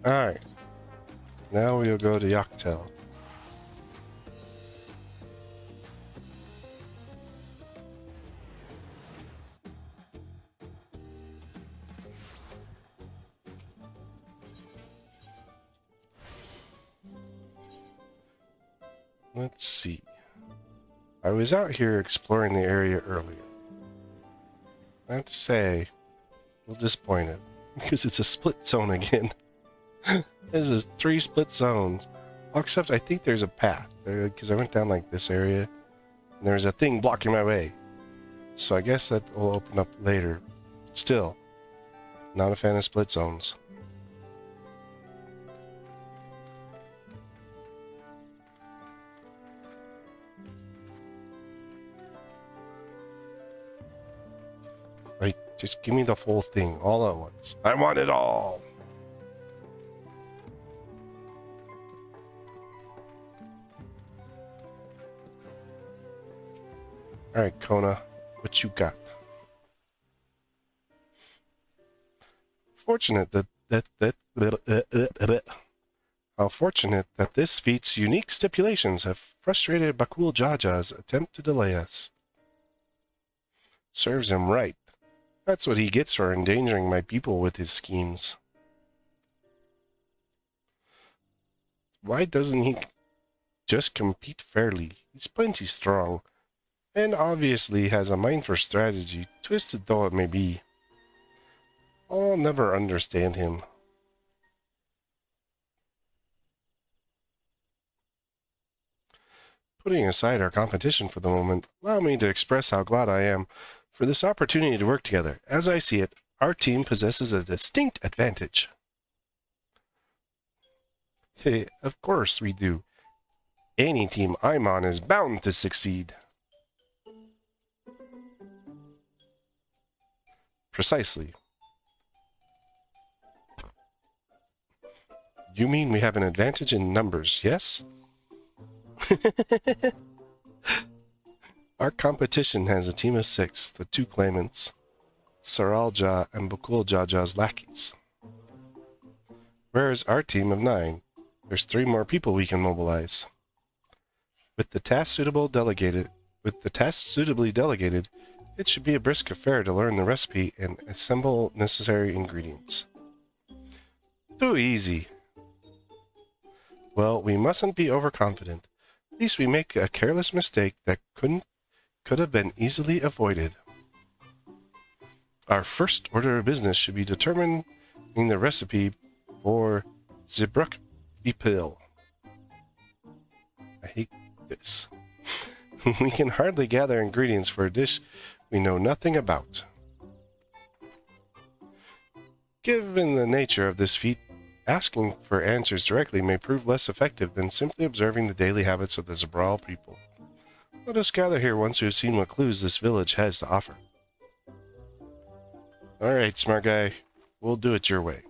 Alright. Now we'll go to Yaktel. Let's see. I was out here exploring the area earlier. I have to say, a little disappointed because it's a split zone again. This is 3 split zones. Except I think there's a path because I went down like this area and there's a thing blocking my way. So I guess that will open up later. Still, not a fan of split zones. Right, just give me the full thing all at once. I want it all. All right, Kona, what you got? Fortunate how fortunate that this feat's unique stipulations have frustrated Bakul Jaja's attempt to delay us. Serves him right. That's what he gets for endangering my people with his schemes. Why doesn't he just compete fairly? He's plenty strong, and obviously has a mind for strategy, twisted though it may be. I'll never understand him. Putting aside our competition for the moment, allow me to express how glad I am for this opportunity to work together. As I see it, our team possesses a distinct advantage. Hey, of course we do. Any team I'm on is bound to succeed. Precisely. You mean we have an advantage in numbers, yes? Our competition has a team of 6, the 2 claimants, Saralja and Bakul Jaja's lackeys. Whereas our team of 9, there's 3 more people we can mobilize. With the task suitably delegated, it should be a brisk affair to learn the recipe and assemble necessary ingredients. Too easy. Well, we mustn't be overconfident. At least we make a careless mistake that could have been easily avoided. Our first order of business should be determining the recipe for Zibruk Bipil. I hate this. We can hardly gather ingredients for a dish we know nothing about. Given the nature of this feat, asking for answers directly may prove less effective than simply observing the daily habits of the Zabral people. Let us gather here once we have seen what clues this village has to offer. Alright, smart guy. We'll do it your way.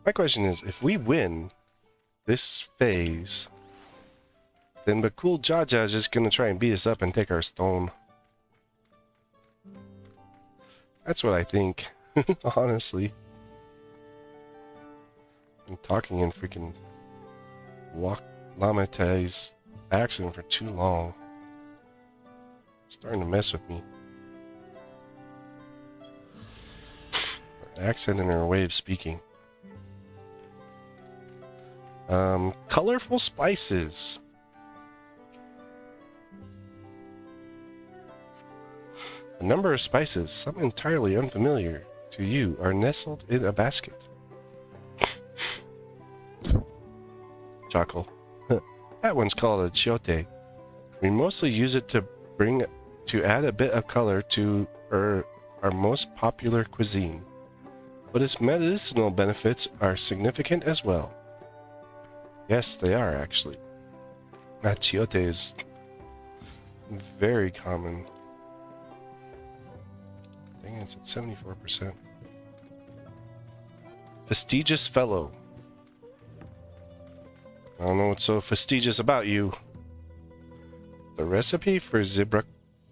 My question is, if we win this phase, then Bakul Jaja is just going to try and beat us up and take our stone. That's what I think, honestly. I'm talking in freaking Lamatai's accent for too long. It's starting to mess with me. Her accent and her way of speaking. Colorful spices. A number of spices, some entirely unfamiliar to you, are nestled in a basket. Chuckle. That one's called a chiote. We mostly use it to add a bit of color to our most popular cuisine, but its medicinal benefits are significant as well. Yes, they are actually. Chiote is very common. I think it's at 74%. Fastidious fellow. I don't know what's so fastidious about you. The recipe for Zibruk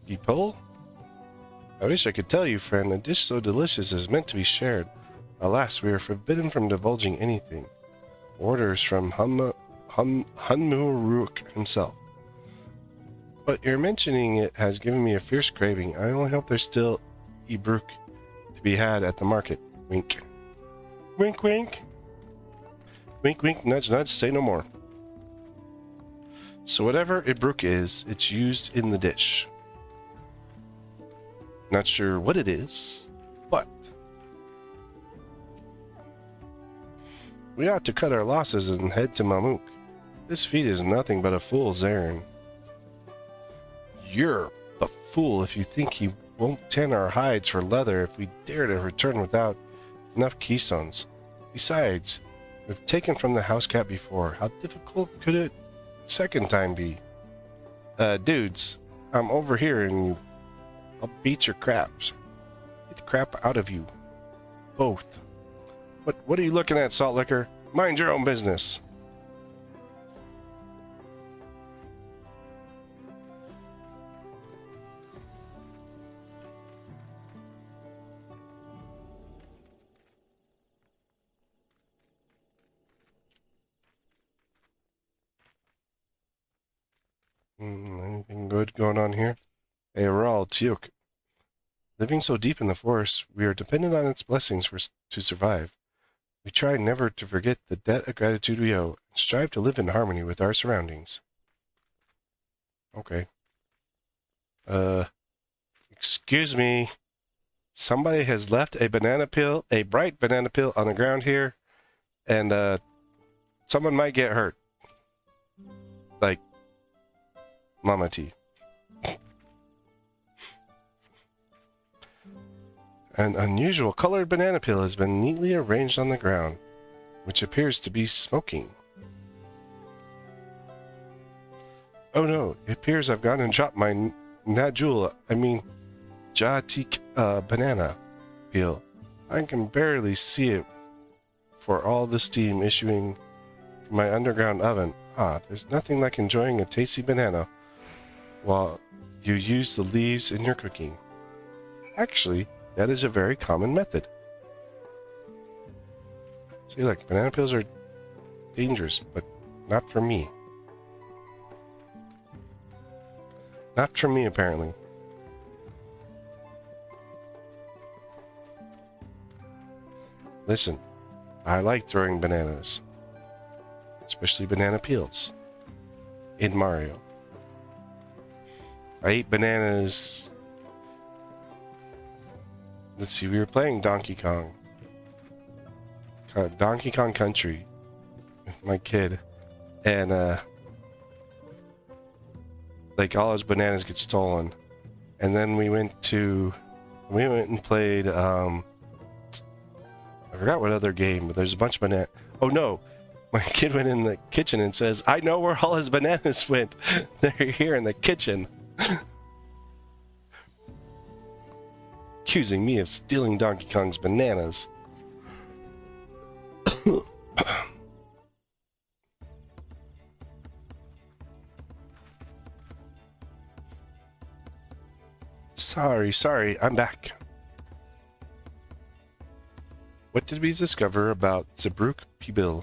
People? I wish I could tell you, friend, a dish so delicious is meant to be shared. Alas, we are forbidden from divulging anything. Orders from Hunmuruk himself. But your mentioning it has given me a fierce craving. I only hope there's still Ibruk to be had at the market. Wink. Wink, wink. Wink, wink, nudge, nudge, say no more. So whatever Ibruk is, it's used in the dish. Not sure what it is, but we ought to cut our losses and head to Mamuk. This feat is nothing but a fool's errand. You're a fool if you think he won't tan our hides for leather if we dare to return without enough keystones. Besides, we've taken from the house cat before. How difficult could it second time be? Dudes, I'm over here and I'll beat your craps. Beat the crap out of you. Both. What are you looking at, Salt Liquor? Mind your own business. Anything good going on here? Hey, Aral, Tiuk. Living so deep in the forest, we are dependent on its blessings to survive. We try never to forget the debt of gratitude we owe, and strive to live in harmony with our surroundings. Okay. Excuse me. Somebody has left a banana peel, a bright banana peel on the ground here, and, someone might get hurt. Like, Mama T. An unusual colored banana peel has been neatly arranged on the ground, which appears to be smoking. Oh no, it appears I've gone and dropped my Jatik banana peel. I can barely see it for all the steam issuing from my underground oven. There's nothing like enjoying a tasty banana while you use the leaves in your cooking. Actually, that is a very common method. See, like, banana peels are dangerous, but not for me. Not for me, apparently. Listen, I like throwing bananas. Especially banana peels. In Mario. I eat bananas. Let's see, we were playing Donkey Kong Country with my kid, and like all his bananas get stolen, and then we went and played I forgot what other game, but there's a bunch of banana. Oh no, my kid went in the kitchen and says, I know where all his bananas went. They're here in the kitchen. Accusing me of stealing Donkey Kong's bananas. Sorry, I'm back. What did we discover about Zabruk Pibil?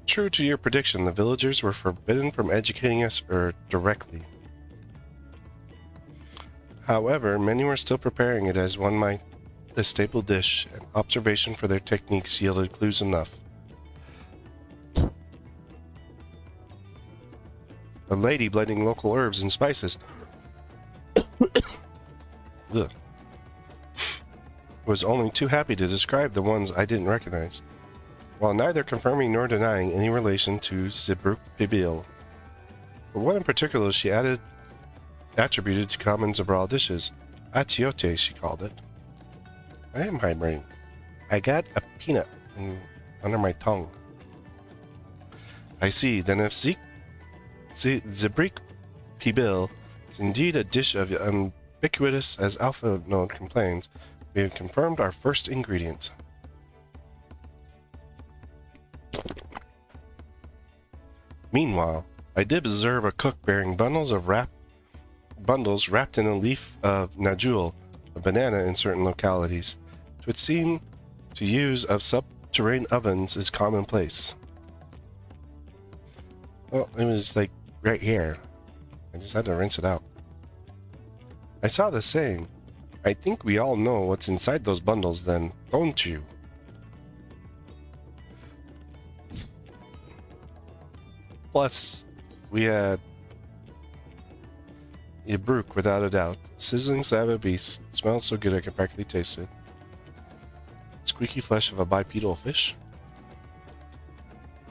True to your prediction, the villagers were forbidden from educating us directly. However, many were still preparing it as one might a staple dish, and observation for their techniques yielded clues enough. A lady blending local herbs and spices was only too happy to describe the ones I didn't recognize, while neither confirming nor denying any relation to Zabruk Pibil. But one in particular she attributed to common Zabral dishes. Atiote, she called it. I am high brain. I got a peanut under my tongue. I see. Then if Zabruk Pibil is indeed a dish of ubiquitous as Alpha Node complains, we have confirmed our first ingredient. Meanwhile, I did observe a cook bearing bundles wrapped in a leaf of najul, a banana in certain localities. It would seem to use of subterranean ovens is commonplace. Well, it was like right here. I just had to rinse it out. I saw the same. I think we all know what's inside those bundles then, don't you? Plus, we had a brook without a doubt. Sizzling slab of beast. It smelled so good I could practically taste it. Squeaky flesh of a bipedal fish.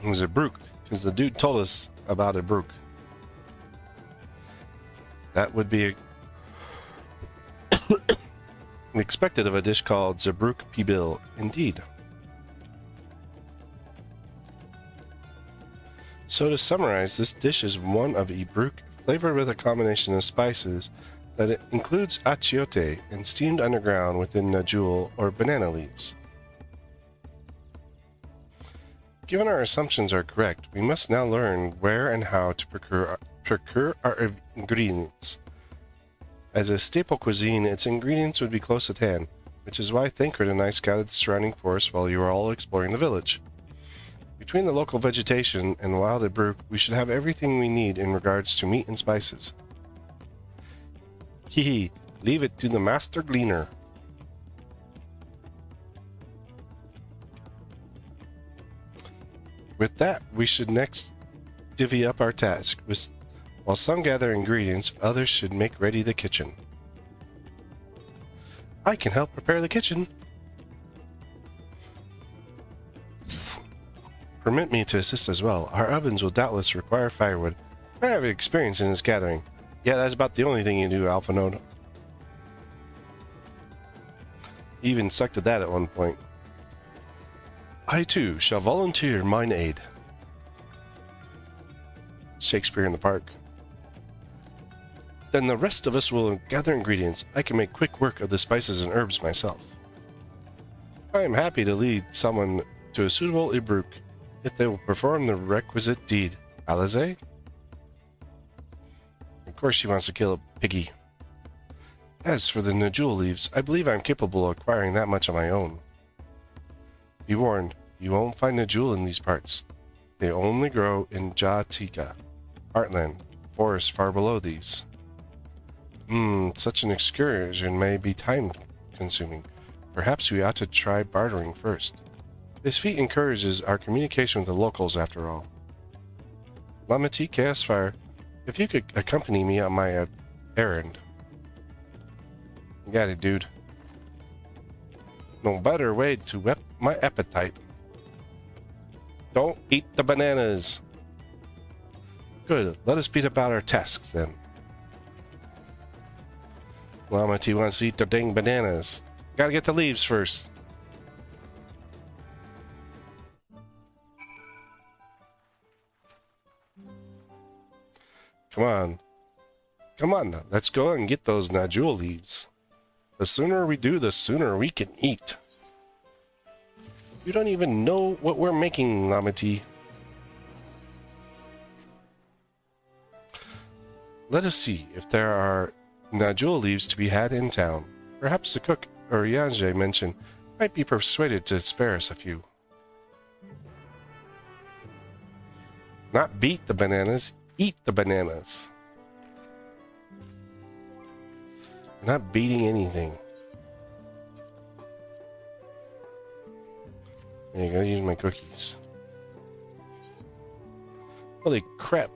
It was a brook, because the dude told us about a brook. That would be expected of a dish called Zabruk Pibil. Indeed. So to summarize, this dish is one of Ibruk, flavored with a combination of spices that it includes achiote and steamed underground within najul or banana leaves. Given our assumptions are correct, we must now learn where and how to procure our ingredients. As a staple cuisine, its ingredients would be close at hand, which is why Thancred and I scouted the surrounding forest while you were all exploring the village. Between the local vegetation and wild Ibruk, we should have everything we need in regards to meat and spices. Hee, leave it to the master gleaner. With that, we should next divvy up our task. While some gather ingredients, others should make ready the kitchen. I can help prepare the kitchen. Permit me to assist as well. Our ovens will doubtless require firewood. I have experience in this gathering. Yeah, that's about the only thing you do, Alpha Node. He even sucked at that at one point. I too shall volunteer mine aid. Shakespeare in the Park. Then the rest of us will gather ingredients. I can make quick work of the spices and herbs myself. I am happy to lead someone to a suitable Ibruk if they will perform the requisite deed. Alize? Of course she wants to kill a piggy. As for the najul leaves, I believe I'm capable of acquiring that much on my own. Be warned, you won't find najul in these parts. They only grow in Jatika, Heartland, forests far below these. Such an excursion may be time-consuming. Perhaps we ought to try bartering first. This feat encourages our communication with the locals, after all. Lamati Chaosfire, if you could accompany me on my errand. You got it, dude. No better way to whet my appetite. Don't eat the bananas. Good, let us beat about our tasks then. Lamati wants to eat the dang bananas. Gotta get the leaves first. Come on. Come on now. Let's go and get those najul leaves. The sooner we do, the sooner we can eat. You don't even know what we're making, Lamati. Let us see if there are najul leaves to be had in town. Perhaps the cook or Yanje mentioned might be persuaded to spare us a few. Not beat the bananas, eat the bananas. We're not beating anything. There you go, use my cookies. Holy crap.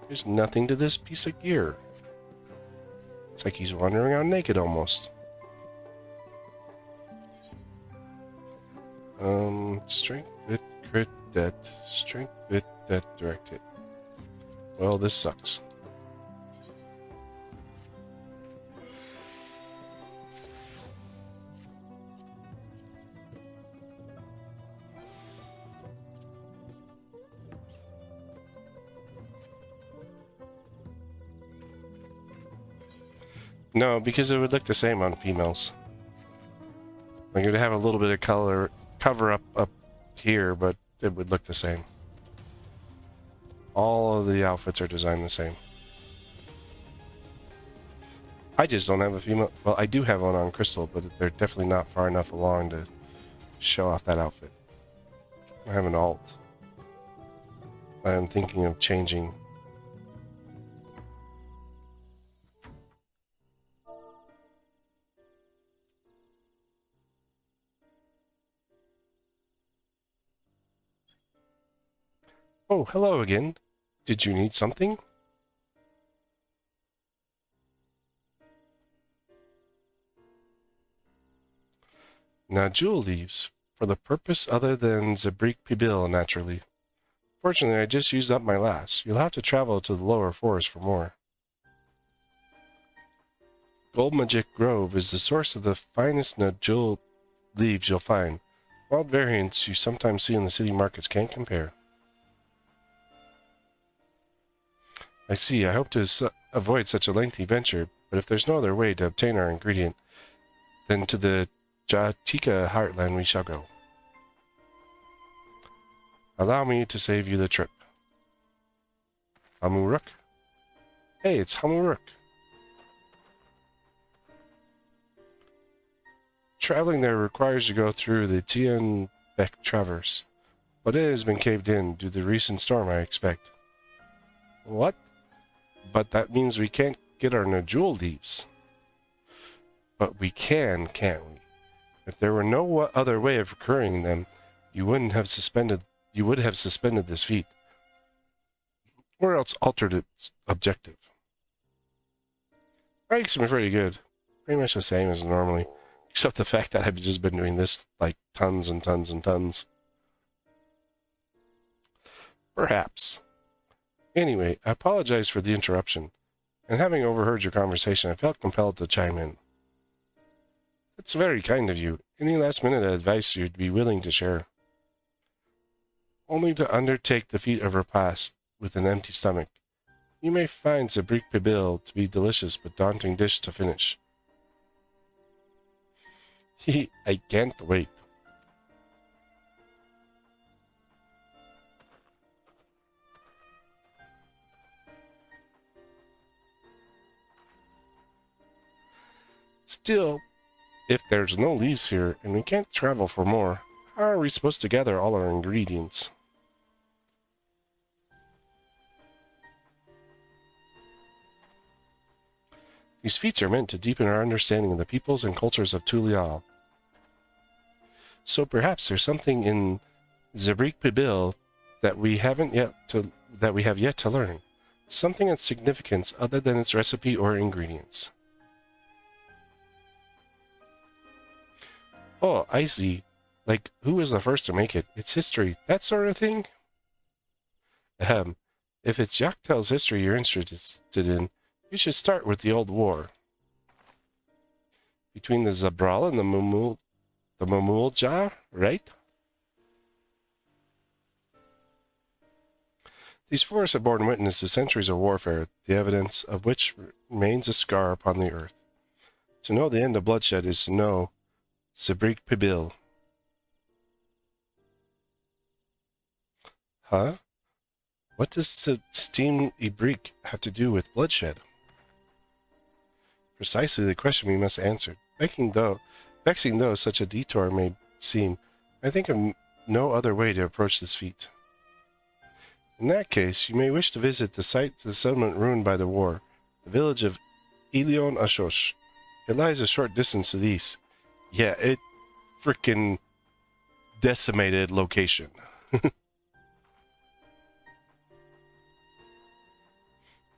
There's nothing to this piece of gear. It's like he's wandering around naked almost. Strength, hit, crit, dead. Strength, hit, dead, direct hit. Well, this sucks. No, because it would look the same on females. Like it would have a little bit of color cover up here, but it would look the same. All of the outfits are designed the same. I just don't have a female. Well, I do have one on Crystal, but they're definitely not far enough along to show off that outfit. I have an alt. I'm thinking of changing. Oh, hello again. Did you need something? Now, jewel leaves, for the purpose other than Zabrik Pibil, naturally. Fortunately, I just used up my last. You'll have to travel to the lower forest for more. Goldmagic Grove is the source of the finest jewel leaves you'll find. Wild variants you sometimes see in the city markets can't compare. I see. I hope to avoid such a lengthy venture, but if there's no other way to obtain our ingredient, then to the Jatika heartland we shall go. Allow me to save you the trip. Hamuruk? Hey, it's Hamuruk. Traveling there requires you to go through the Tianbek Traverse, but it has been caved in due to the recent storm, I expect. What? But that means we can't get our Najul leaves. But we can, can't we? If there were no other way of procuring them, you would have suspended this feat. Or else altered its objective. Bike's been pretty good. Pretty much the same as normally. Except the fact that I've just been doing this like tons and tons and tons. Perhaps. Anyway, I apologize for the interruption, and having overheard your conversation, I felt compelled to chime in. That's very kind of you. Any last-minute advice you'd be willing to share? Only to undertake the feat of repast with an empty stomach. You may find Zabrik Pibil to be delicious but daunting dish to finish. I can't wait. Still, if there's no leaves here and we can't travel for more, how are we supposed to gather all our ingredients? These feats are meant to deepen our understanding of the peoples and cultures of Tulial. So perhaps there's something in Zabrik Pibil that we have yet to learn. Something of significance other than its recipe or ingredients. Oh, I see. Like, who was the first to make it? Its history, that sort of thing? If it's Yaktel's history you're interested in, you should start with the old war. Between the Zabral and the Mamulja, right? These forests have borne witness to centuries of warfare, the evidence of which remains a scar upon the earth. To know the end of bloodshed is to know Zabrik Pibil. Huh? What does Steam Ibrik have to do with bloodshed? Precisely the question we must answer. Vexing though such a detour may seem, I think of no other way to approach this feat. In that case, you may wish to visit the site of the settlement ruined by the war, the village of Ilion Ashosh. It lies a short distance to the east. Yeah, it frickin' decimated location.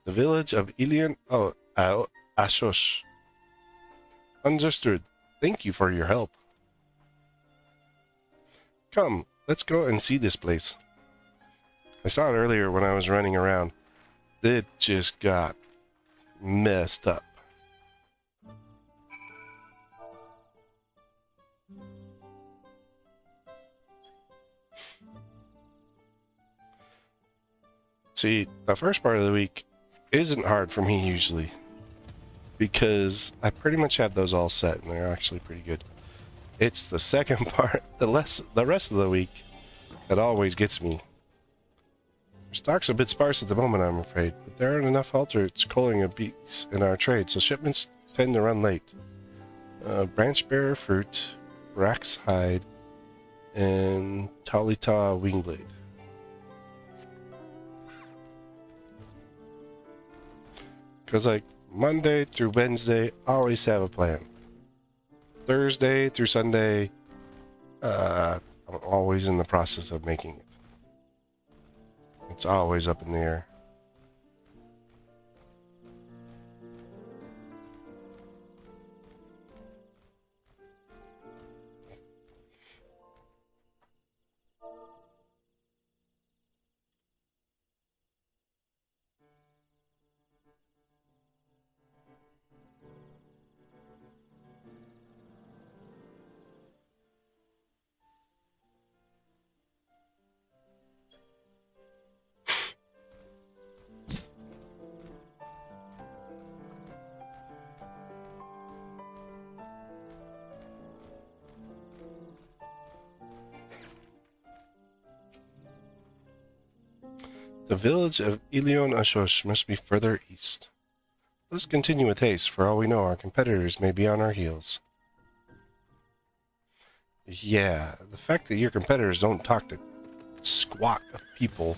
The village of Ilion Ashosh. Understood. Thank you for your help. Come, let's go and see this place. I saw it earlier when I was running around. It just got messed up. See, the first part of the week isn't hard for me usually. because I pretty much have those all set, and they're actually pretty good. It's the second part, the rest of the week, that always gets me. Stock's a bit sparse at the moment, I'm afraid, but there aren't enough halters culling of beaks in our trade, so shipments tend to run late. Branch bearer fruit, rax hide, and Talita wingblade. Because, like, Monday through Wednesday, I always have a plan. Thursday through Sunday, I'm always in the process of making it. It's always up in the air. The village of Ilion Ashosh must be further east. Let us continue with haste. For all we know, our competitors may be on our heels. Yeah, the fact that your competitors don't talk to squat of people.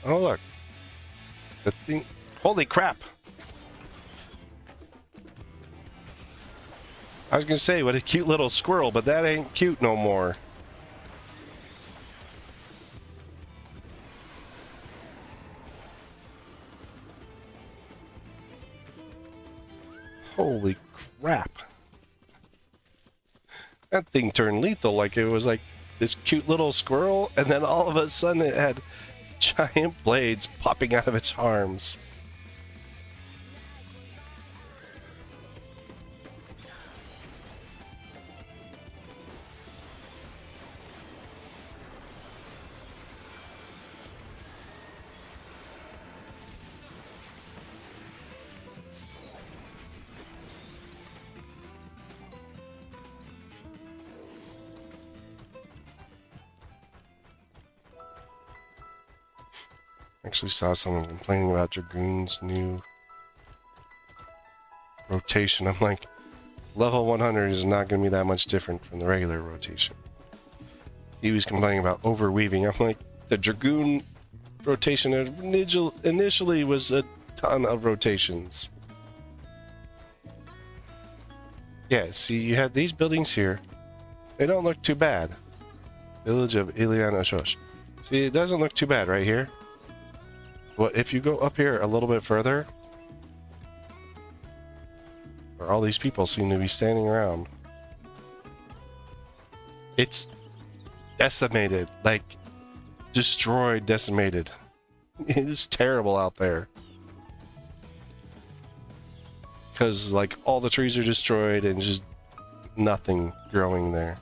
Oh, look. The thing... Holy crap! I was gonna say, what a cute little squirrel, but that ain't cute no more. Holy crap. That thing turned lethal, like it was like this cute little squirrel, and then all of a sudden it had giant blades popping out of its arms. Actually saw someone complaining about Dragoon's new rotation. I'm like, level 100 is not going to be that much different from the regular rotation. He was complaining about overweaving. I'm like, the Dragoon rotation initially was a ton of rotations. Yeah, see, you have these buildings here. They don't look too bad. Village of Ilion Ashosh. See, it doesn't look too bad right here. Well, if you go up here a little bit further, where all these people seem to be standing around, it's decimated, like destroyed, decimated. It is terrible out there. Because, like, all the trees are destroyed and just nothing growing there.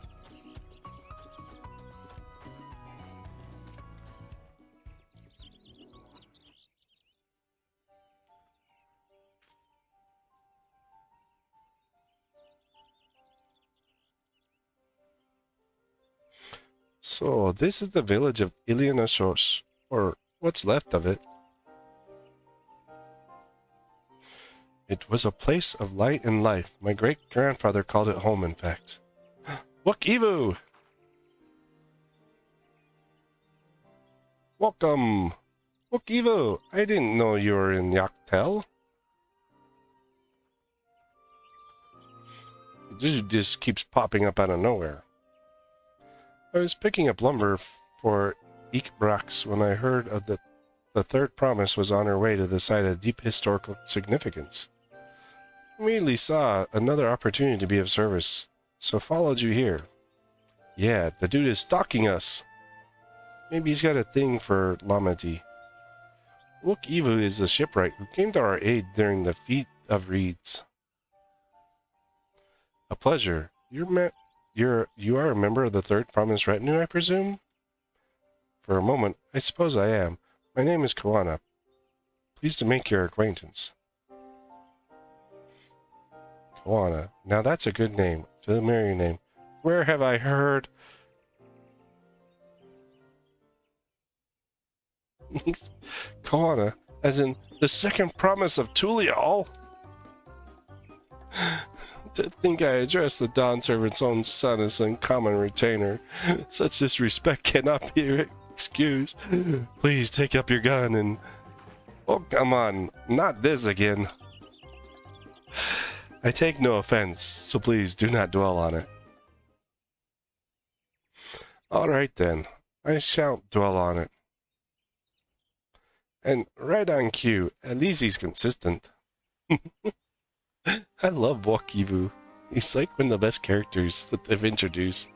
So, this is the village of Ilion Ashosh, or what's left of it. It was a place of light and life. My great-grandfather called it home, in fact. Look, Evu! Welcome! Look, Evu! I didn't know you were in Yaktel. It just keeps popping up out of nowhere. I was picking up lumber for Ikbrax when I heard of the third promise was on her way to the site of deep historical significance. Immediately saw another opportunity to be of service, so followed you here. Yeah, the dude is stalking us. Maybe he's got a thing for Lamati. Look, Evu is the shipwright who came to our aid during the feat of reeds. A pleasure. You are a member of the Third Promise Retinue, I presume? For a moment, I suppose I am. My name is Koana. Pleased to make your acquaintance. Koana. Now that's a good name. Familiar name. Where have I heard? Koana, as in the second promise of Tulial? To think I address the Dawn servant's own son as some common retainer. Such disrespect cannot be excused. Please take up your gun and... Oh, come on. Not this again. I take no offense, so please do not dwell on it. All right, then. I shan't dwell on it. And right on cue. At least he's consistent. I love Wakibu. He's like one of the best characters that they've introduced.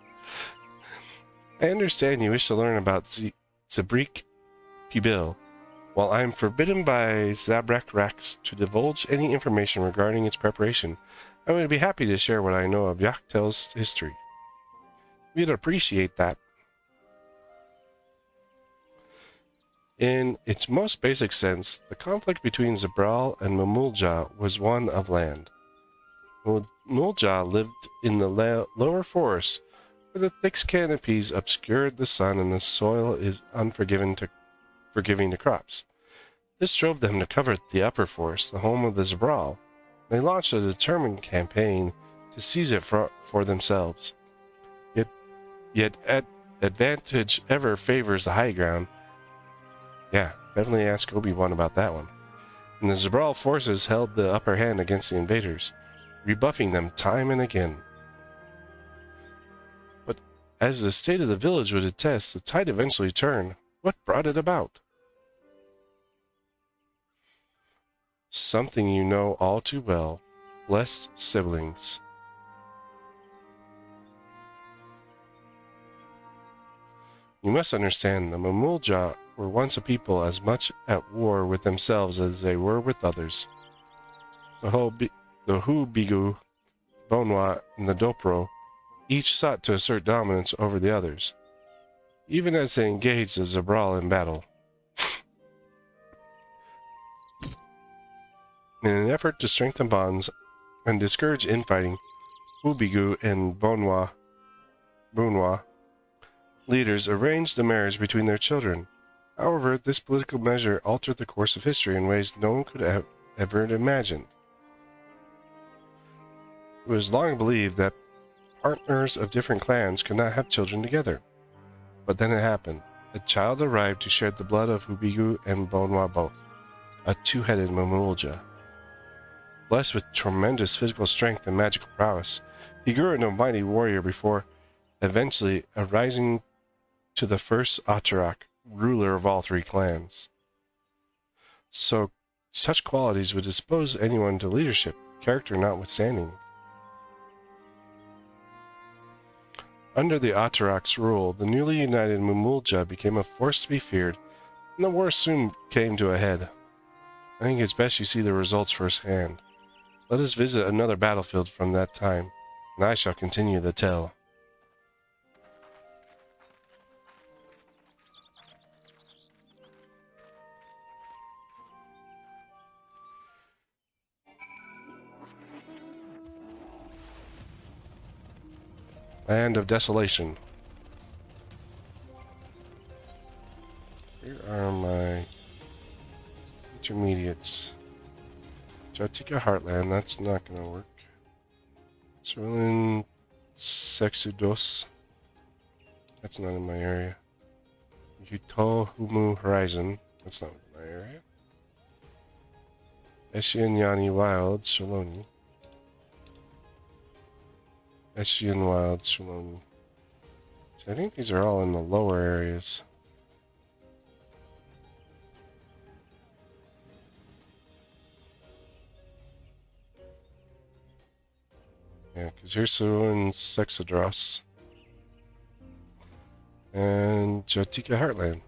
I understand you wish to learn about Zabrik Pibil. While I am forbidden by Zabrak Rax to divulge any information regarding its preparation, I would be happy to share what I know of Yaktel's history. We'd appreciate that. In its most basic sense, the conflict between Zabral and Mamulja was one of land. Mamulja lived in the lower forest, where the thick canopies obscured the sun and the soil is unforgiving to crops. This drove them to cover the upper forest, the home of the Zabral. They launched a determined campaign to seize it for themselves. Yet advantage ever favors the high ground. Yeah, definitely ask Obi-Wan about that one. And the Zabral forces held the upper hand against the invaders, rebuffing them time and again. But as the state of the village would attest, the tide eventually turned. What brought it about? Something you know all too well. Blessed siblings. You must understand, the Mamulja were once a people as much at war with themselves as they were with others. The Hubigu, Bonwa, and the Dopro each sought to assert dominance over the others, even as they engaged the Zabral in battle. In an effort to strengthen bonds and discourage infighting, Hubigu and Bonwa leaders arranged the marriage between their children. However, this political measure altered the course of history in ways no one could have ever imagined. It was long believed that partners of different clans could not have children together. But then it happened. A child arrived who shared the blood of Hubigu and Bonwa both, a two-headed Mamulja. Blessed with tremendous physical strength and magical prowess, he grew into a mighty warrior before eventually arising to the first Atarak, ruler of all three clans. So, such qualities would dispose anyone to leadership, character notwithstanding. Under the Atarak's rule, the newly united Mamulja became a force to be feared, and the war soon came to a head. I think it's best you see the results firsthand. Let us visit another battlefield from that time, and I shall continue the tale. Land of Desolation. Here are my intermediates. Jatika Heartland, that's not going to work. Cerulean Sexudos, that's not in my area. Yuto Humu Horizon, that's not in my area. Eshianyani Wild, Soloni. Eshian Wild, Soloni. So I think these are all in the lower areas. Yeah, because here's Cerulean Sexodros. And Jatika Heartland.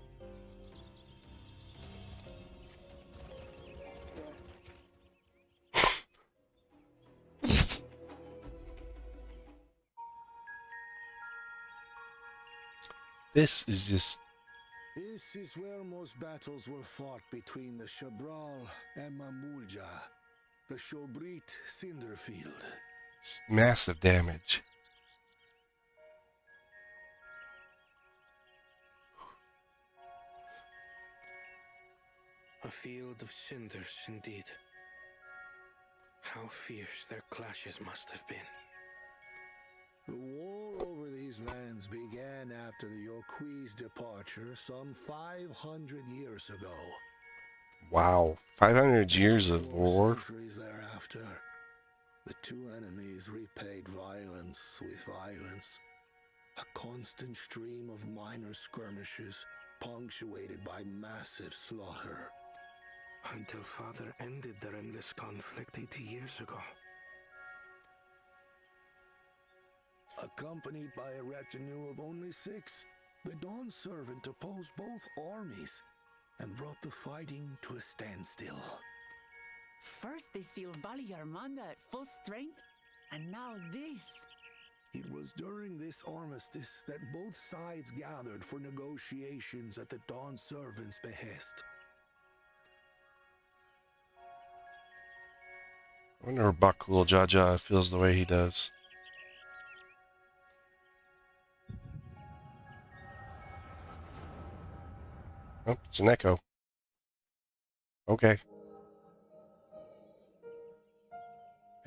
This is just This is where most battles were fought between the Shabral and Mamulja, the Shobrit Cinderfield. Massive damage. A field of cinders, indeed. How fierce their clashes must have been. The war over these lands began after the Yoqui's departure some 500 years ago. Wow, 500 years of war. Centuries thereafter, the two enemies repaid violence with violence. A constant stream of minor skirmishes, punctuated by massive slaughter. Until Father ended their endless conflict 80 years ago. Accompanied by a retinue of only 6, the Dawn Servant opposed both armies and brought the fighting to a standstill. First they sealed Valley Armanda at full strength, and now this. It was during this armistice that both sides gathered for negotiations at the Dawn Servant's behest. I wonder if Bakul Jaja feels the way he does. Oh, it's an echo. Okay.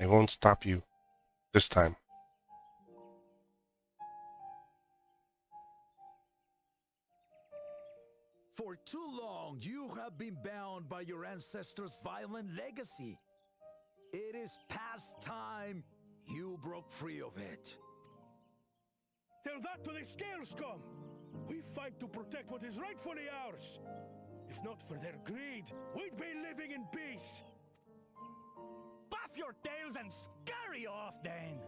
I won't stop you this time. For too long, you have been bound by your ancestors' violent legacy. It is past time you broke free of it. Tell that to the Scale Scum! We fight to protect what is rightfully ours. If not for their greed, we'd be living in peace. Buff your tails and scurry off, then!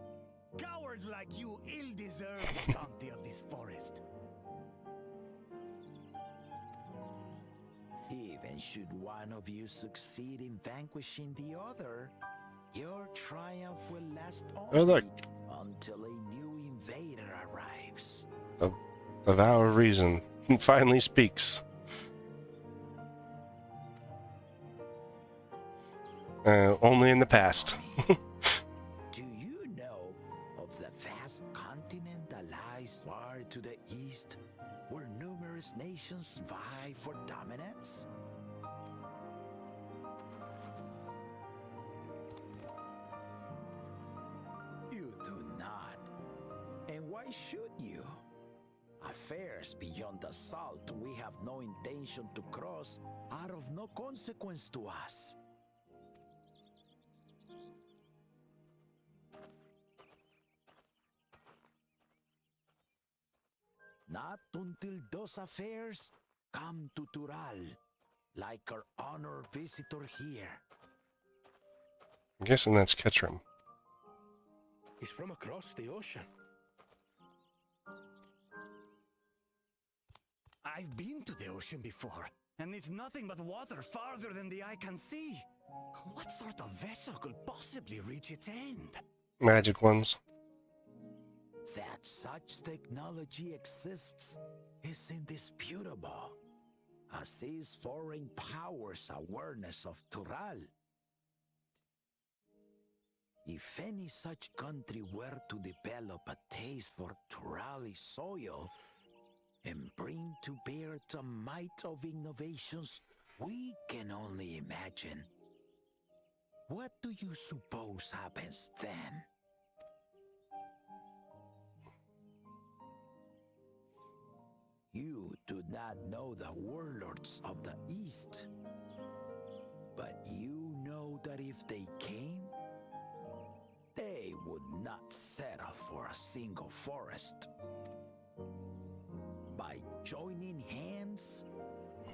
Cowards like you ill deserve the bounty of this forest. Even should one of you succeed in vanquishing the other, your triumph will last Oh, look. only until a new invader arrives. The vow of reason finally speaks. Only in the past. Do you know of the vast continent that lies far to the east, where numerous nations vie for dominance? You do not. And why should you? Affairs beyond the salt we have no intention to cross are of no consequence to us. Not until those affairs come to Tural, like our honored visitor here. I'm guessing that's Ketram. He's from across the ocean. I've been to the ocean before, and it's nothing but water farther than the eye can see. What sort of vessel could possibly reach its end? Magic ones. That such technology exists is indisputable, as is foreign powers' awareness of Tural. If any such country were to develop a taste for Turali soil and bring to bear the might of innovations we can only imagine, what do you suppose happens then? You do not know the warlords of the East, but you know that if they came, they would not settle for a single forest. By joining hands,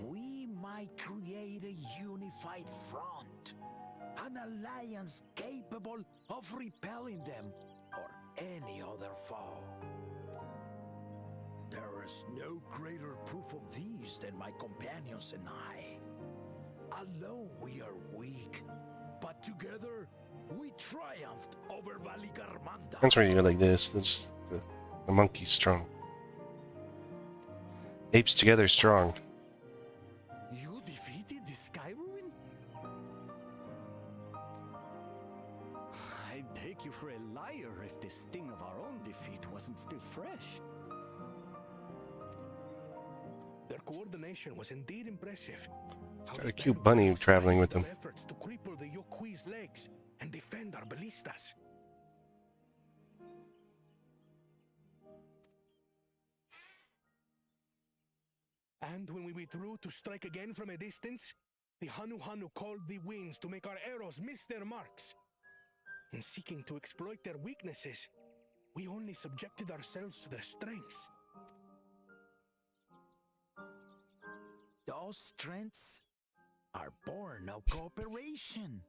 we might create a unified front, an alliance capable of repelling them or any other foe. There is no greater proof of these than my companions and I. Alone we are weak, but together we triumphed over Valigarmanda. That's where you go like this. The monkey's strong. Apes together strong. You defeated the Sky Ruin? I'd take you for a liar if the sting of our own defeat wasn't still fresh. Their coordination was indeed impressive. How Got a the cute Banu bunny Hanu traveling with styled them. their efforts to cripple the Yokui's legs and defend our ballistas. And when we withdrew to strike again from a distance, the Hanu Hanu called the winds to make our arrows miss their marks. In seeking to exploit their weaknesses, we only subjected ourselves to their strengths. Those strengths are born of cooperation.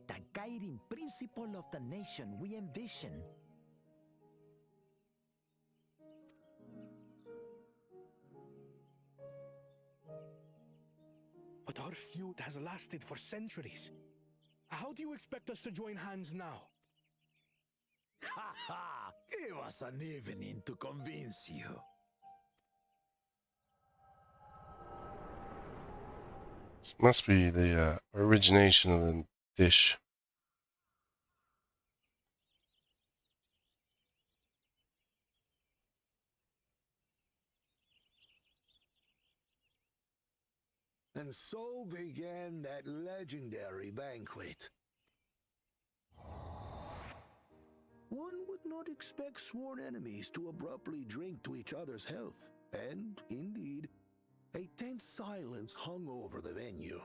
The guiding principle of the nation we envision. But our feud has lasted for centuries. How do you expect us to join hands now? Ha ha! Give us an evening to convince you. This must be the origination of the dish. And so began that legendary banquet. One would not expect sworn enemies to abruptly drink to each other's health, and, indeed, a tense silence hung over the venue.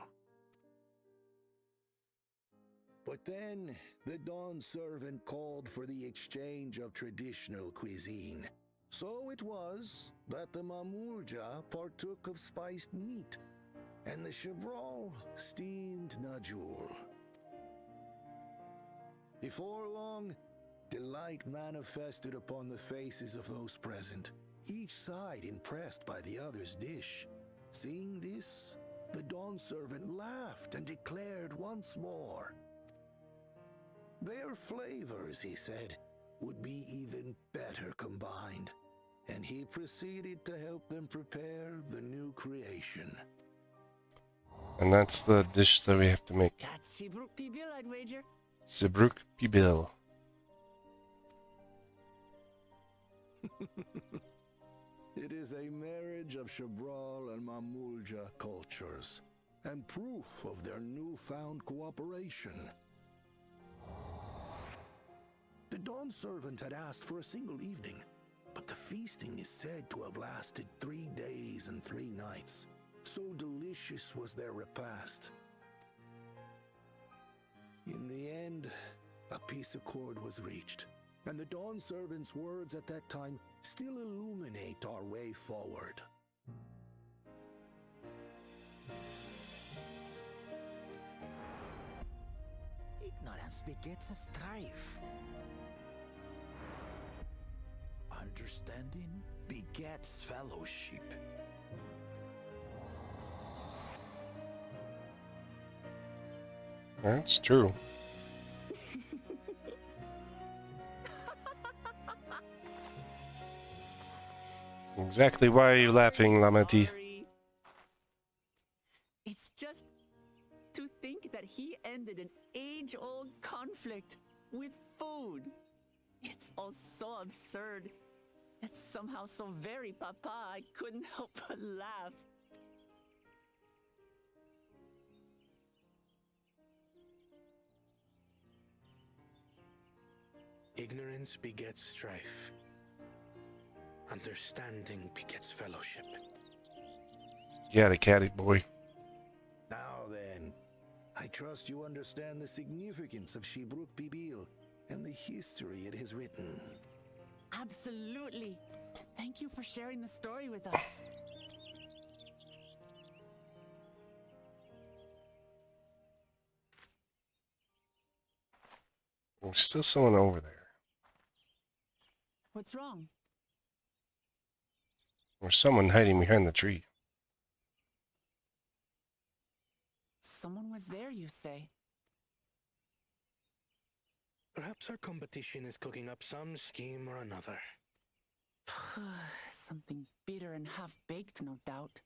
But then, the dawn servant called for the exchange of traditional cuisine. So it was that the Mamulja partook of spiced meat, and the Chibral steamed najul. Before long, delight manifested upon the faces of those present, each side impressed by the other's dish. Seeing this, the dawn servant laughed and declared once more, their flavors, he said, would be even better combined, and he proceeded to help them prepare the new creation. And that's the dish that we have to make. That's Shibruk Pibil, I'd wager. Zibruk Pibil. It is a marriage of Chibral and Mamulja cultures, and proof of their newfound cooperation. The dawn servant had asked for a single evening, but the feasting is said to have lasted 3 days and 3 nights. So delicious was their repast. In the end, a peace accord was reached, and the dawn servant's words at that time still illuminate our way forward. Ignorance begets a strife. Understanding begets fellowship. That's true. Exactly why are you laughing, Lamati? Sorry. It's just to think that he ended an age-old conflict with food. It's all so absurd. It's somehow so very papa, I couldn't help but laugh. Ignorance begets strife. Understanding begets fellowship. You got a caddy, boy. Now then, I trust you understand the significance of Shibruk Pibil and the history it has written. Absolutely. Thank you for sharing the story with us. There's still someone over there. What's wrong? There's someone hiding behind the tree. Someone was there, you say? Perhaps our competition is cooking up some scheme or another. Something bitter and half-baked, no doubt.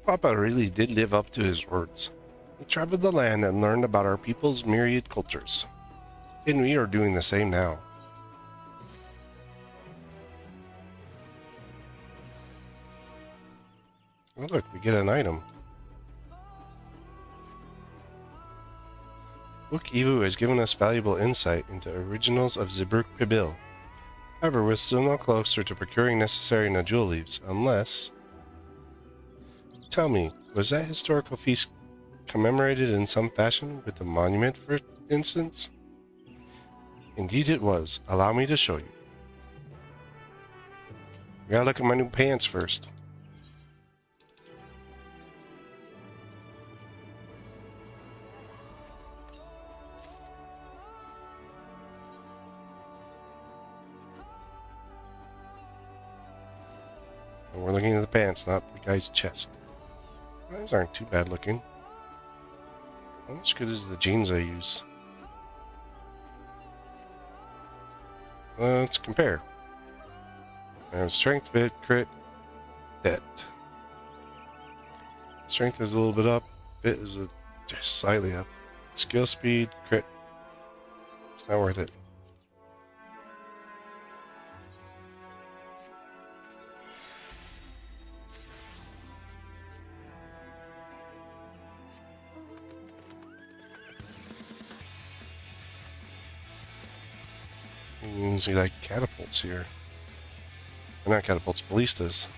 Papa really did live up to his words. He traveled the land and learned about our people's myriad cultures. And we are doing the same now. Oh look, we get an item. Book Evu has given us valuable insight into originals of Zibruk Pibil. However, we're still no closer to procuring necessary nodule leaves, unless... Tell me, was that historical feast commemorated in some fashion with a monument, for instance? Indeed it was. Allow me to show you. We gotta look at my new pants first. And we're looking at the pants, not the guy's chest. These aren't too bad looking. How much good is the jeans I use? Let's compare. I have strength, fit, crit, debt. Strength is a little bit up. Fit is just slightly up. Skill, speed, crit. It's not worth it. You see like catapults here. They're not catapults, ballistas.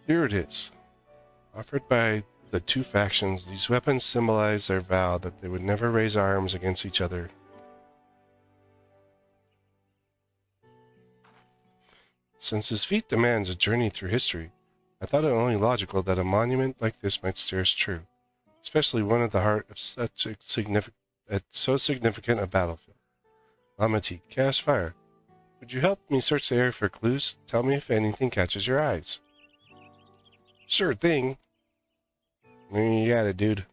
Here it is. Offered by the two factions, these weapons symbolize their vow that they would never raise arms against each other. Since this feat demands a journey through history, I thought it only logical that a monument like this might steer us true, especially one at the heart of so significant a battlefield. Amati, cast fire. Would you help me search the area for clues? Tell me if anything catches your eyes. Sure thing. You got it, dude.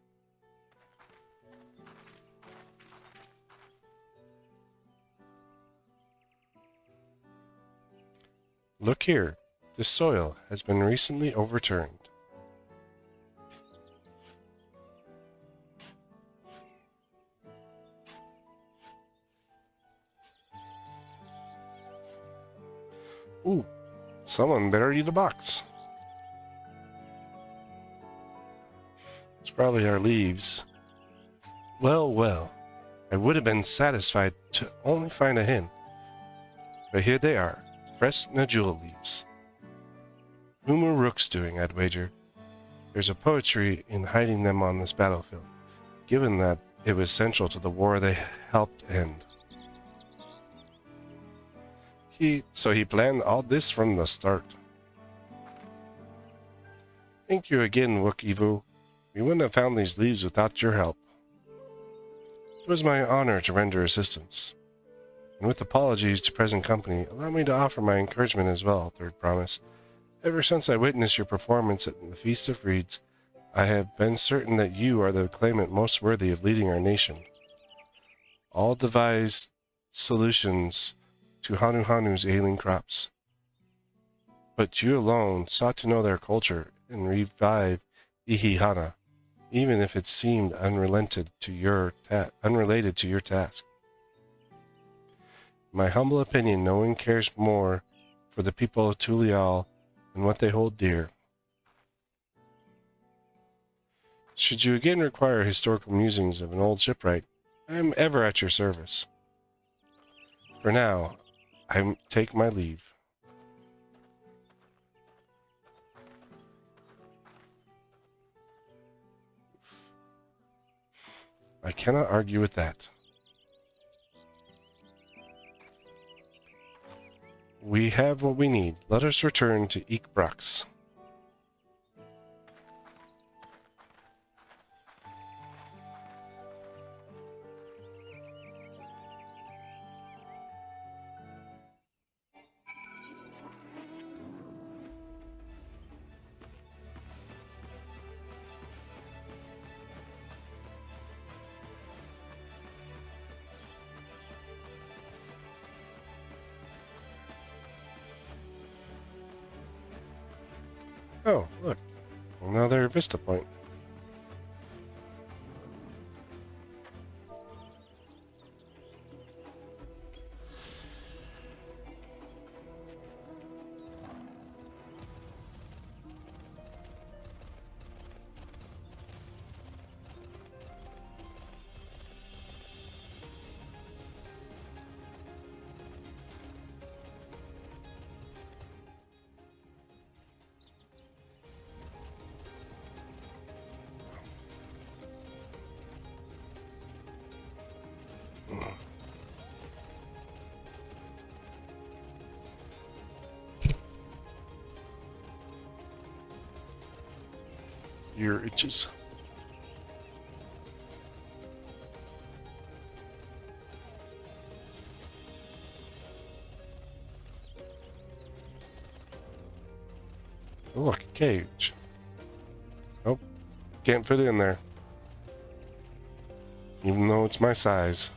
Look here. This soil has been recently overturned. Ooh, someone better eat a box. It's probably our leaves. Well, well, I would have been satisfied to only find a hint. But here they are, fresh nodule leaves. Whom are rooks doing, I'd wager? There's a poetry in hiding them on this battlefield, given that it was central to the war they helped end. So he planned all this from the start. Thank you again, Wookiee. We wouldn't have found these leaves without your help. It was my honor to render assistance. And with apologies to present company, allow me to offer my encouragement as well, Third Promise. Ever since I witnessed your performance at the Feast of Reeds, I have been certain that you are the claimant most worthy of leading our nation. All devised solutions to Hanu's ailing crops. But you alone sought to know their culture and revive Ihihana, even if it seemed unrelated to your task. In my humble opinion, no one cares more for the people of Tulial and what they hold dear. Should you again require historical musings of an old shipwright, I am ever at your service. For now, I take my leave. I cannot argue with that. We have what we need. Let us return to Eekbrax. Oh, look. Another Vista Point. Your itches. Oh, look, a cage. Nope, can't fit in there. Even though it's my size.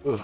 Ugh.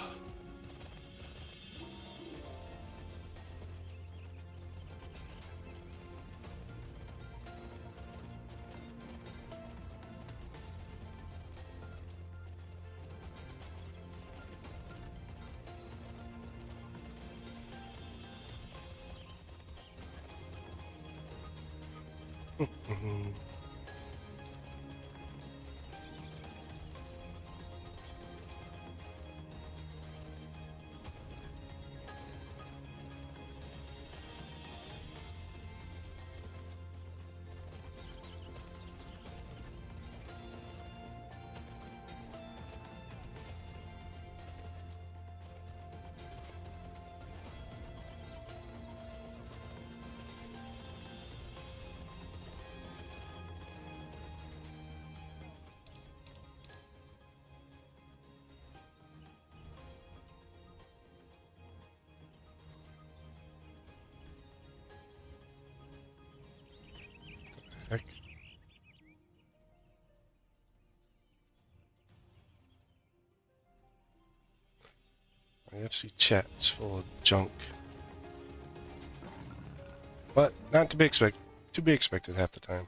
Heck. IFC chat's full of junk. But not to be expected half the time.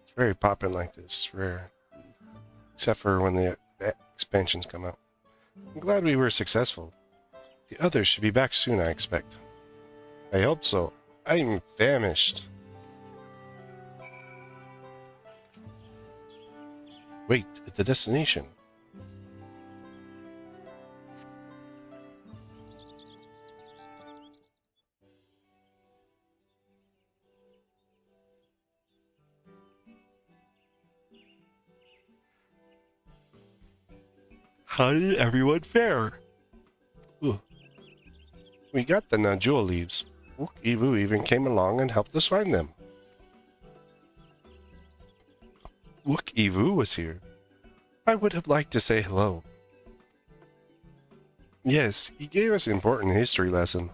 It's very poppin' like this, rare. Except for when the expansions come out. I'm glad we were successful. The others should be back soon, I expect. I hope so. I'm famished. Wait, at the destination. How did everyone fare? Ooh. We got the Najul leaves. Ivu even came along and helped us find them. Ivu was here. I would have liked to say hello. Yes, he gave us an important history lesson.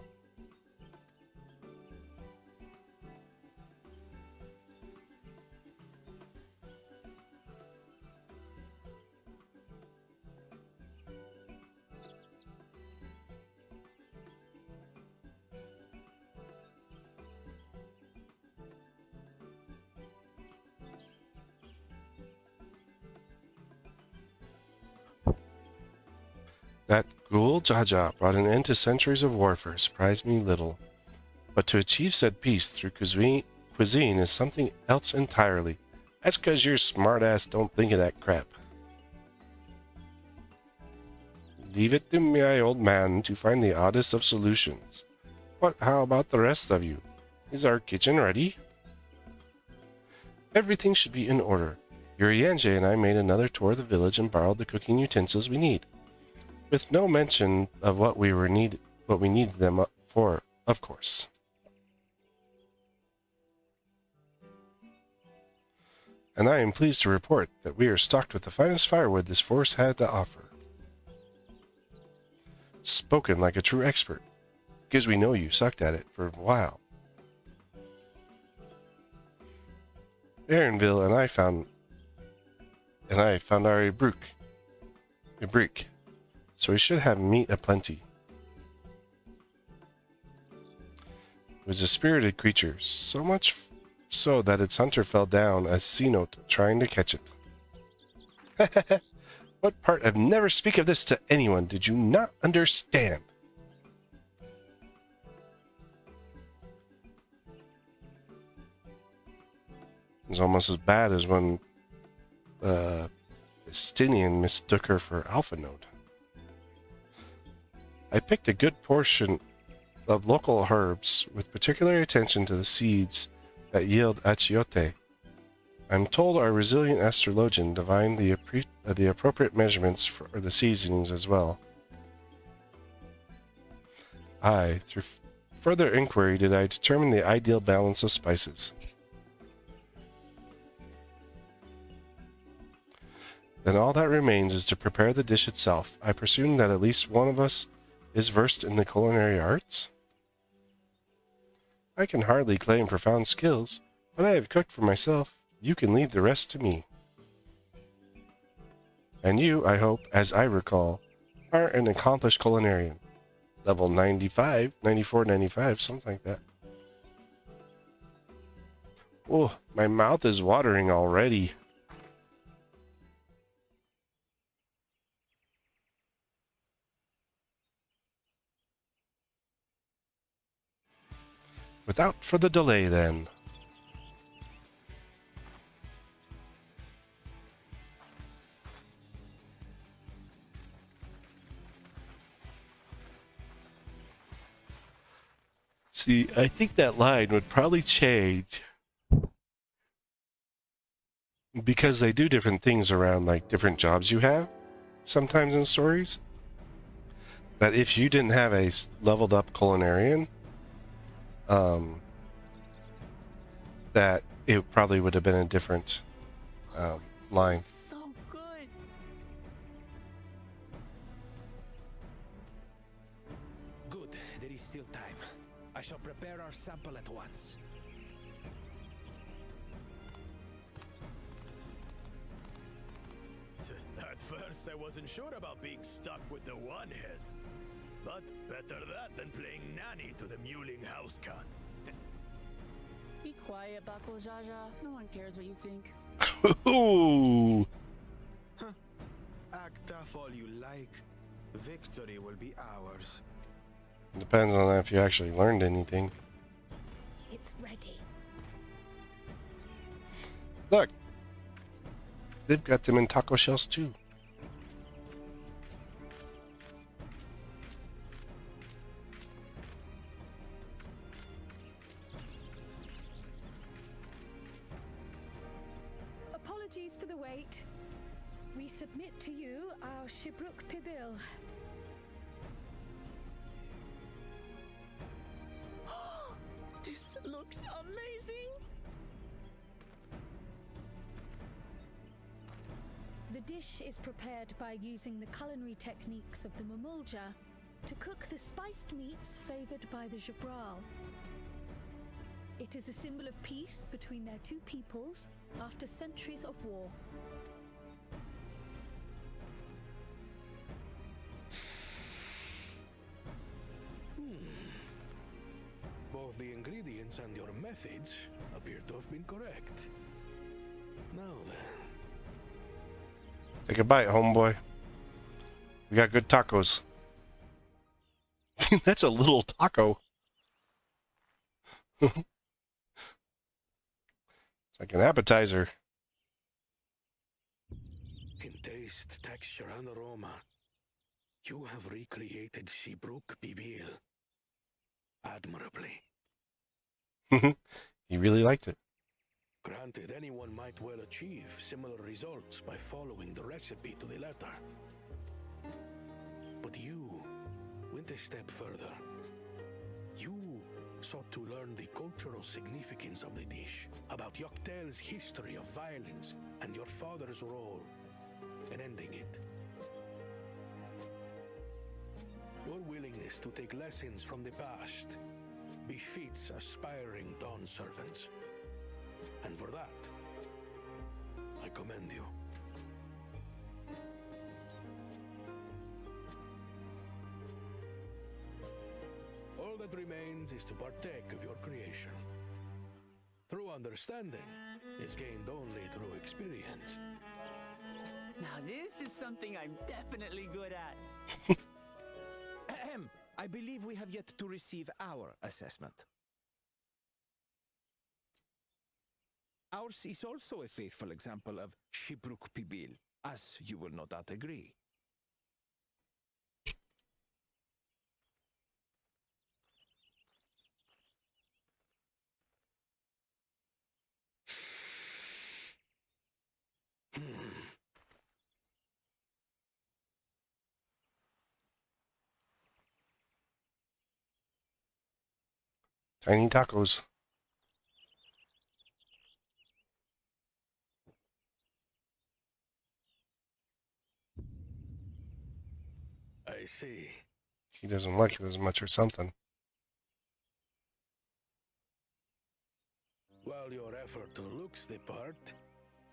That Ghoul Jaja brought an end to centuries of warfare surprised me little. But to achieve said peace through cuisine is something else entirely. That's because your smart ass don't think of that crap. Leave it to my old man to find the oddest of solutions. But how about the rest of you? Is our kitchen ready? Everything should be in order. Uriange and I made another tour of the village and borrowed the cooking utensils we need, with no mention of what we need them for, of course. And I am pleased to report that we are stocked with the finest firewood this forest had to offer. Spoken like a true expert, because we know you sucked at it for a while. Aaronville and I found our Ibrik, so we should have meat aplenty. It was a spirited creature, so much so that its hunter fell down a sea note trying to catch it. What part of never speak of this to anyone did you not understand? It was almost as bad as when Estinian mistook her for Alpha Node. I picked a good portion of local herbs with particular attention to the seeds that yield achiote. I'm told our resilient astrologian divined the appropriate measurements for the seasonings as well. Through further inquiry, did I determine the ideal balance of spices. Then all that remains is to prepare the dish itself. I presume that at least one of us is versed in the culinary arts? I can hardly claim profound skills, but I have cooked for myself. You can leave the rest to me. And you, I hope, as I recall, are an accomplished culinarian. Level 95, 94, 95, something like that. Oh, my mouth is watering already. Without further delay, then. See, I think that line would probably change because they do different things around, like, different jobs you have sometimes in stories. That if you didn't have a leveled up culinarian, that it probably would have been a different line. So good. Good, there is still time. I shall prepare our sample at once. At first, I wasn't sure about being stuck with the one head. But better that than playing nanny to the mewling house cat. Be quiet, Bako Jaja. No one cares what you think. Ooh. Act tough all you like. Victory will be ours. Depends on if you actually learned anything. It's ready. Look, they've got them in taco shells too. Apologies for the wait. We submit to you our Shibruk Pibil. This looks amazing. The dish is prepared by using the culinary techniques of the Mamulja to cook the spiced meats favored by the Jabral. It is a symbol of peace between their two peoples after centuries of war. Both the ingredients and your methods appear to have been correct. Now then. Take a bite, homeboy. We got good tacos. That's a little taco. It's like an appetizer. texture, and aroma, you have recreated Shibruk Bibil admirably. He really liked it. Granted, anyone might well achieve similar results by following the recipe to the letter. But you went a step further. You sought to learn the cultural significance of the dish, about Yoctel's history of violence and your father's role in ending it. Your willingness to take lessons from the past befits aspiring Dawn servants. And for that, I commend you. All that remains is to partake of your creation. True understanding is gained only through experience. Now this is something I'm definitely good at. Ahem. I believe we have yet to receive our assessment. Ours is also a faithful example of Shibruk Pibil, as you will no doubt agree. Tiny tacos. I see. He doesn't like you as much or something. While your effort looks the part,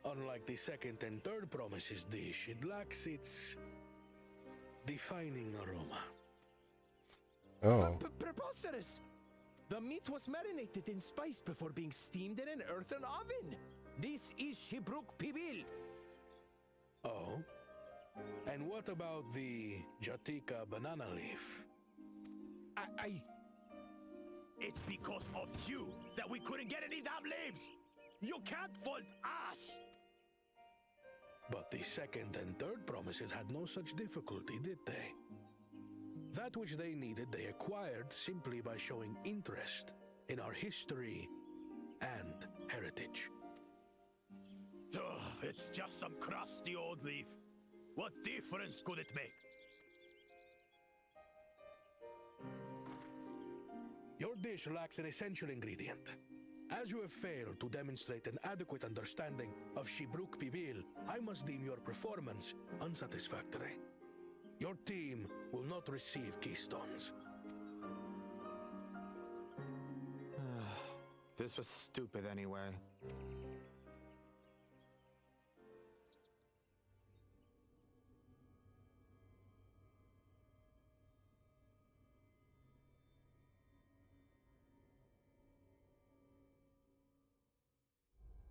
unlike the second and third promises dish, it lacks its defining aroma. Oh. Preposterous! The meat was marinated in spice before being steamed in an earthen oven. This is Shibruk Pibil. Oh? And what about the Jatika banana leaf? It's because of you that we couldn't get any damn leaves! You can't fault us! But the second and third promises had no such difficulty, did they? That which they needed, they acquired simply by showing interest in our history and heritage. Ugh, it's just some crusty old leaf. What difference could it make? Your dish lacks an essential ingredient. As you have failed to demonstrate an adequate understanding of Shibruk Pibil, I must deem your performance unsatisfactory. Your team will not receive keystones. This was stupid anyway.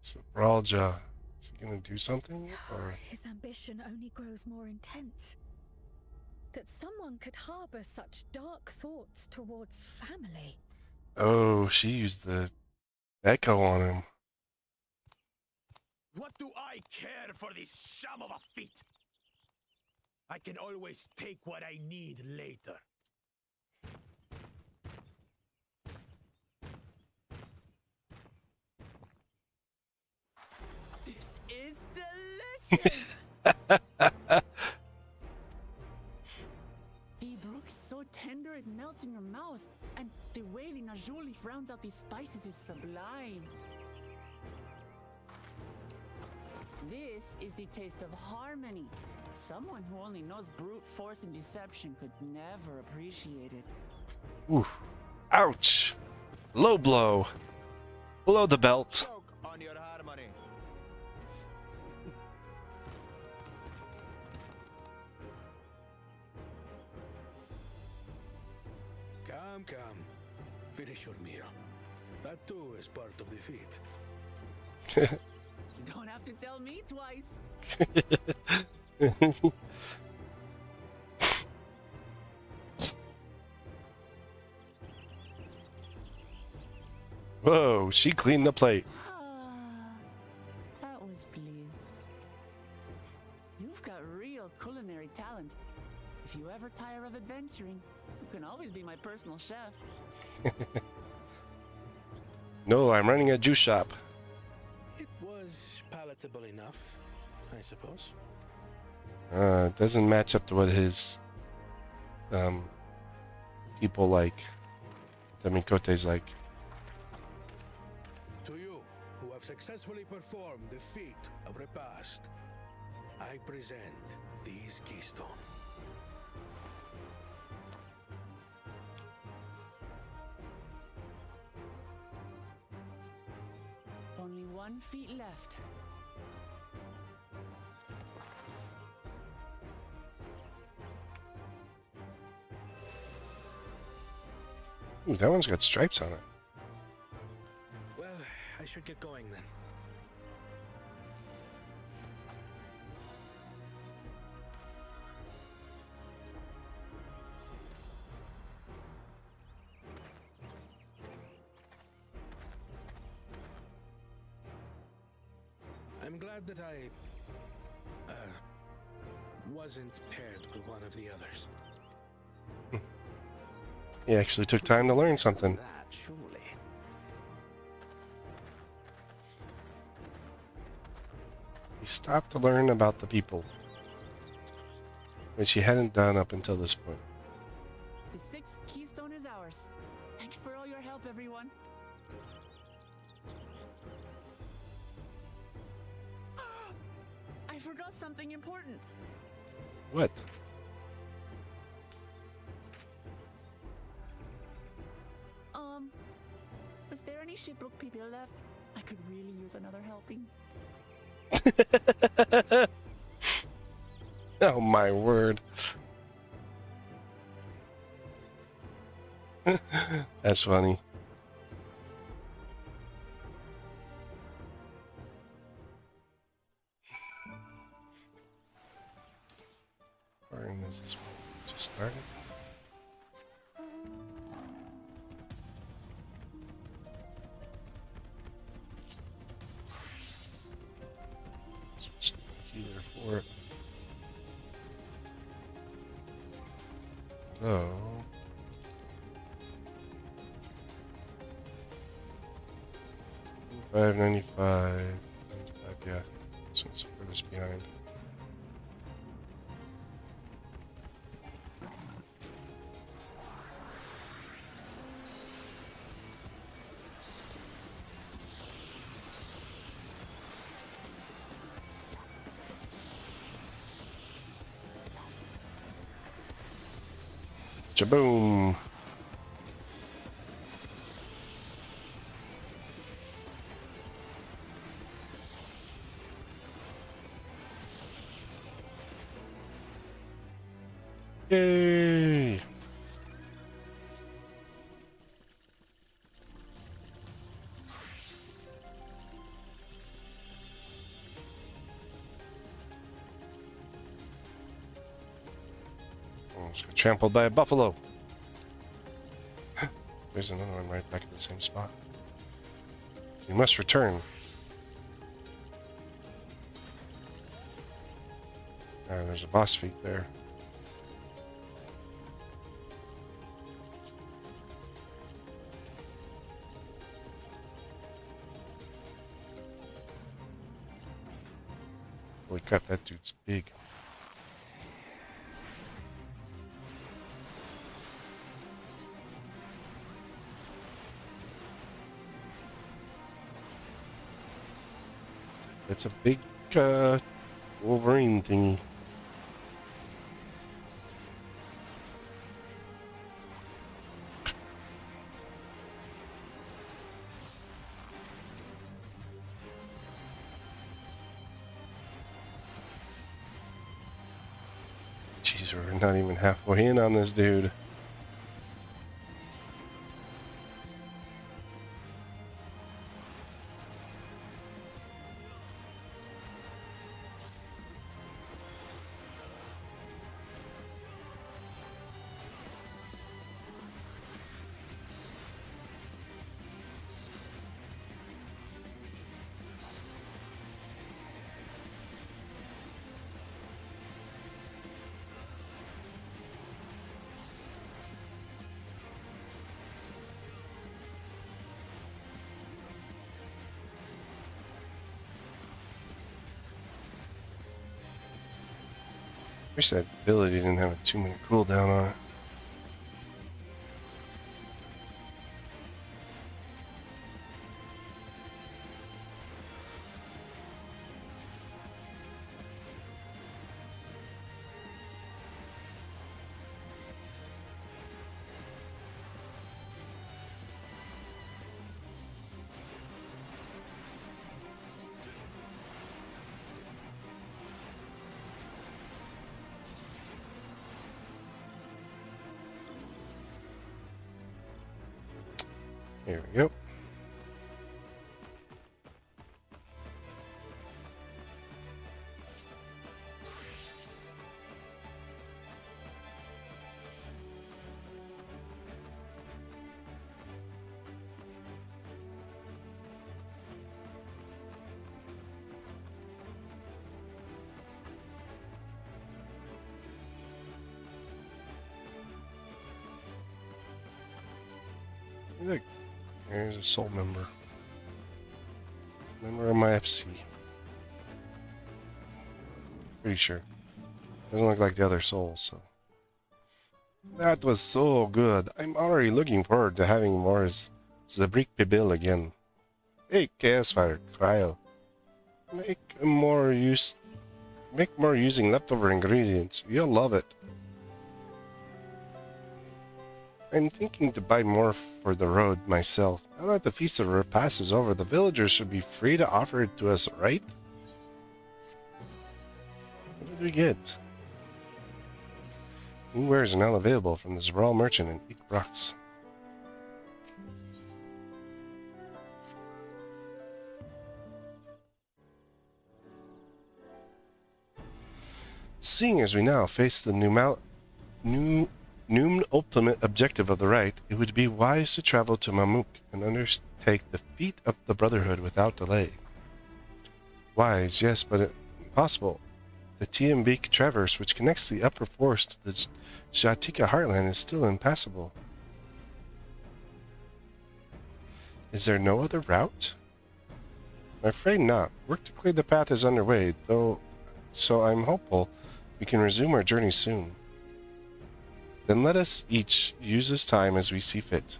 So Bralja, is he gonna do something? Or His ambition only grows more intense. That someone could harbor such dark thoughts towards family. oh, she used the echo on him. What do I care for this sham of a feat? I can always take what I need later. This is delicious! The brook's so tender it melts in your mouth, and the way the najou leaf rounds out these spices is sublime. This is the taste of harmony. Someone who only knows brute force and deception could never appreciate it. Oof. Ouch. Low blow. Below the belt. Choke on your harmony. Come. Finish your meal. That too is part of the feat. You don't have to tell me twice. Whoa, she cleaned the plate. Ah, that was bliss. You've got real culinary talent. If you ever tire of adventuring, you can always be my personal chef. No, I'm running a juice shop. It was palatable enough, I suppose. It doesn't match up to what his people like. Temikote's like. To you, who have successfully performed the feat of repast, I present these keystone. Only 1 feet left. Ooh, that one's got stripes on it. Well, I should get going then. I'm glad that I wasn't paired with one of the others. He actually took time to learn something. That, surely. He stopped to learn about the people, which he hadn't done up until this point. The 6th keystone is ours. Thanks for all your help, everyone. I forgot something important. What? Was there any shipwreck people left? I could really use another helping. Oh my word. That's funny. Where is this one? Just started. Healer for it. So 595, 95, yeah. This one's furthest behind. Jaboom! Yay! Almost got trampled by a buffalo. There's another one right back at the same spot. You must return. There's a boss feat there. Holy crap, that dude's big. It's a big Wolverine thingy. Jeez, we're not even halfway in on this dude. Wish that ability didn't have a 2-minute cooldown on it. Here we go. Look, there's a soul member. Member of my FC. Pretty sure. Doesn't look like the other souls, so. That was so good. I'm already looking forward to having more Zabrik Pibil again. Hey, Chaos Fire, Cryo. Make more using leftover ingredients. You'll love it. I'm thinking to buy more for the road myself. Now that the Feast of Repast is over, the villagers should be free to offer it to us, right? What did we get? New wares are now available from the Zabral merchant in Eek Rocks. Seeing as we now face the Noom ultimate objective of the rite, it would be wise to travel to Mamuk and undertake the feat of the Brotherhood without delay. Wise, yes, but impossible. The Tiambik Traverse, which connects the upper forest to the Jatika heartland, is still impassable. Is there no other route? I'm afraid not. Work to clear the path is underway, though, so I'm hopeful we can resume our journey soon. Then let us each use this time as we see fit.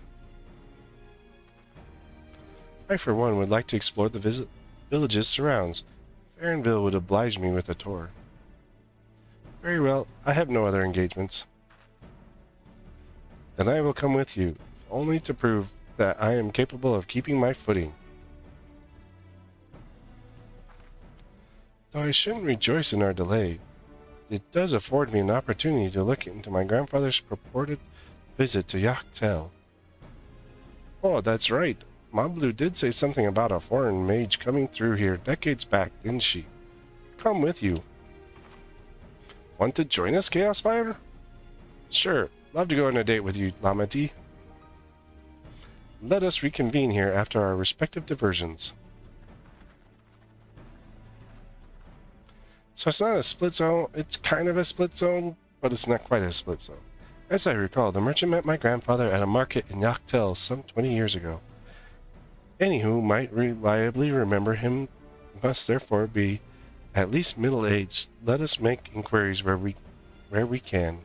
I, for one, would like to explore the village's surrounds. Farronville would oblige me with a tour. Very well, I have no other engagements. Then I will come with you, only to prove that I am capable of keeping my footing. Though I shouldn't rejoice in our delay, it does afford me an opportunity to look into my grandfather's purported visit to Yaktel. Oh, that's right. Mablu did say something about a foreign mage coming through here decades back, didn't she? Come with you. Want to join us, Chaos Fire? Sure. Love to go on a date with you, Lamati. Let us reconvene here after our respective diversions. So it's not a split zone. It's kind of a split zone, but it's not quite a split zone. As I recall, the merchant met my grandfather at a market in Yaktel some 20 years ago. Anywho might reliably remember him, must therefore be at least middle-aged. Let us make inquiries where we can.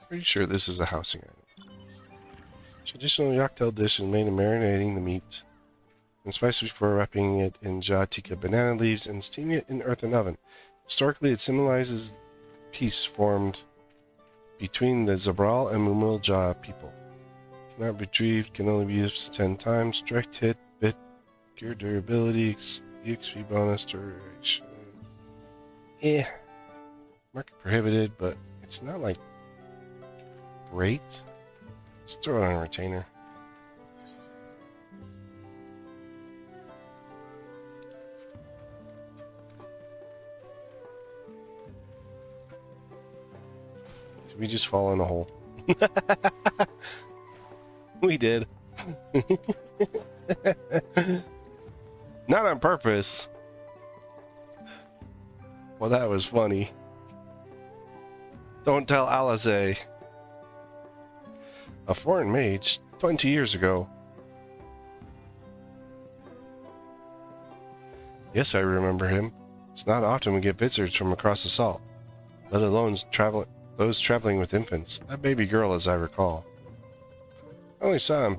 Pretty sure this is a housing item. Traditional Yaktel dish is made of marinating the meat and spiced before wrapping it in Jatika banana leaves and steaming it in earthen oven. Historically, it symbolizes peace formed between the Zabral and Mumilja people. Cannot be retrieved, can only be used 10 times. Direct hit, bit, cure durability, EXP bonus, duration. Market prohibited, but it's not like great. Let's throw it on a retainer. Did we just fall in a hole? We did. Not on purpose. Well, that was funny. Don't tell Alize. A foreign mage, 20 years ago. Yes, I remember him. It's not often we get visitors from across the salt, let alone those traveling with infants. A baby girl, as I recall. I only saw him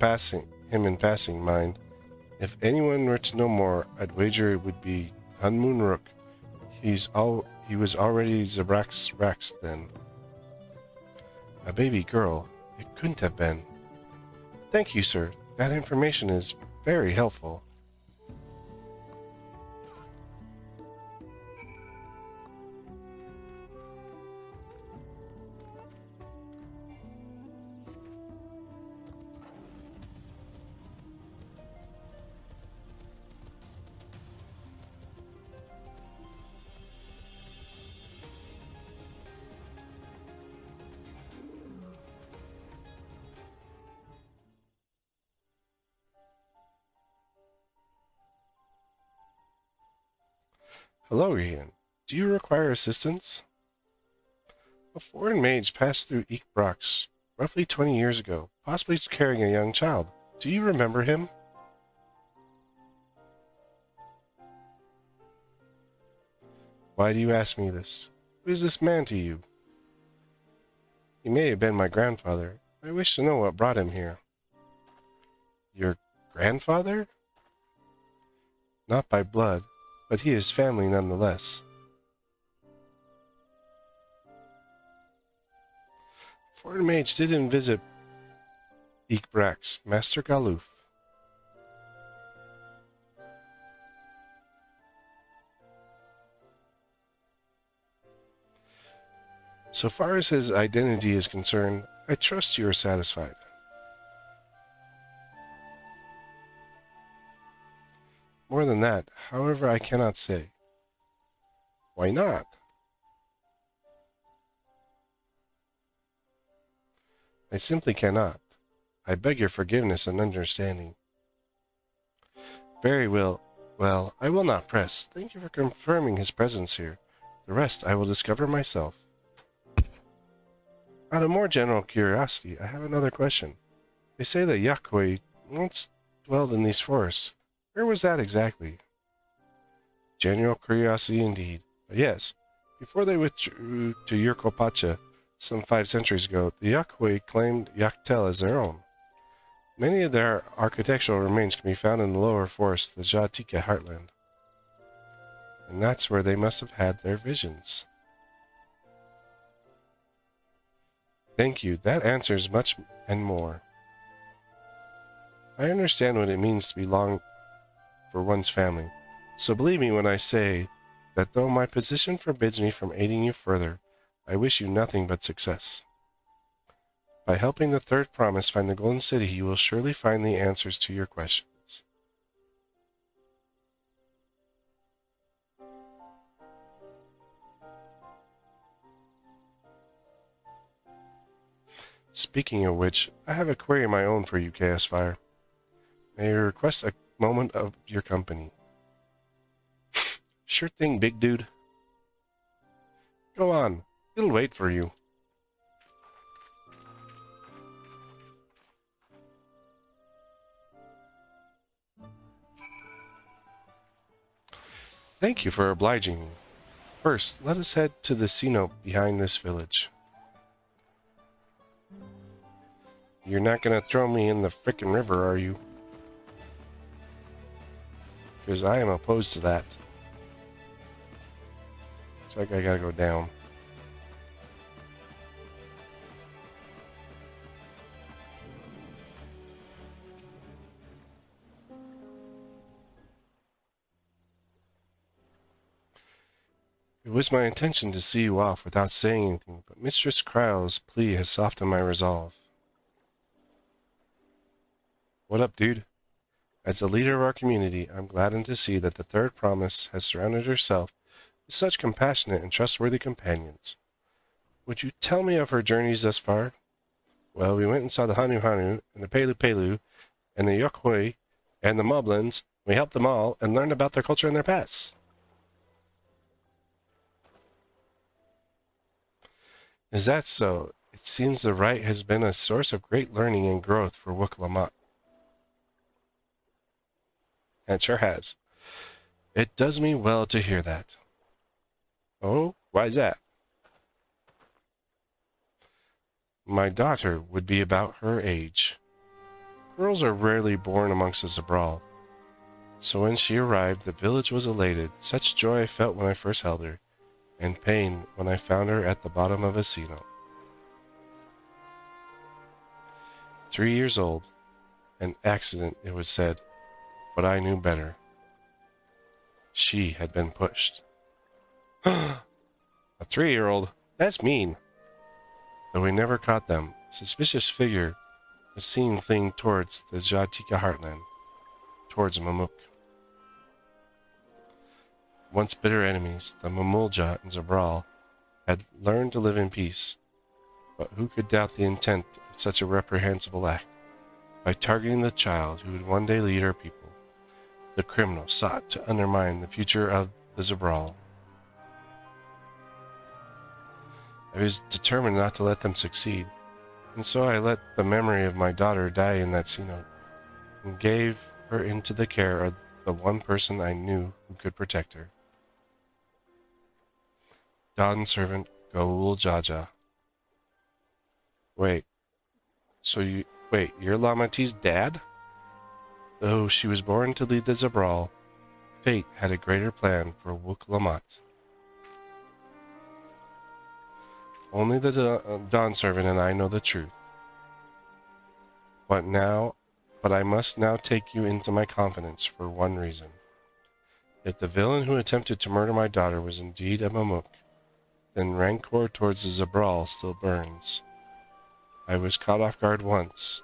in passing, mind. If anyone were to know more, I'd wager it would be Hunmoonrook. He was already Zabrax Rax then. A baby girl. It couldn't have been. Thank you, sir. That information is very helpful. Hello, Ian. Do you require assistance? A foreign mage passed through Eekbrox roughly 20 years ago, possibly carrying a young child. Do you remember him? Why do you ask me this? Who is this man to you? He may have been my grandfather. I wish to know what brought him here. Your grandfather? Not by blood, but he is family nonetheless. Foreign mage didn't visit Eekbrax, Master Galoof. So far as his identity is concerned, I trust you are satisfied. More than that, however, I cannot say. Why not? I simply cannot. I beg your forgiveness and understanding. Very well. Well, I will not press. Thank you for confirming his presence here. The rest I will discover myself. Out of more general curiosity, I have another question. They say that Yakwe once dwelled in these forests. Where was that exactly? General curiosity indeed. But yes, before they withdrew to Yurkopacha some 5 centuries ago, the Yakwe claimed Yaktel as their own. Many of their architectural remains can be found in the lower forests, the Jatika heartland. And that's where they must have had their visions. Thank you. That answers much and more. I understand what it means to belong for one's family. So believe me when I say that though my position forbids me from aiding you further, I wish you nothing but success. By helping the third promise find the Golden City, you will surely find the answers to your questions. Speaking of which, I have a query of my own for you, Chaos Fire. May I request a moment of your company? Sure thing, big dude. Go on. It'll wait for you. Thank you for obliging me. First, let us head to the cenote behind this village. You're not gonna throw me in the frickin' river, are you? Because I am opposed to that. Looks like I gotta go down. It was my intention to see you off without saying anything, but Mistress Kryle's plea has softened my resolve. What up, dude? As the leader of our community, I'm gladdened to see that the third promise has surrounded herself with such compassionate and trustworthy companions. Would you tell me of her journeys thus far? Well, we went and saw the Hanu Hanu, and the Pelu Pelu, and the Yokwei, and the Moblins. We helped them all and learned about their culture and their past. Is that so? It seems the rite has been a source of great learning and growth for Wook Lamont. It sure has. It does me well to hear that. Oh, why's that? My daughter would be about her age. Girls are rarely born amongst the Zabral. So when she arrived, the village was elated. Such joy I felt when I first held her, and pain when I found her at the bottom of a sea note. 3 years old. An accident, it was said, but I knew better. She had been pushed. A 3-year-old? That's mean. Though we never caught them, a suspicious figure was seen fleeing towards the Jatika heartland, towards Mamuk. Once bitter enemies, the Mamulja and Zabral had learned to live in peace, but who could doubt the intent of such a reprehensible act? By targeting the child who would one day lead our people, the criminal sought to undermine the future of the Zabral. I was determined not to let them succeed, and so I let the memory of my daughter die in that sea note, and gave her into the care of the one person I knew who could protect her. Dawn servant Gaul Jaja. Wait, you're Lamati's dad? Though she was born to lead the Zabral, fate had a greater plan for Wook Lamat. Only the Dawn servant and I know the truth. But I must now take you into my confidence for one reason. If the villain who attempted to murder my daughter was indeed a Mamuk, then rancor towards the Zabral still burns. I was caught off guard once.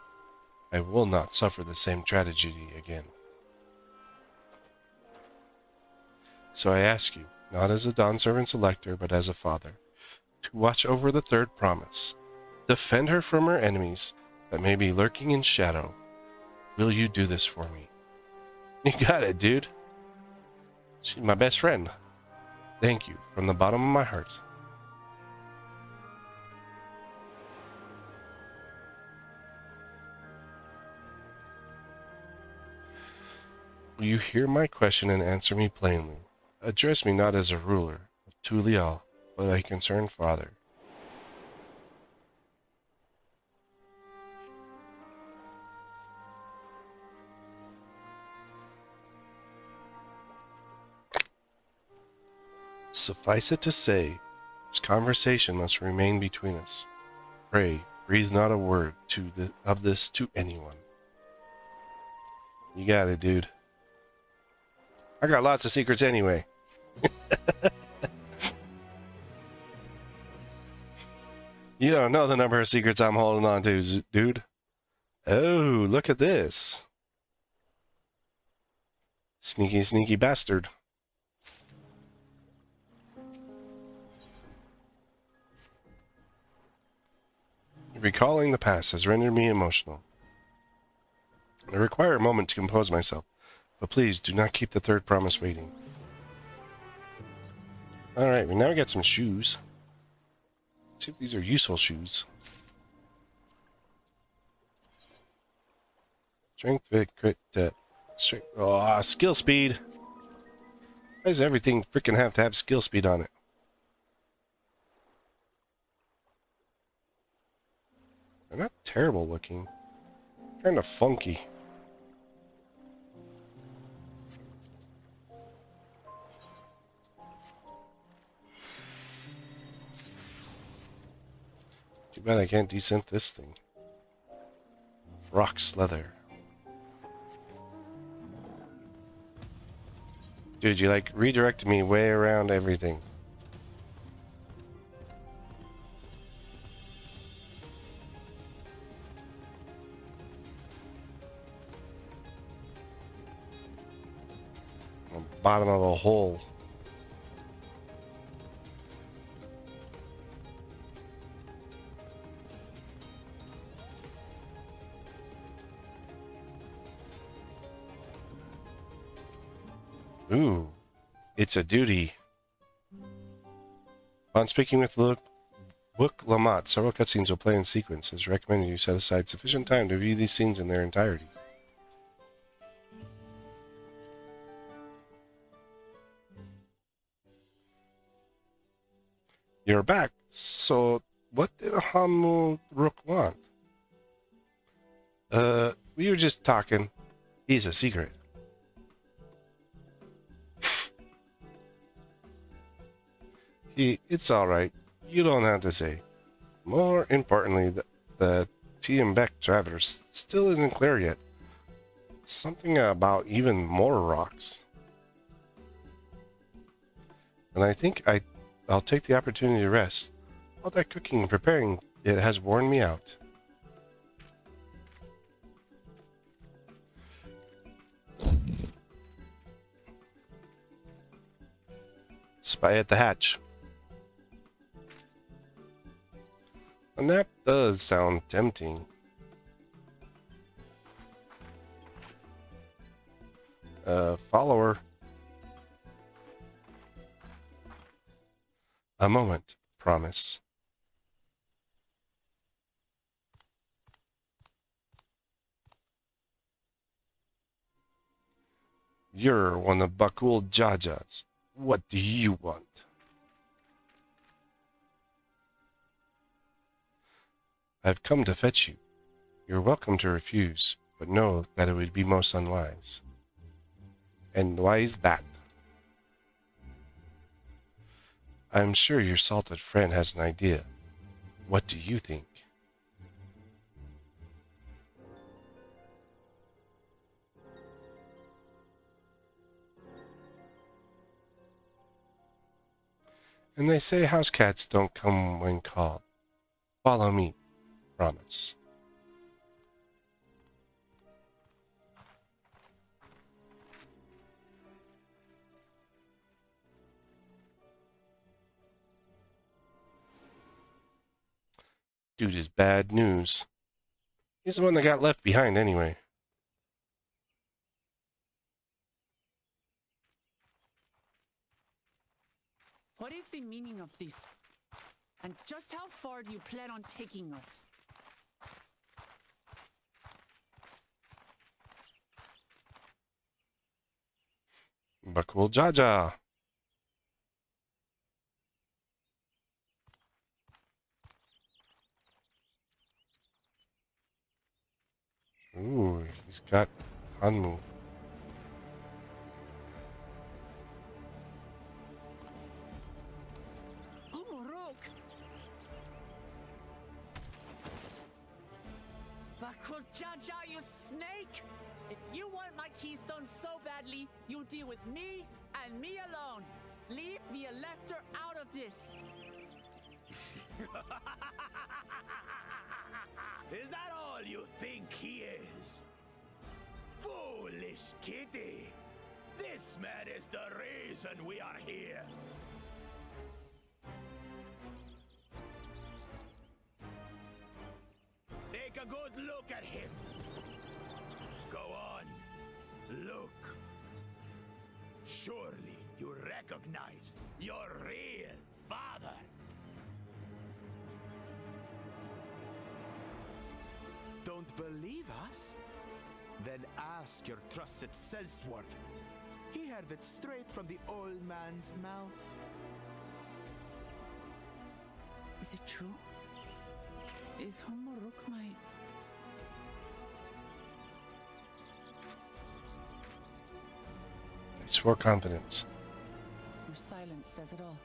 I will not suffer the same tragedy again. So I ask you, not as a Dawn servant's elector, but as a father, to watch over the third promise. Defend her from her enemies that may be lurking in shadow. Will you do this for me? You got it, dude. She's my best friend. Thank you from the bottom of my heart. Will you hear my question and answer me plainly? Address me not as a ruler of Tulial, but a concerned father. Suffice it to say, this conversation must remain between us. Pray, breathe not a word of this to anyone. You got it, dude. I got lots of secrets anyway. You don't know the number of secrets I'm holding on to, dude. Oh, look at this. Sneaky, sneaky bastard. Recalling the past has rendered me emotional. I require a moment to compose myself, but please do not keep the third promise waiting. Alright, now we got some shoes. Let's see if these are useful shoes. Strength, Vic, crit, strength. Oh, skill speed. Why does everything freaking have to have skill speed on it? They're not terrible looking. Kind of funky. Too bad I can't descent this thing. Rock's leather. Dude, you like redirected me way around everything. Bottom of a hole. Ooh, it's a duty. On speaking with Wook Lamat, several cutscenes will play in sequence. It's recommended you set aside sufficient time to view these scenes in their entirety. You're back. So, what did Hamu Rook want? We were just talking. He's a secret. It's alright. You don't have to say. More importantly, the TM traverse still isn't clear yet. Something about even more rocks. And I think I'll take the opportunity to rest. All that cooking and preparing, it has worn me out. Spy at the hatch. And that does sound tempting. Follower. A moment, promise. You're one of Bakul Jaja's. What do you want? I've come to fetch you. You're welcome to refuse, but know that it would be most unwise. And why is that? I'm sure your salted friend has an idea. What do you think? And they say house cats don't come when called. Follow me, promise. Dude is bad news. He's the one that got left behind anyway. What is the meaning of this? And just how far do you plan on taking us? Bakul Jaja. Ooh, he's got Hanmu. Bakul Jaja, you snake! If you want my keystone so badly, you deal with me and me alone. Leave the Elector out of this. Is that all you think he is? Foolish kitty! This man is the reason we are here. Take a good look at him. Go on, look. Surely you recognize your real father. Don't believe us? Then ask your trusted Sellsworth. He heard it straight from the old man's mouth. Is it true? Is Humuruk my... I swore confidence. Your silence says it all.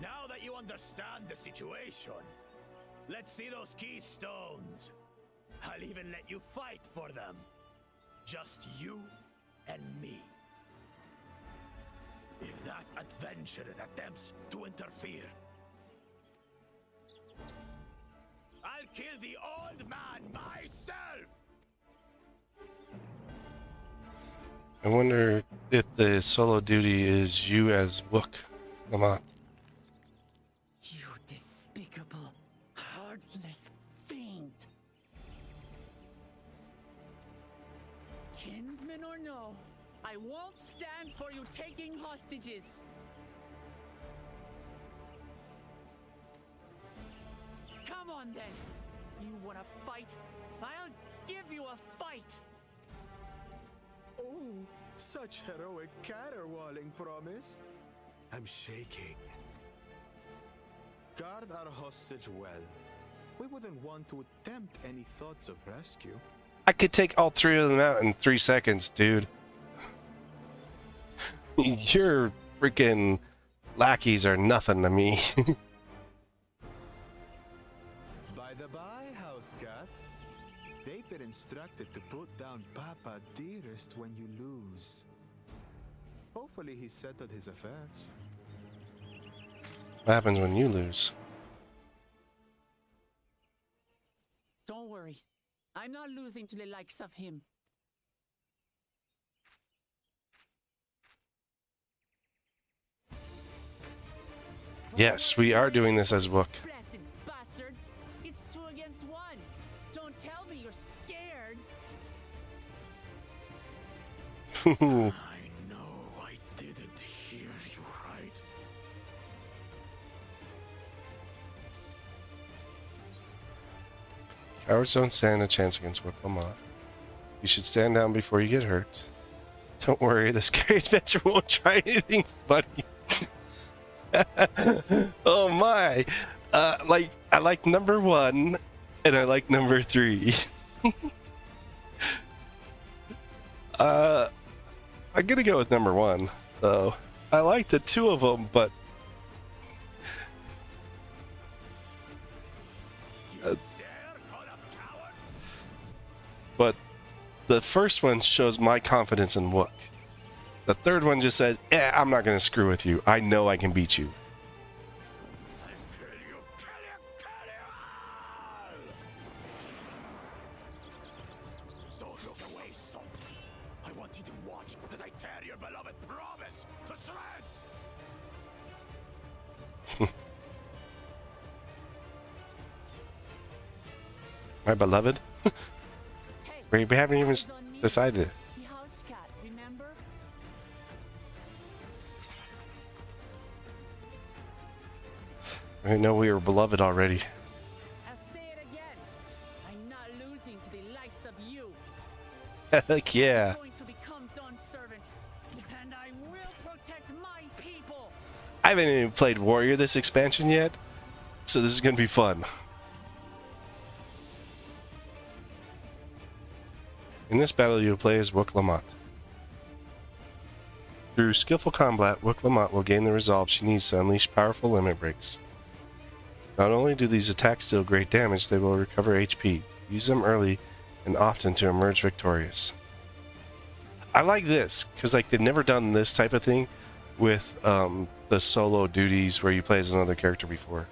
Now that you understand the situation, let's see those keystones. I'll even let you fight for them. Just you and me. If that adventurer attempts to interfere, I'll kill the old man myself! I wonder if the solo duty is you as Wook, Lamont. You despicable, heartless fiend! Kinsman or no, I won't stand for you taking hostages! Come on then! You wanna fight? I'll give you a fight! Oh, Such heroic caterwauling promise. I'm shaking. Guard our hostage well. We wouldn't want to attempt any thoughts of rescue. I could take all three of them out in 3 seconds, dude. Your freaking lackeys are nothing to me. By the by, house cat, they've been instructed to put down Papa Dearest when you lose. Hopefully he settled his affairs. What happens when you lose? Don't worry. I'm not losing to the likes of him. Yes, we are doing this as a book. Blessed bastards! It's 2 against 1. Don't tell me you're scared. I know I didn't hear you right. Cowards don't stand a chance against Wicklama. You should stand down before you get hurt. Don't worry, the scary adventure won't try anything funny. Oh my! I like number 1, and I like number 3. I'm gonna go with number 1. So I like the 2 of them, but the first one shows my confidence in Wook. The third one just says, I'm not going to screw with you. I know I can beat you. Don't look away, son. I want you to watch as I tear your beloved promise to shreds. My beloved? We haven't even decided. The house cat, remember? I know we were beloved already. I'll say it again. I'm not losing to the likes of you. Heck yeah. I'm going to become Dawn's servant, and I will protect my people. I haven't even played Warrior this expansion yet, so this is going to be fun. In this battle, you'll play as Wook Lamont. Through skillful combat, Wook Lamont will gain the resolve she needs to unleash powerful limit breaks. Not only do these attacks deal great damage, they will recover HP. Use them early and often to emerge victorious. I like this, because like they've never done this type of thing with the solo duties where you play as another character before.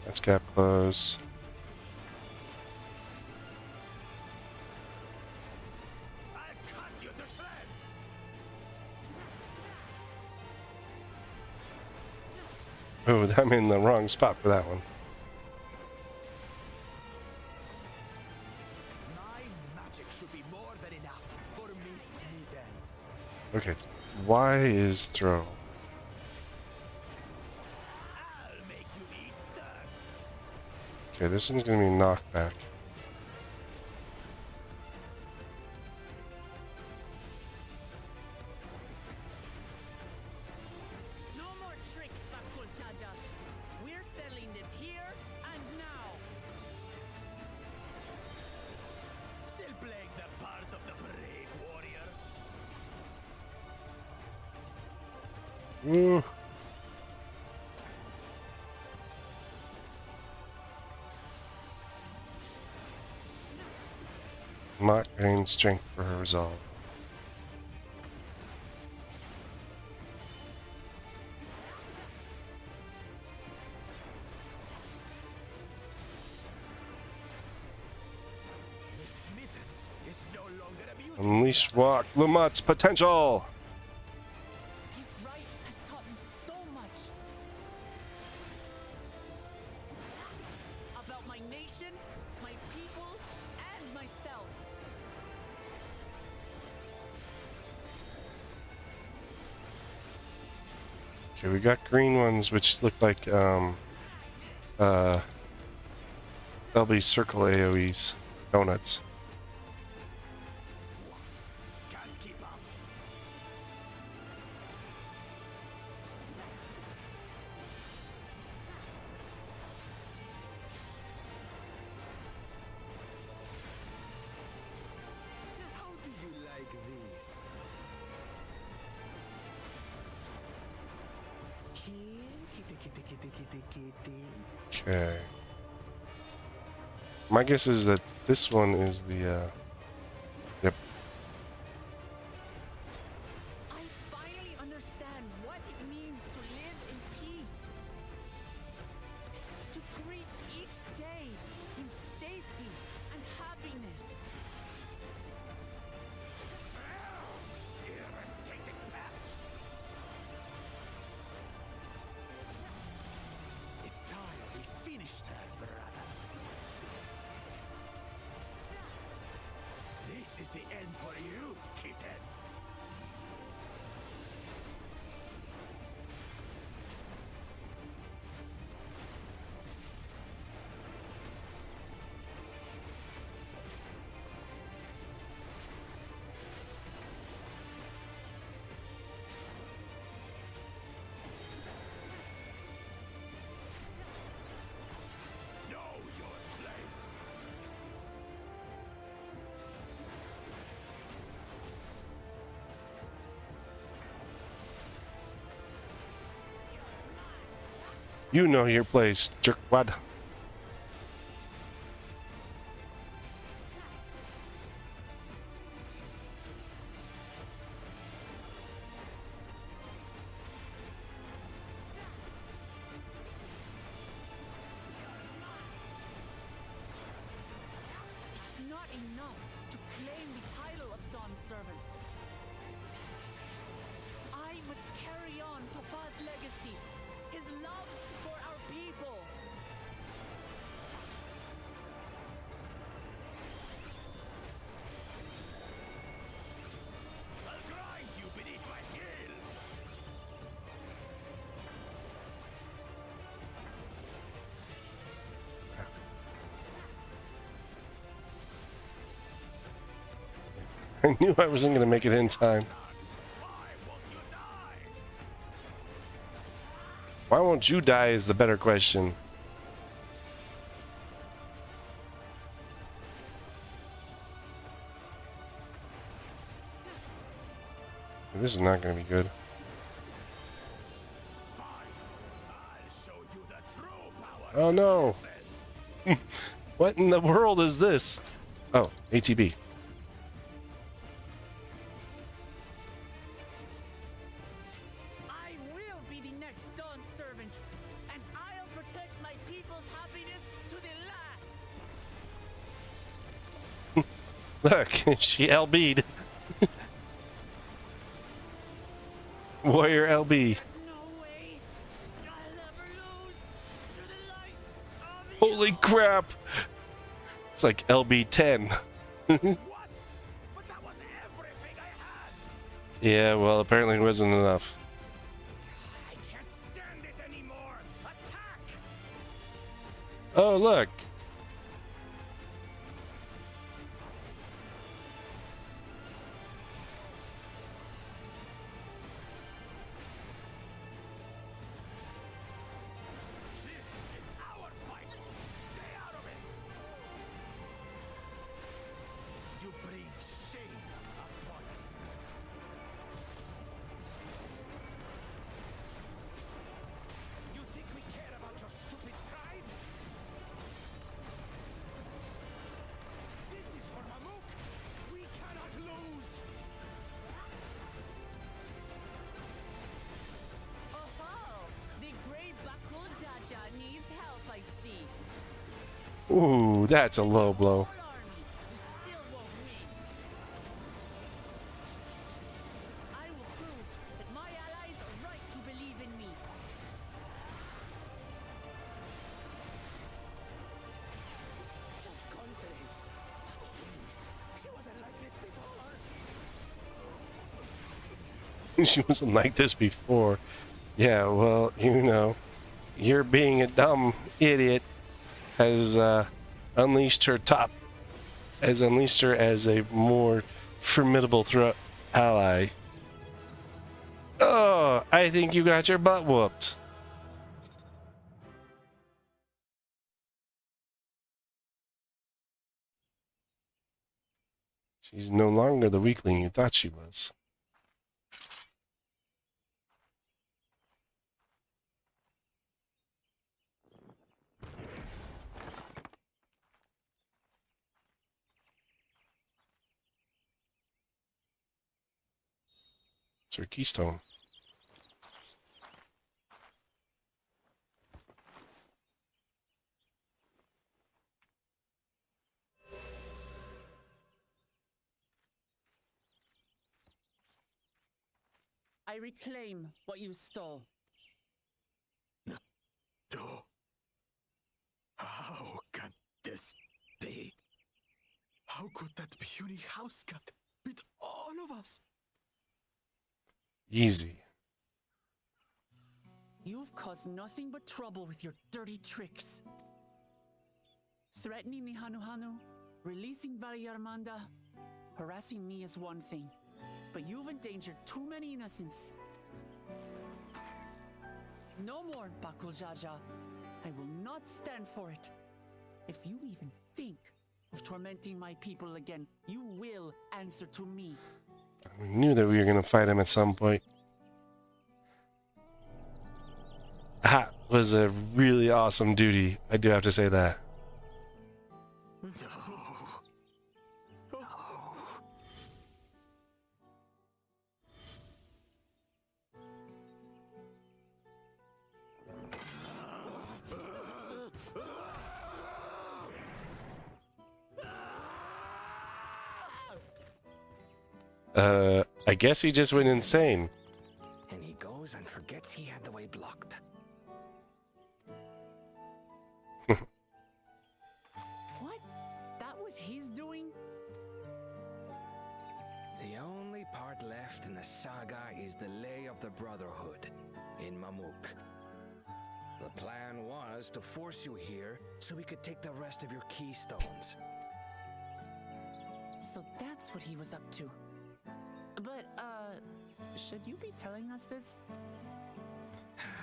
That's gap close. Oh, I'm in the wrong spot for that one. My magic should be more than enough for Miss Middens. Okay, why is throw? Okay, this one's gonna be knockback. No more tricks, Bakul Chaja. We're settling this here and now. Still playing the part of the brave warrior. Ooh. Not gain strength for her resolve. Miss Middens is no longer amusing. Unleash Wook Lamont's potential! This rite has taught me so much. About my nation, my people, Okay, we got green ones which look like LB circle AoEs. Donuts. Can't keep up. How do you like this? Kitty. Okay. My guess is that this one is the yep. I finally understand what it means to live in peace. To greet each day in safety and happiness. It's time we finished her, brother. This is the end for you, kitten. Know your place. You know your place, jerkwad. It's not enough to claim the title of Dawn Servant. I must carry on Papa's legacy, his love for our people. I'll grind you beneath my heel. I knew I wasn't gonna make it in time. Why won't you die? Why won't you die is the better question. This is not gonna be good. Fine. I'll show you the true power. Oh no! What in the world is this? Oh, ATB. I will be the next Dawn Servant, and I'll protect my people's happiness to the last. Look, she LB'd. Warrior LB. There's no way I'll ever lose to the light of the Holy crap! It's like LB10. What? But that was everything I had. Yeah, well, apparently it wasn't enough. I can't stand it anymore. Attack! Oh, look. This is our fight. Stay out of it. You bring shame upon us. You think we care about your stupid pride? This is for Mamuk. We cannot lose. Oh, the great Bakul Jaja needs help, I see. Ooh, that's a low blow. Whole army who still won't win. I will prove that my allies are right to believe in me. Such confidence. Changed. She wasn't like this before. She wasn't like this before. Yeah, well, you know, you're being a dumb idiot has unleashed her has unleashed her as a more formidable ally. Oh, I think you got your butt whooped. She's no longer the weakling you thought she was. It's her keystone. I reclaim what you stole. No. How can this be? How could that puny house cat beat all of us? Easy. You've caused nothing but trouble with your dirty tricks. Threatening the Hanu, releasing Valyarmanda, harassing me is one thing, but you've endangered too many innocents. No more, Bakul Jaja. I will not stand for it. If you even think of tormenting my people again, you will answer to me. We knew that we were going to fight him at some point. That was a really awesome duty. I do have to say that. No. No. I guess he just went insane. And he goes and forgets he had the way blocked. What? That was his doing? The only part left in the saga is the Lay of the Brotherhood in Mamuk. The plan was to force you here so we could take the rest of your keystones. So that's what he was up to. But, should you be telling us this?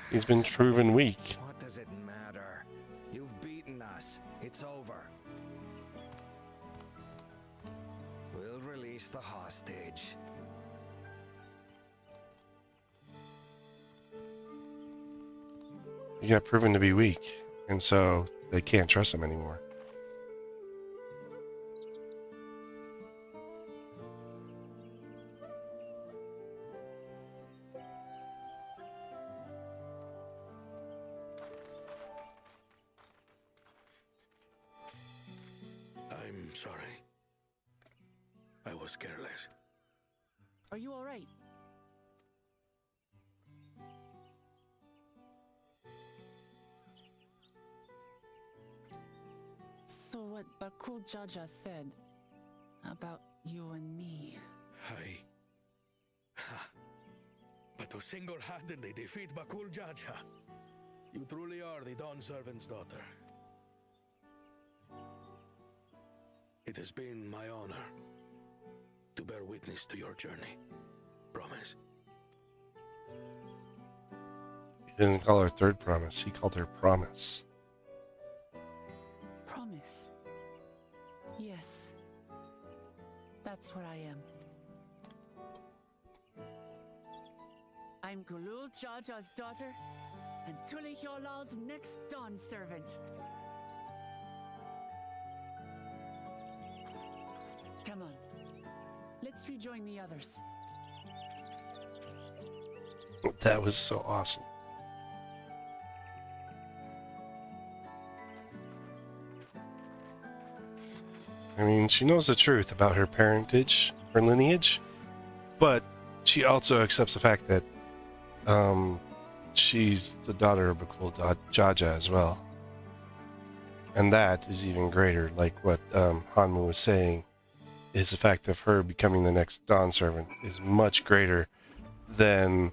He's been proven weak. What does it matter? You've beaten us. It's over. We'll release the hostage. He got proven to be weak, and so they can't trust him anymore. I'm sorry. I was careless. Are you all right? So what Bakul Jaja said about you and me. But to single-handedly defeat Bakul Jaja, you truly are the Dawn Servant's daughter. It has been my honor to bear witness to your journey. Promise. He didn't call her third promise. He called her promise. Promise. Yes. That's what I am. I'm Gulul Jaja's daughter and Tuli Hyolal's next Dawn servant. Come on. Let's rejoin the others. That was so awesome. I mean, she knows the truth about her parentage, her lineage, but she also accepts the fact that she's the daughter of Bakul Jaja as well. And that is even greater, like what Hanmu was saying, is the fact of her becoming the next Dawn servant is much greater than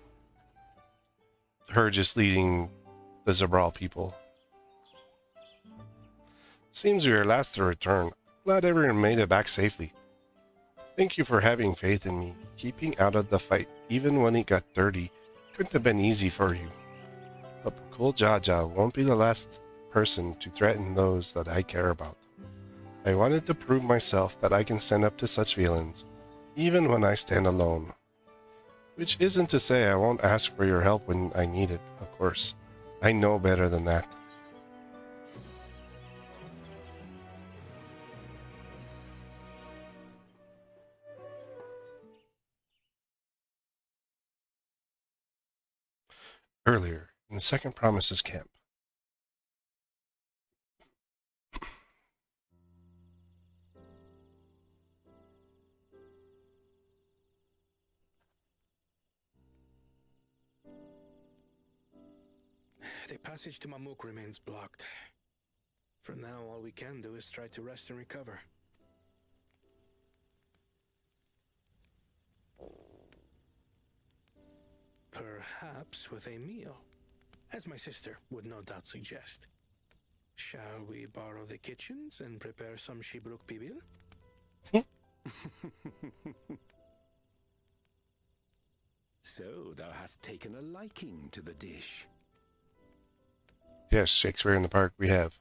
her just leading the Zabral people. Seems we are last to return. Glad everyone made it back safely. Thank you for having faith in me. Keeping out of the fight, even when it got dirty, couldn't have been easy for you. But Pakul Jaja won't be the last person to threaten those that I care about. I wanted to prove myself that I can stand up to such feelings, even when I stand alone. Which isn't to say I won't ask for your help when I need it, of course. I know better than that. Earlier, in the Second Promises camp. The passage to Mamuk remains blocked. For now, all we can do is try to rest and recover. Perhaps with a meal, as my sister would no doubt suggest. Shall we borrow the kitchens and prepare some Shibruk pibil? So thou hast taken a liking to the dish. Yes, Shakespeare in the Park we have.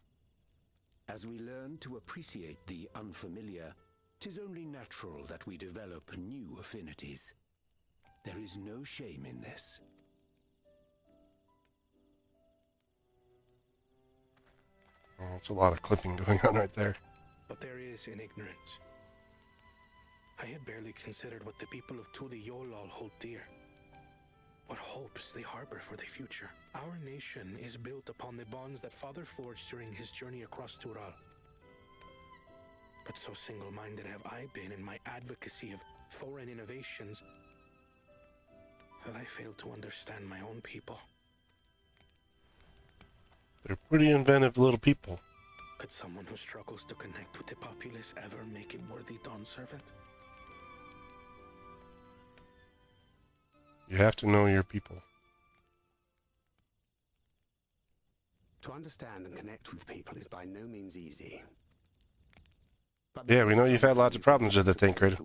As we learn to appreciate the unfamiliar, 'tis only natural that we develop new affinities. There is no shame in this. Oh, that's a lot of clipping going on right there. But there is in ignorance. I had barely considered what the people of Tuli Yolal hold dear. What hopes they harbor for the future. Our nation is built upon the bonds that Father forged during his journey across Tural. But so single-minded have I been in my advocacy of foreign innovations that I failed to understand my own people. They're pretty inventive little people. Could someone who struggles to connect with the populace ever make a worthy Dawn servant? You have to know your people. To understand and connect with people is by no means easy. But Yeah, we know you've had lots of problems with it, Thancred.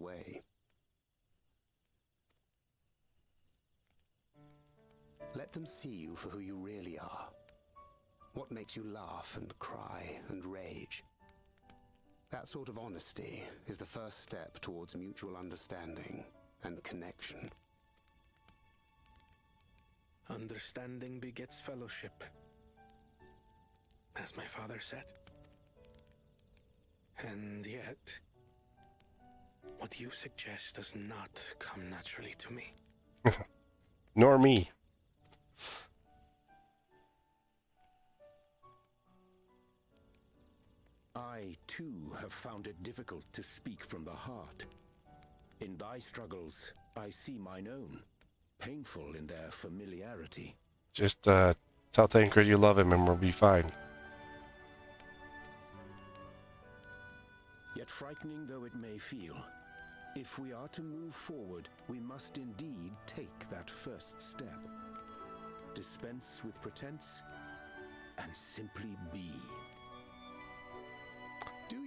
Let them see you for who you really are. What makes you laugh and cry and rage. That sort of honesty is the first step towards mutual understanding and connection. Understanding begets fellowship, as my father said. And yet, what you suggest does not come naturally to me. Nor me. I, too, have found it difficult to speak from the heart. In thy struggles, I see mine own, painful in their familiarity. Just tell Thancred you love him and we'll be fine. Yet frightening though it may feel, if we are to move forward, we must indeed take that first step. Dispense with pretense and simply be.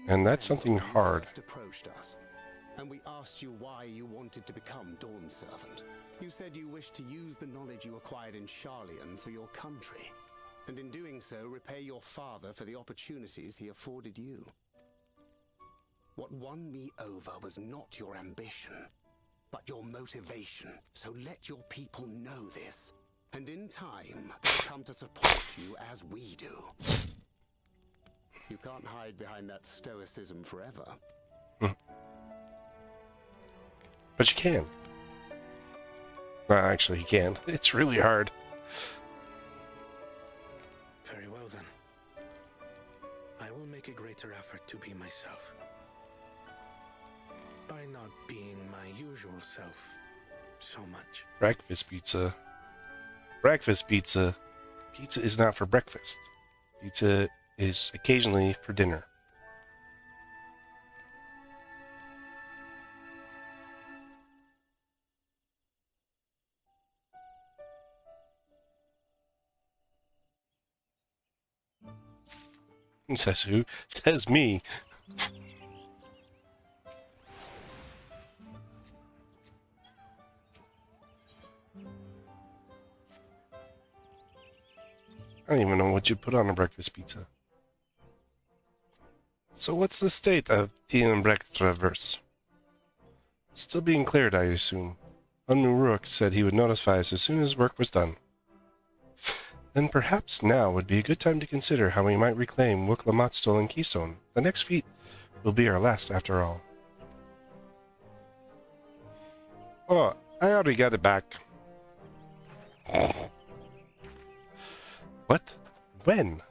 And that's something hard. First approached us, and we asked you why you wanted to become Dawn Servant. You said you wished to use the knowledge you acquired in Sharlayan for your country, and in doing so repay your father for the opportunities he afforded you. What won me over was not your ambition, but your motivation. So let your people know this, and in time, they'll come to support you as we do. You can't hide behind that stoicism forever. But you can. Well, actually, you can't. It's really hard. Very well then. I will make a greater effort to be myself. By not being my usual self so much. Breakfast pizza. Breakfast pizza. Pizza is not for breakfast. Pizza is occasionally for dinner. Says who? Says me. I don't even know what you put on a breakfast pizza. So what's the state of Tienbrecht Traverse? Still being cleared, I assume. Unmuruk said he would notify us as soon as work was done. Then perhaps now would be a good time to consider how we might reclaim Wuklamot's stolen keystone. The next feat will be our last, after all. Oh, I already got it back. What? When?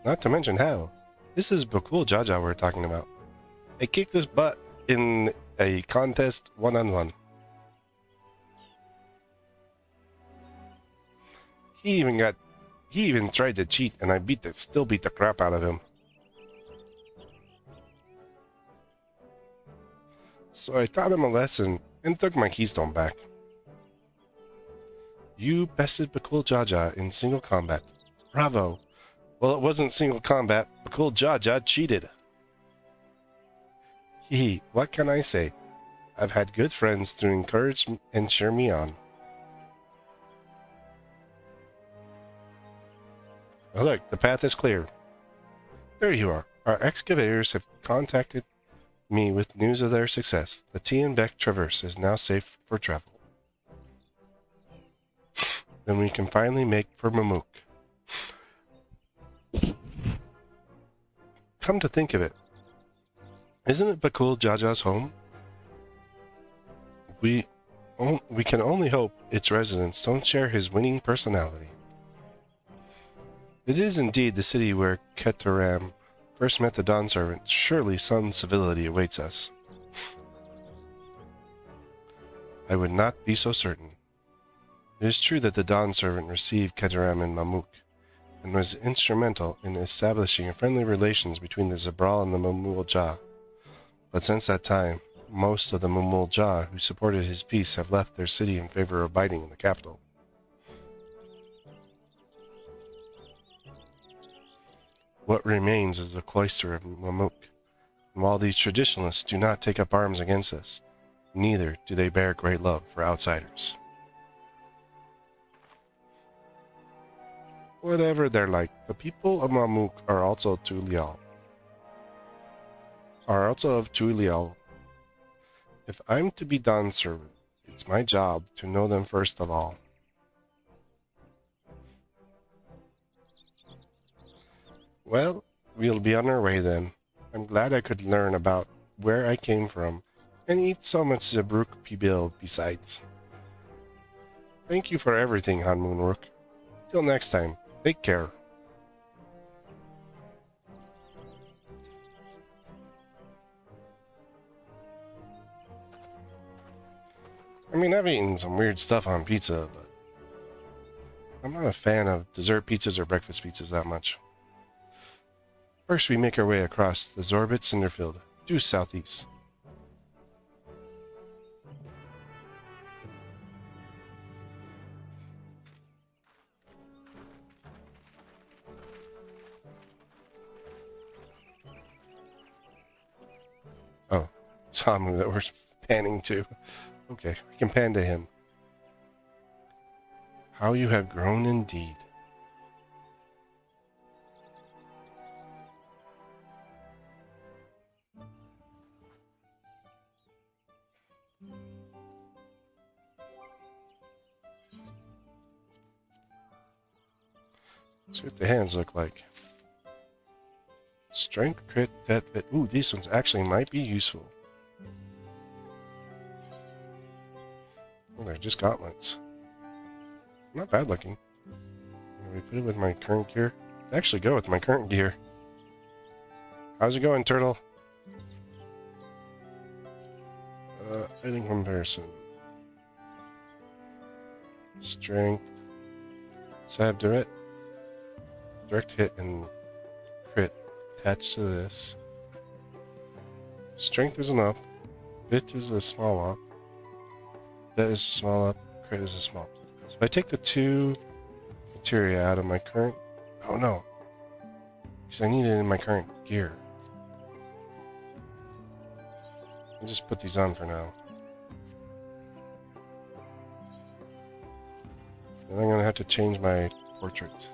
Not to mention how. This is Bakul Jaja we're talking about. I kicked his butt in a contest one-on-one. He even tried to cheat, and I still beat the crap out of him. So I taught him a lesson and took my keystone back. You bested Bakul Jaja in single combat. Bravo. Well, it wasn't single combat. Bakul Jaja cheated. Hee, what can I say? I've had good friends to encourage and cheer me on. Oh, look, the path is clear. There you are. Our excavators have contacted me with news of their success. The Tienbeck Traverse is now safe for travel. Then we can finally make for Mamuk. Come to think of it, isn't it Bakul Jaja's home? We can only hope its residents don't share his winning personality. It is indeed the city where Ketaram first met the Dawn Servant. Surely some civility awaits us. I would not be so certain. It is true that the Dawn Servant received Ketaram in Mamuk, and was instrumental in establishing friendly relations between the Zabral and the Mamul Jah. But since that time, most of the Mamul Jah who supported his peace have left their city in favor of abiding in the capital. What remains is the cloister of Mamuk, and while these traditionalists do not take up arms against us, neither do they bear great love for outsiders. Whatever they're like, the people of Mamuk are also of Tulial. If I'm to be Dawn Servant, it's my job to know them first of all. Well, we'll be on our way then. I'm glad I could learn about where I came from and eat so much Zabruk Pibil besides. Thank you for everything, Hanmunruk. Till next time. Take care. I mean, I've eaten some weird stuff on pizza, but I'm not a fan of dessert pizzas or breakfast pizzas that much. First, we make our way across the Zorbit Cinderfield, due southeast. Oh, Samu that we're panning to. Okay, we can pan to him. How you have grown indeed. See what the hands look like. Strength, crit, that fit. Ooh, these ones actually might be useful. Oh, they're just gauntlets. Not bad looking. Can we put it with my current gear? Actually go with my current gear. How's it going, turtle? Fighting comparison. Strength. Sab direct. Direct hit and crit attached to this. Strength is an up. Fit is a small up. That is a small up. Crit is a small up. So if I take the two materia out of my current... Oh no. Because I need it in my current gear. I'll just put these on for now. And I'm gonna have to change my portrait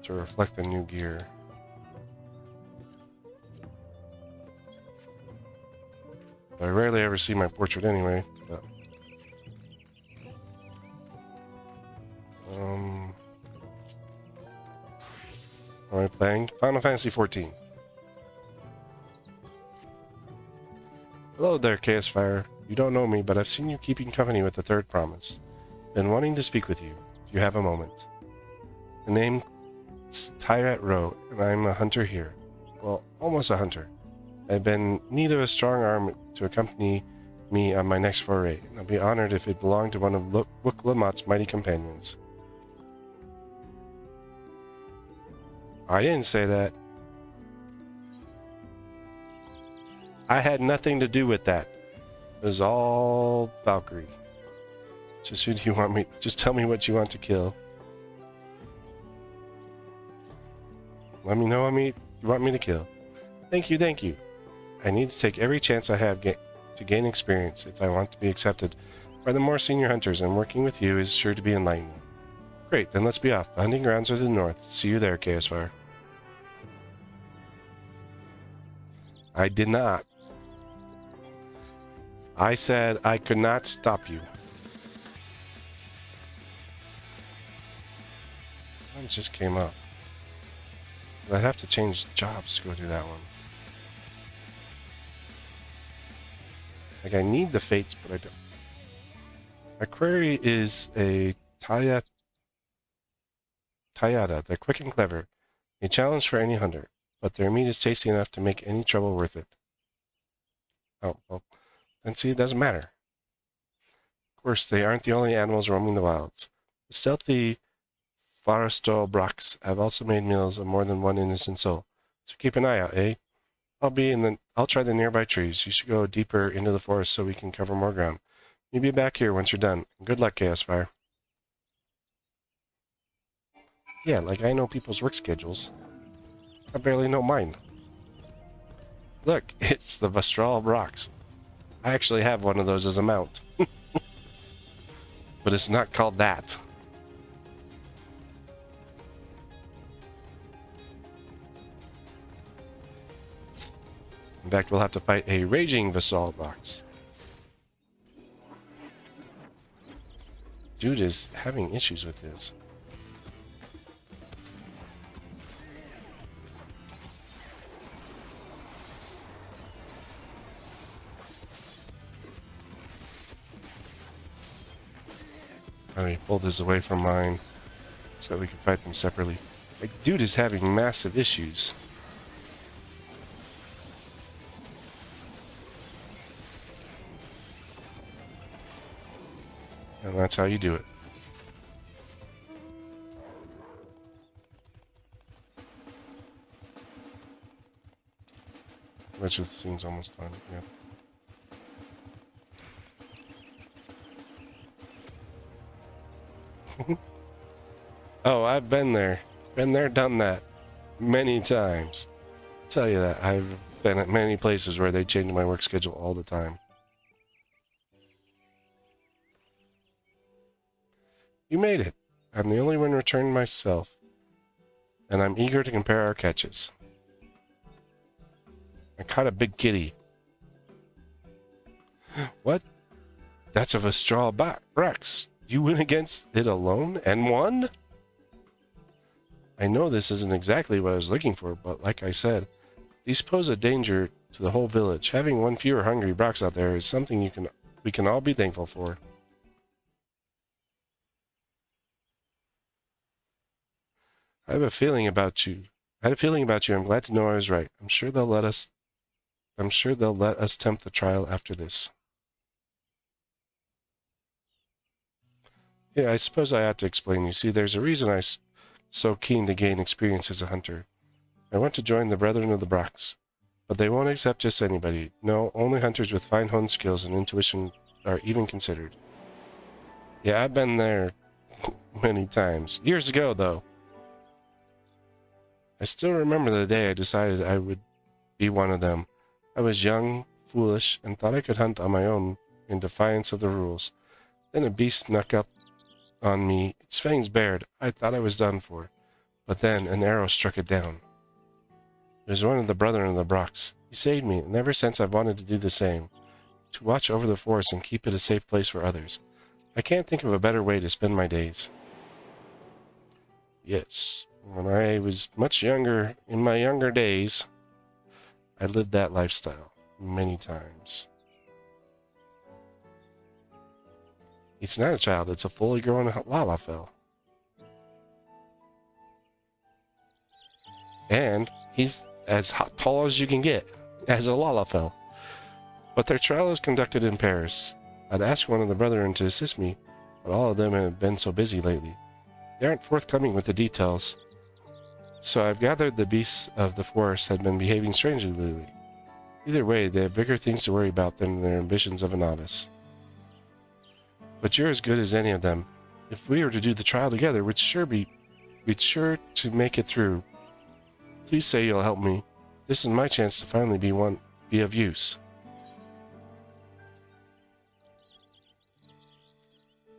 to reflect the new gear. I rarely ever see my portrait anyway. But, what am I playing? Final Fantasy XIV. Hello there, Chaos Fire. You don't know me, but I've seen you keeping company with the Third Promise. Been wanting to speak with you. Do you have a moment? The name's Tyrat Row, and I'm a hunter here. Well, almost a hunter. I've been in need of a strong arm to accompany me on my next foray, and I'll be honored if it belonged to one of Wook Lamot's mighty companions. I didn't say that. I had nothing to do with that. It was all Valkyrie. Just who do you want me? Just tell me what you want to kill. Let me know what you want me to kill. Thank you, thank you. I need to take every chance I have to gain experience if I want to be accepted by the more senior hunters, and working with you is sure to be enlightening. Great, then let's be off. The hunting grounds are to the north. See you there, Chaos Fire. I did not. I said I could not stop you. It just came up. I'd have to change jobs to go do that one. Like, I need the fates, but I don't. My query is a Tayada. They're quick and clever. A challenge for any hunter, but their meat is tasty enough to make any trouble worth it. Oh, well, then see, it doesn't matter. Of course, they aren't the only animals roaming the wilds. The stealthy Forestall Brox have also made meals of more than one innocent soul. So keep an eye out, eh? I'll try the nearby trees. You should go deeper into the forest so we can cover more ground. You'll be back here once you're done. Good luck, Chaos Fire. Yeah, like I know people's work schedules. I barely know mine. Look, it's the Vestral Brox. I actually have one of those as a mount. But it's not called that. In fact, we'll have to fight a raging Vestral Brox. Dude is having issues with this. I pulled this away from mine so that we can fight them separately. Like, dude is having massive issues. And that's how you do it. Which the scene's almost done, yeah. Oh, I've been there. Been there, done that. Many times. I'll tell you that. I've been at many places where they change my work schedule all the time. You made it. I'm the only one returned myself. And I'm eager to compare our catches. I caught a big kitty. What? That's a Vestral Brox. You went against it alone and won? I know this isn't exactly what I was looking for, but like I said, these pose a danger to the whole village. Having one fewer hungry Brox out there is something we can all be thankful for. I have a feeling about you. I'm glad to know I was right. I'm sure they'll let us tempt the trial after this. Yeah, I suppose I ought to explain. You see, there's a reason I'm so keen to gain experience as a hunter. I want to join the Brethren of the Brox, but they won't accept just anybody. No, only hunters with fine honed skills and intuition are even considered. Yeah, I've been there many times. Years ago, though. I still remember the day I decided I would be one of them. I was young, foolish, and thought I could hunt on my own in defiance of the rules. Then a beast snuck up on me, its fangs bared. I thought I was done for. But then an arrow struck it down. It was one of the brethren of the Brocks. He saved me, and ever since I've wanted to do the same. To watch over the forest and keep it a safe place for others. I can't think of a better way to spend my days. Yes, when I was much younger, in my younger days, I lived that lifestyle many times. It's not a child, it's a fully grown Lalafell. And he's as tall as you can get, as a Lalafell. But their trial is conducted in Paris. I'd asked one of the brethren to assist me, but all of them have been so busy lately. They aren't forthcoming with the details. So I've gathered the beasts of the forest had been behaving strangely lately. Either way, they have bigger things to worry about than their ambitions of a novice. But you're as good as any of them. If we were to do the trial together, we'd sure to make it through. Please say you'll help me. This is my chance to finally be of use.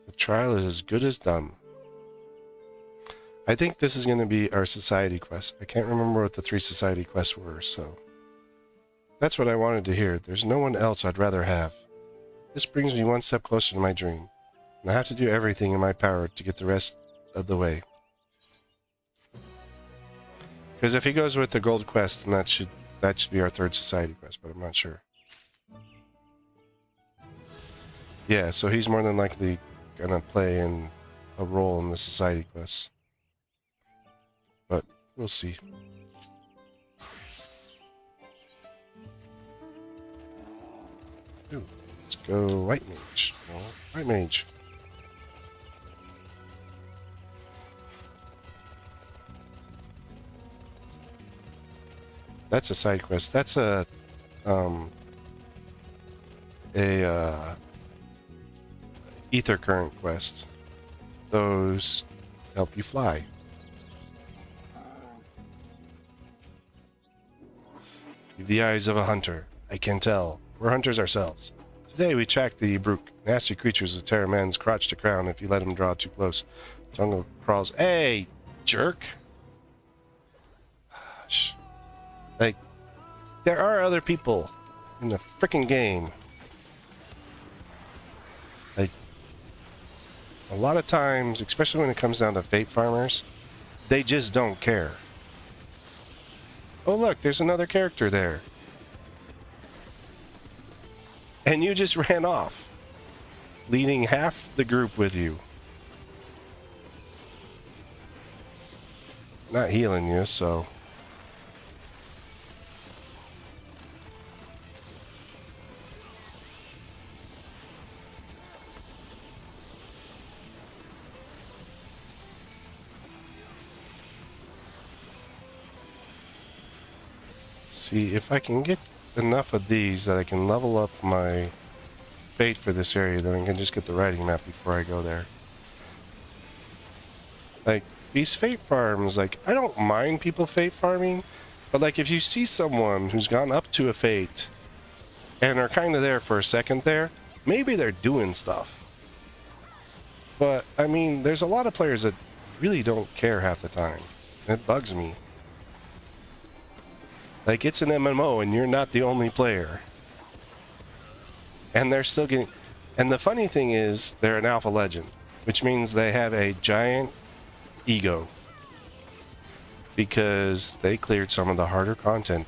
The trial is as good as done. I think this is going to be our society quest. I can't remember what the 3 society quests were, so... That's what I wanted to hear. There's no one else I'd rather have. This brings me one step closer to my dream, and I have to do everything in my power to get the rest of the way. Because if he goes with the gold quest, then that should be our 3rd society quest, but I'm not sure. Yeah, so he's more than likely gonna play in a role in the society quests. But we'll see. Ooh, let's go White Mage. No, White Mage. That's a side quest. That's a ether current quest. Those help you fly. You've the eyes of a hunter. I can tell. We're hunters ourselves. Today we tracked the Brook. Nasty creatures that tear a man's crotch to crown if you let him draw too close. Jungle crawls. Hey, jerk! Gosh. Like, there are other people in the frickin' game. Like, a lot of times, especially when it comes down to fate farmers, they just don't care. Oh look, there's another character there. And you just ran off, leading half the group with you. Not healing you, so... See if I can get enough of these that I can level up my fate for this area, then I can just get the writing map before I go there. Like, these fate farms, like, I don't mind people fate farming, but like if you see someone who's gone up to a fate and are kind of there for a second there, maybe they're doing stuff. But, I mean, there's a lot of players that really don't care half the time. And it bugs me. Like, it's an MMO and you're not the only player. And they're still getting... And the funny thing is, they're an alpha legend, which means they have a giant ego. Because they cleared some of the harder content.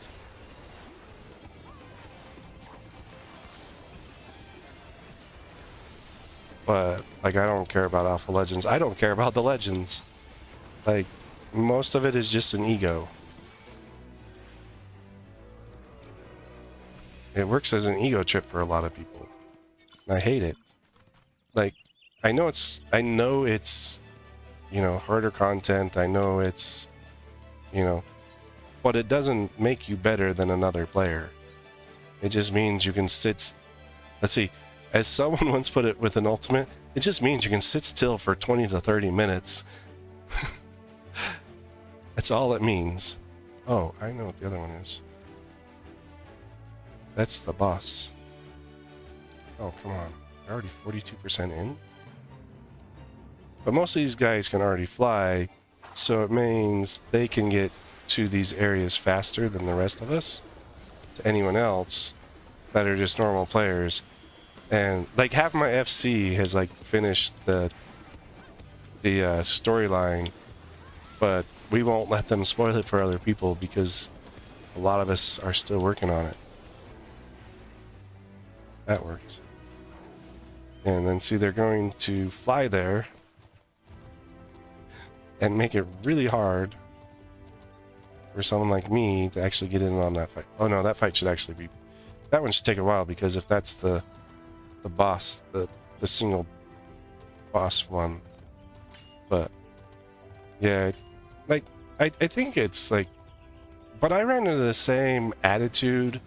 But, like, I don't care about alpha legends. I don't care about the legends. Like, most of it is just an ego. It works as an ego trip for a lot of people. And I hate it. Like, I know it's, you know, harder content. I know it's, you know, but it doesn't make you better than another player. It just means you can sit, let's see, as someone once put it with an ultimate, it just means you can sit still for 20 to 30 minutes. That's all it means. Oh, I know what the other one is. That's the boss. Oh, come on. They're already 42% in? But most of these guys can already fly, so it means they can get to these areas faster than the rest of us. To anyone else that are just normal players. And like half my FC has like finished the storyline, but we won't let them spoil it for other people because a lot of us are still working on it. That worked. And then see, they're going to fly there and make it really hard for someone like me to actually get in on that fight. Oh no, that fight should actually be... That one should take a while, because if that's the boss, the single boss one. But yeah, like I think it's like... But I ran into the same attitude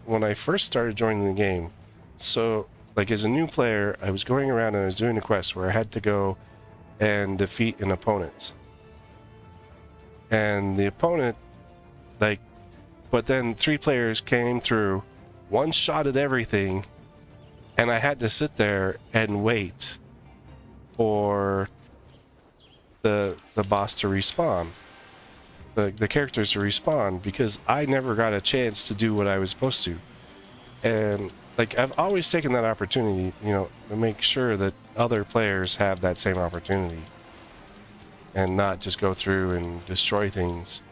when I first started joining the game. So like as a new player, I was going around and I was doing a quest where I had to go and defeat an opponent. And the opponent, like, but then 3 players came through, one-shotted everything, and I had to sit there and wait for the boss to respawn, the characters to respawn, because I never got a chance to do what I was supposed to. And like I've always taken that opportunity, you know, to make sure that other players have that same opportunity and not just go through and destroy things.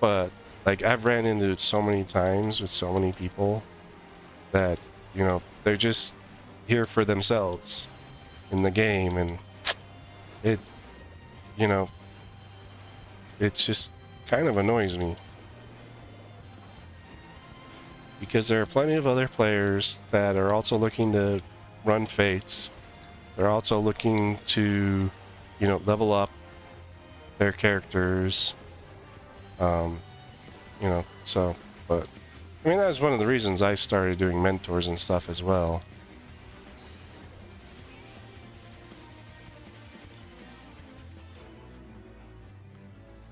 But like I've ran into it so many times with so many people that, you know, they're just here for themselves in the game, and it, you know, it just kind of annoys me. Because there are plenty of other players that are also looking to run fates. They're also looking to, you know, level up their characters. You know, so, but I mean, that was one of the reasons I started doing mentors and stuff as well.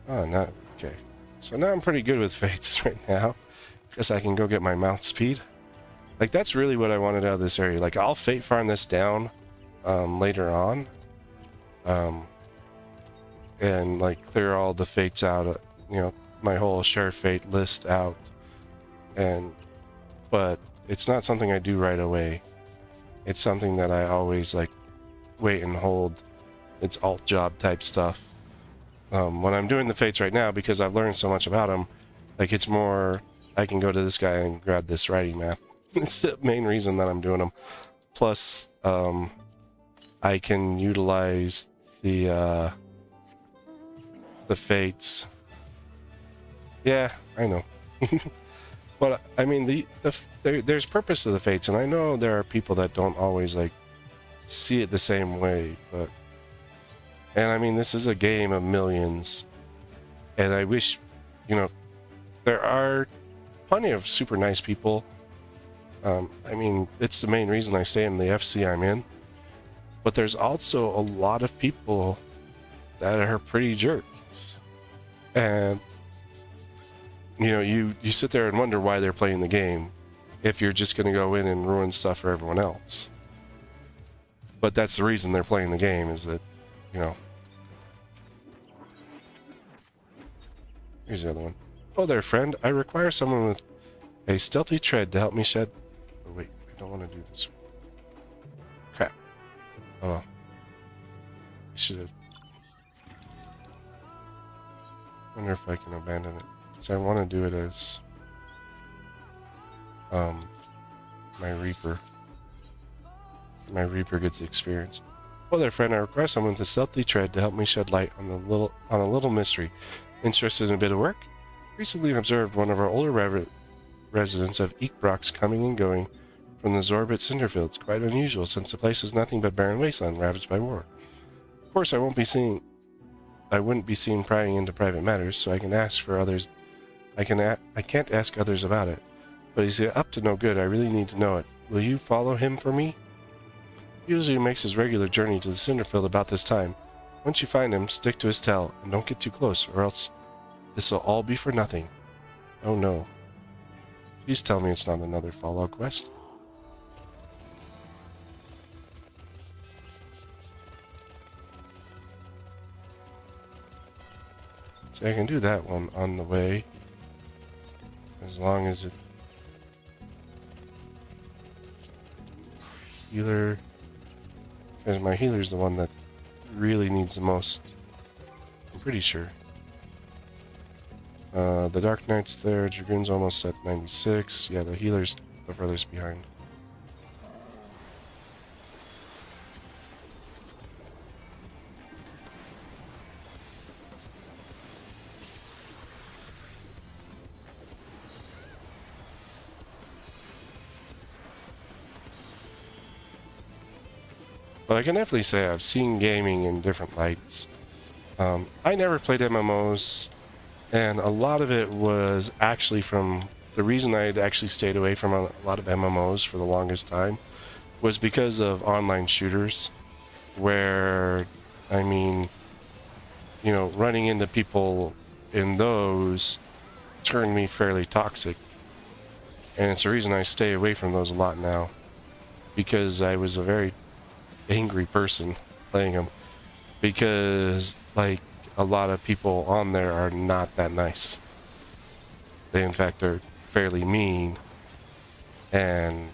Oh, not okay. So now I'm pretty good with fates right now, because I can go get my mount speed. Like that's really what I wanted out of this area. Like I'll fate farm this down later on, and like clear all the fates out. You know, my whole share fate list out, but it's not something I do right away. It's something that I always like wait and hold. It's alt job type stuff. When I'm doing the fates right now, because I've learned so much about them, like it's more I can go to this guy and grab this writing map. It's the main reason that I'm doing them. Plus, I can utilize the fates. Yeah, I know. But I mean, there's purpose to the fates, and I know there are people that don't always like see it the same way. But, and I mean, this is a game of millions, and I wish, you know, there are plenty of super nice people. I mean, it's the main reason I stay in the FC I'm in. But there's also a lot of people that are pretty jerks. And, you know, you sit there and wonder why they're playing the game if you're just going to go in and ruin stuff for everyone else. But that's the reason they're playing the game, is that, you know. Here's the other one. Oh there, friend. I require someone with a stealthy tread to help me shed... Oh, wait. I don't want to do this. Crap. Oh. I should have... Wonder if I can abandon it. Because I want to do it as... my Reaper. My Reaper gets the experience. Oh there, friend. I require someone with a stealthy tread to help me shed light on a little mystery. Interested in a bit of work? Recently observed one of our older residents of Eekbrox coming and going from the Zorbit Cinderfields. Quite unusual, since the place is nothing but barren wasteland ravaged by war. Of course, I wouldn't be seen prying into private matters, so I can ask for others. I can't ask others about it. But he's up to no good. I really need to know it. Will you follow him for me? Usually he makes his regular journey to the Cinderfield about this time. Once you find him, stick to his tail, and don't get too close, or else This will all be for nothing. Oh no. Please tell me it's not another Fallout quest. So I can do that one on the way. As long as it... Healer... Because my healer's the one that really needs the most. I'm pretty sure. The Dark Knight's there. Dragoon's almost at 96. Yeah, the healer's the furthest behind. But I can definitely say I've seen gaming in different lights. I never played MMOs, and a lot of it was actually from... The reason I had actually stayed away from a lot of MMOs for the longest time was because of online shooters, where, I mean, you know, running into people in those turned me fairly toxic. And it's the reason I stay away from those a lot now, because I was a very angry person playing them, because like a lot of people on there are not that nice. They in fact are fairly mean, and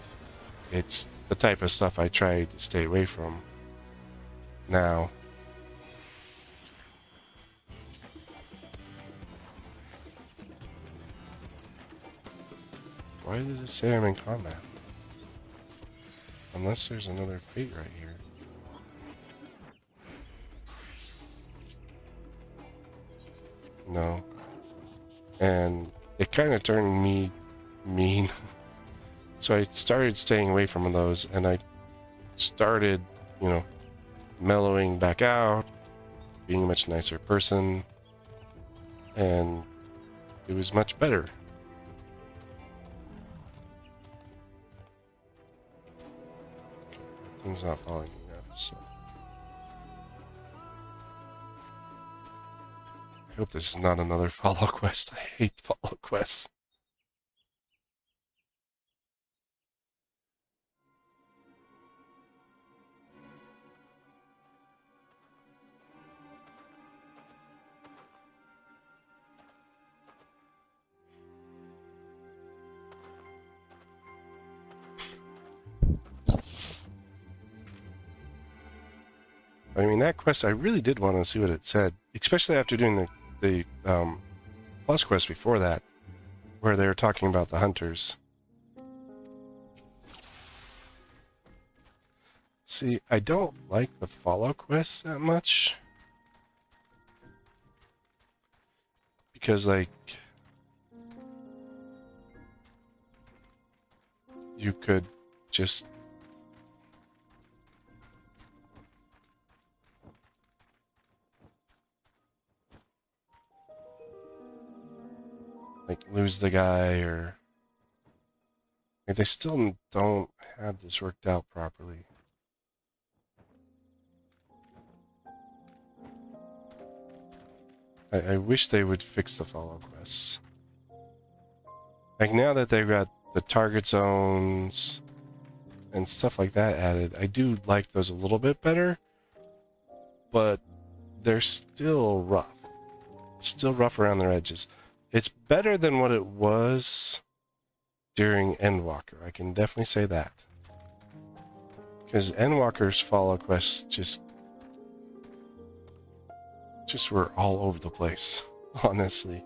it's the type of stuff I try to stay away from now. Why does it say I'm in combat? Unless there's another fate right here. No. And it kind of turned me mean. So I started staying away from those, and I started, you know, mellowing back out, being a much nicer person, and it was much better. Thing's not following me now, so... I hope this is not another Fallout quest. I hate Fallout quests. I mean, that quest, I really did want to see what it said, especially after doing the plus quest before that, where they were talking about the hunters. See, I don't like the Fallout quests that much, because, like, you could just... like, lose the guy, or... like, they still don't have this worked out properly. I wish they would fix the Fallout quests. Like, now that they've got the target zones and stuff like that added, I do like those a little bit better, but they're still rough. Still rough around their edges. It's better than what it was during Endwalker. I can definitely say that. Because Endwalker's Fallout quests just were all over the place, honestly.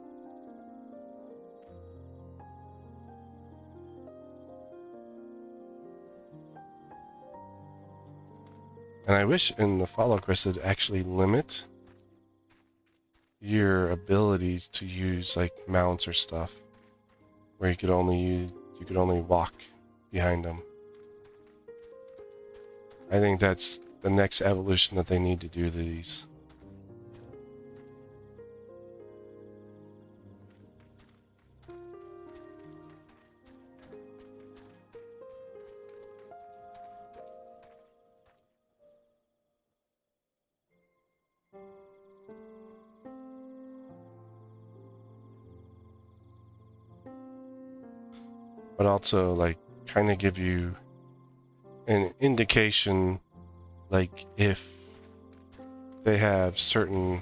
And I wish in the Fallout quest it'd actually limit your abilities to use like mounts or stuff, where you could only walk behind them. I think that's the next evolution that they need to do to these. but also like kind of give you an indication, like if they have certain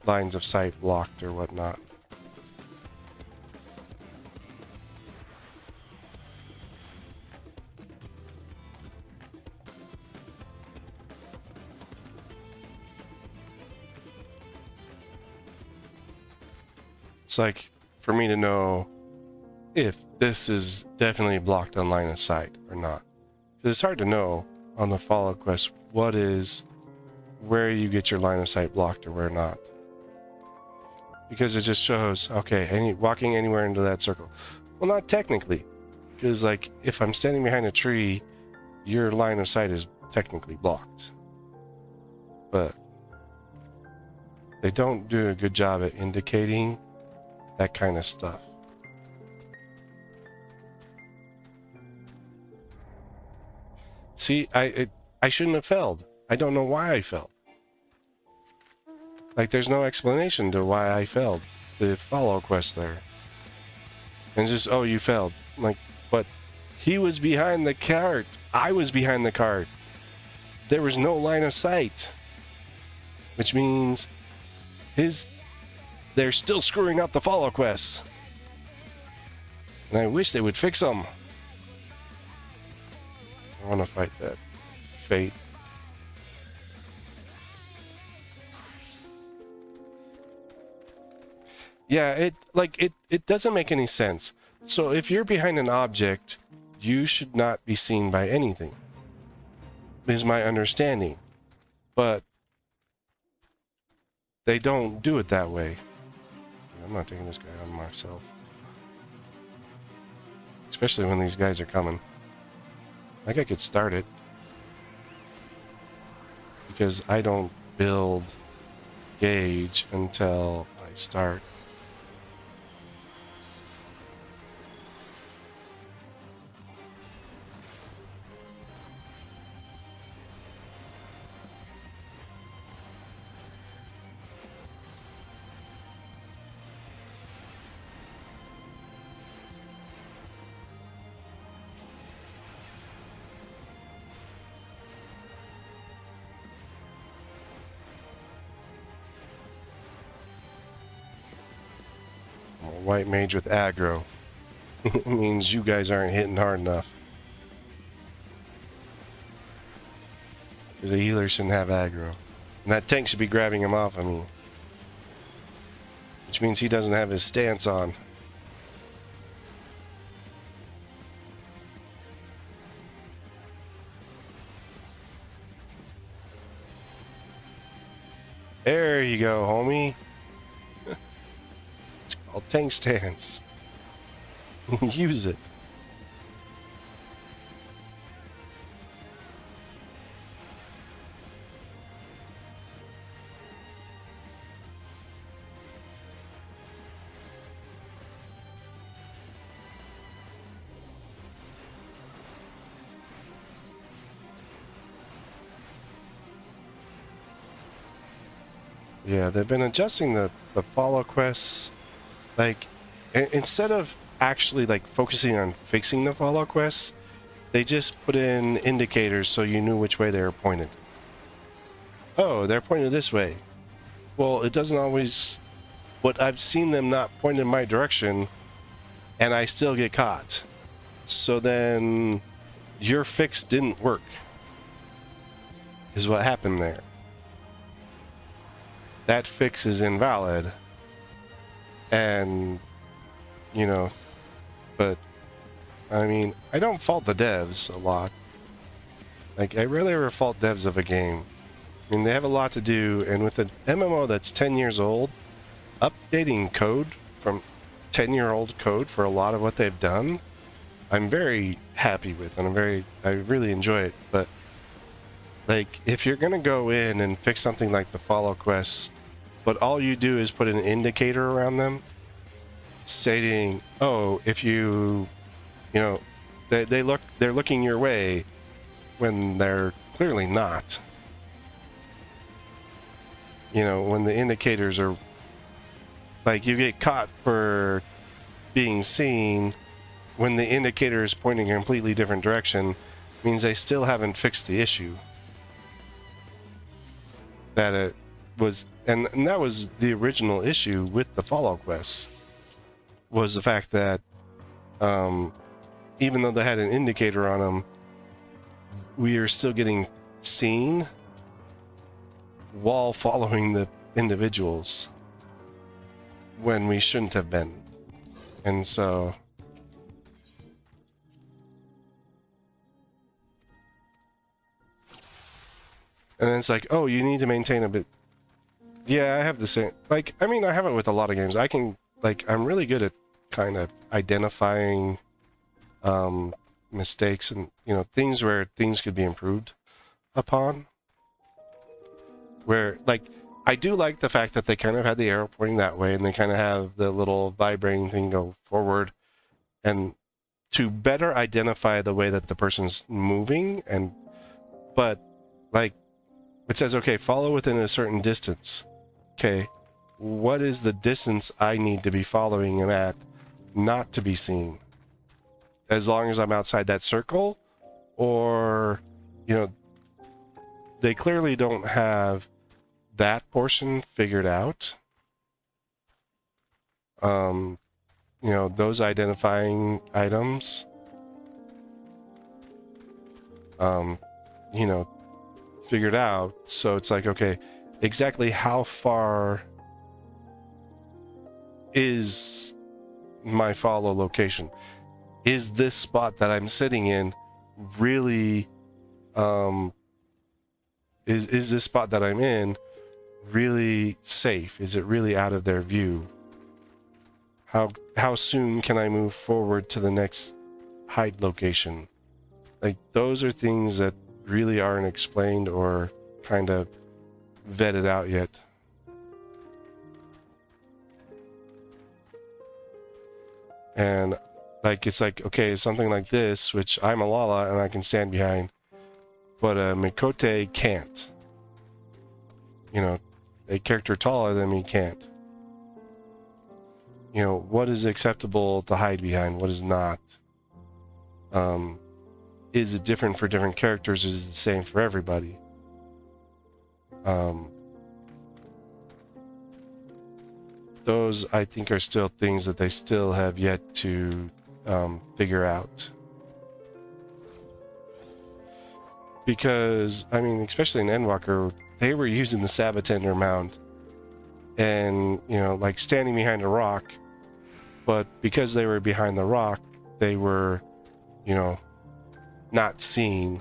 lines of sight blocked or whatnot. It's like for me to know if this is definitely blocked on line of sight or not. Because it's hard to know on the follow quest where you get your line of sight blocked or where not. Because it just shows, okay, walking anywhere into that circle. Well, not technically. Because like if I'm standing behind a tree, your line of sight is technically blocked. But they don't do a good job at indicating that kind of stuff. See, I shouldn't have failed. I don't know why I failed. Like, there's no explanation to why I failed the follow quest there. And it's just, oh, you failed. Like, but he was behind the cart. I was behind the cart. There was no line of sight. Which means they're still screwing up the follow quests. And I wish they would fix them. I want to fight that fate. Yeah, it doesn't make any sense. So if you're behind an object, you should not be seen by anything, is my understanding. But they don't do it that way. I'm not taking this guy on myself. Especially when these guys are coming. Like I could start it. Because I don't build gauge until I start. White mage with aggro. It means you guys aren't hitting hard enough. Because a healer shouldn't have aggro. And that tank should be grabbing him off of me. Which means he doesn't have his stance on. There you go, homie. Tank stance. Use it. Yeah, they've been adjusting the follow quests. Like, instead of actually like focusing on fixing the follow quests, they just put in indicators so you knew which way they were pointed. Oh, they're pointed this way. Well, it doesn't always. But I've seen them not point in my direction, and I still get caught. So then, your fix didn't work. Is what happened there. That fix is invalid. And, you know, but, I mean, I don't fault the devs a lot. Like, I rarely ever fault devs of a game. I mean, they have a lot to do, and with an MMO that's 10 years old, updating code from 10-year-old code for a lot of what they've done, I'm very happy with, and I really enjoy it. But, like, if you're gonna go in and fix something like the follow quests, but all you do is put an indicator around them stating, oh, if you know, they're looking your way when they're clearly not. You know, when the indicators are like, you get caught for being seen when the indicator is pointing a completely different direction means they still haven't fixed the issue. That it was, and that was the original issue with the follow quests, was the fact that even though they had an indicator on them, we are still getting seen while following the individuals when we shouldn't have been. And so and then it's like, oh, you need to maintain a bit. Yeah, I have the same, like, I mean, I have it with a lot of games. I can, like, I'm really good at kind of identifying mistakes and, you know, things where things could be improved upon. Where, like, I do like the fact that they kind of had the arrow pointing that way and they kind of have the little vibrating thing go forward, and to better identify the way that the person's moving. And but like it says, okay, follow within a certain distance. Okay, what is the distance I need to be following him at not to be seen? As long as I'm outside that circle? Or, you know, they clearly don't have that portion figured out. You know, those identifying items, you know, figured out. So it's like, okay, exactly how far is my follow location? Is this spot that I'm sitting in really, is this spot that I'm in really safe? Is it really out of their view? How soon can I move forward to the next hide location? Like, those are things that really aren't explained or kind of vetted out yet. And like, it's like, okay, something like this, which I'm a Lala and I can stand behind, but a Mikote can't. You know, a character taller than me can't. You know, what is acceptable to hide behind? What is not? Is it different for different characters? Is it the same for everybody? Those, I think, are still things that they still have yet to figure out. Because, I mean, especially in Endwalker, they were using the Sabatender mount and, you know, like standing behind a rock, but because they were behind the rock, they were, you know, not seen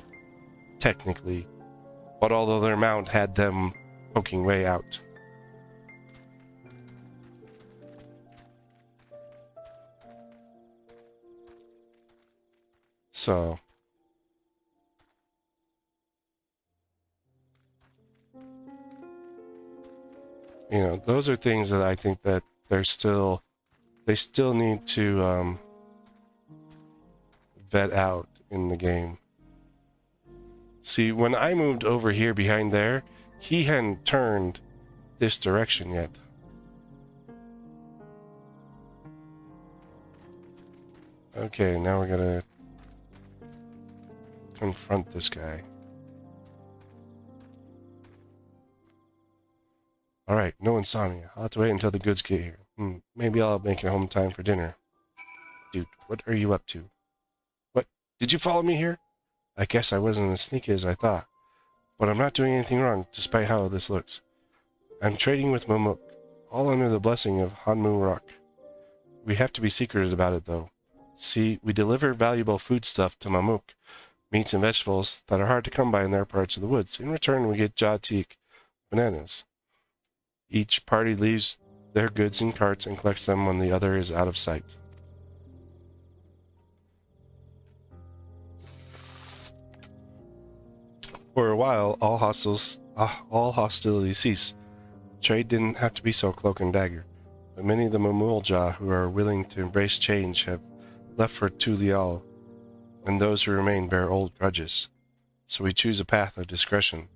technically, but although their mount had them poking way out. So you know, those are things that I think that they still need to vet out in the game. See, when I moved over here behind there, he hadn't turned this direction yet. Okay, now we're gonna confront this guy. Alright, no one saw me. I'll have to wait until the goods get here. Maybe I'll make it home time for dinner. Dude, what are you up to? What? Did you follow me here? I guess I wasn't as sneaky as I thought. But I'm not doing anything wrong, despite how this looks. I'm trading with Momok, all under the blessing of Hanmu Rock. We have to be secretive about it, though. See, we deliver valuable foodstuff to Mamuk, meats and vegetables that are hard to come by in their parts of the woods. In return, we get Jatik, bananas. Each party leaves their goods in carts and collects them when the other is out of sight. For a while, all hostility ceased. Trade didn't have to be so cloak and dagger, but many of the Mamulja who are willing to embrace change have left for Tulial, and those who remain bear old grudges. So we choose a path of discretion.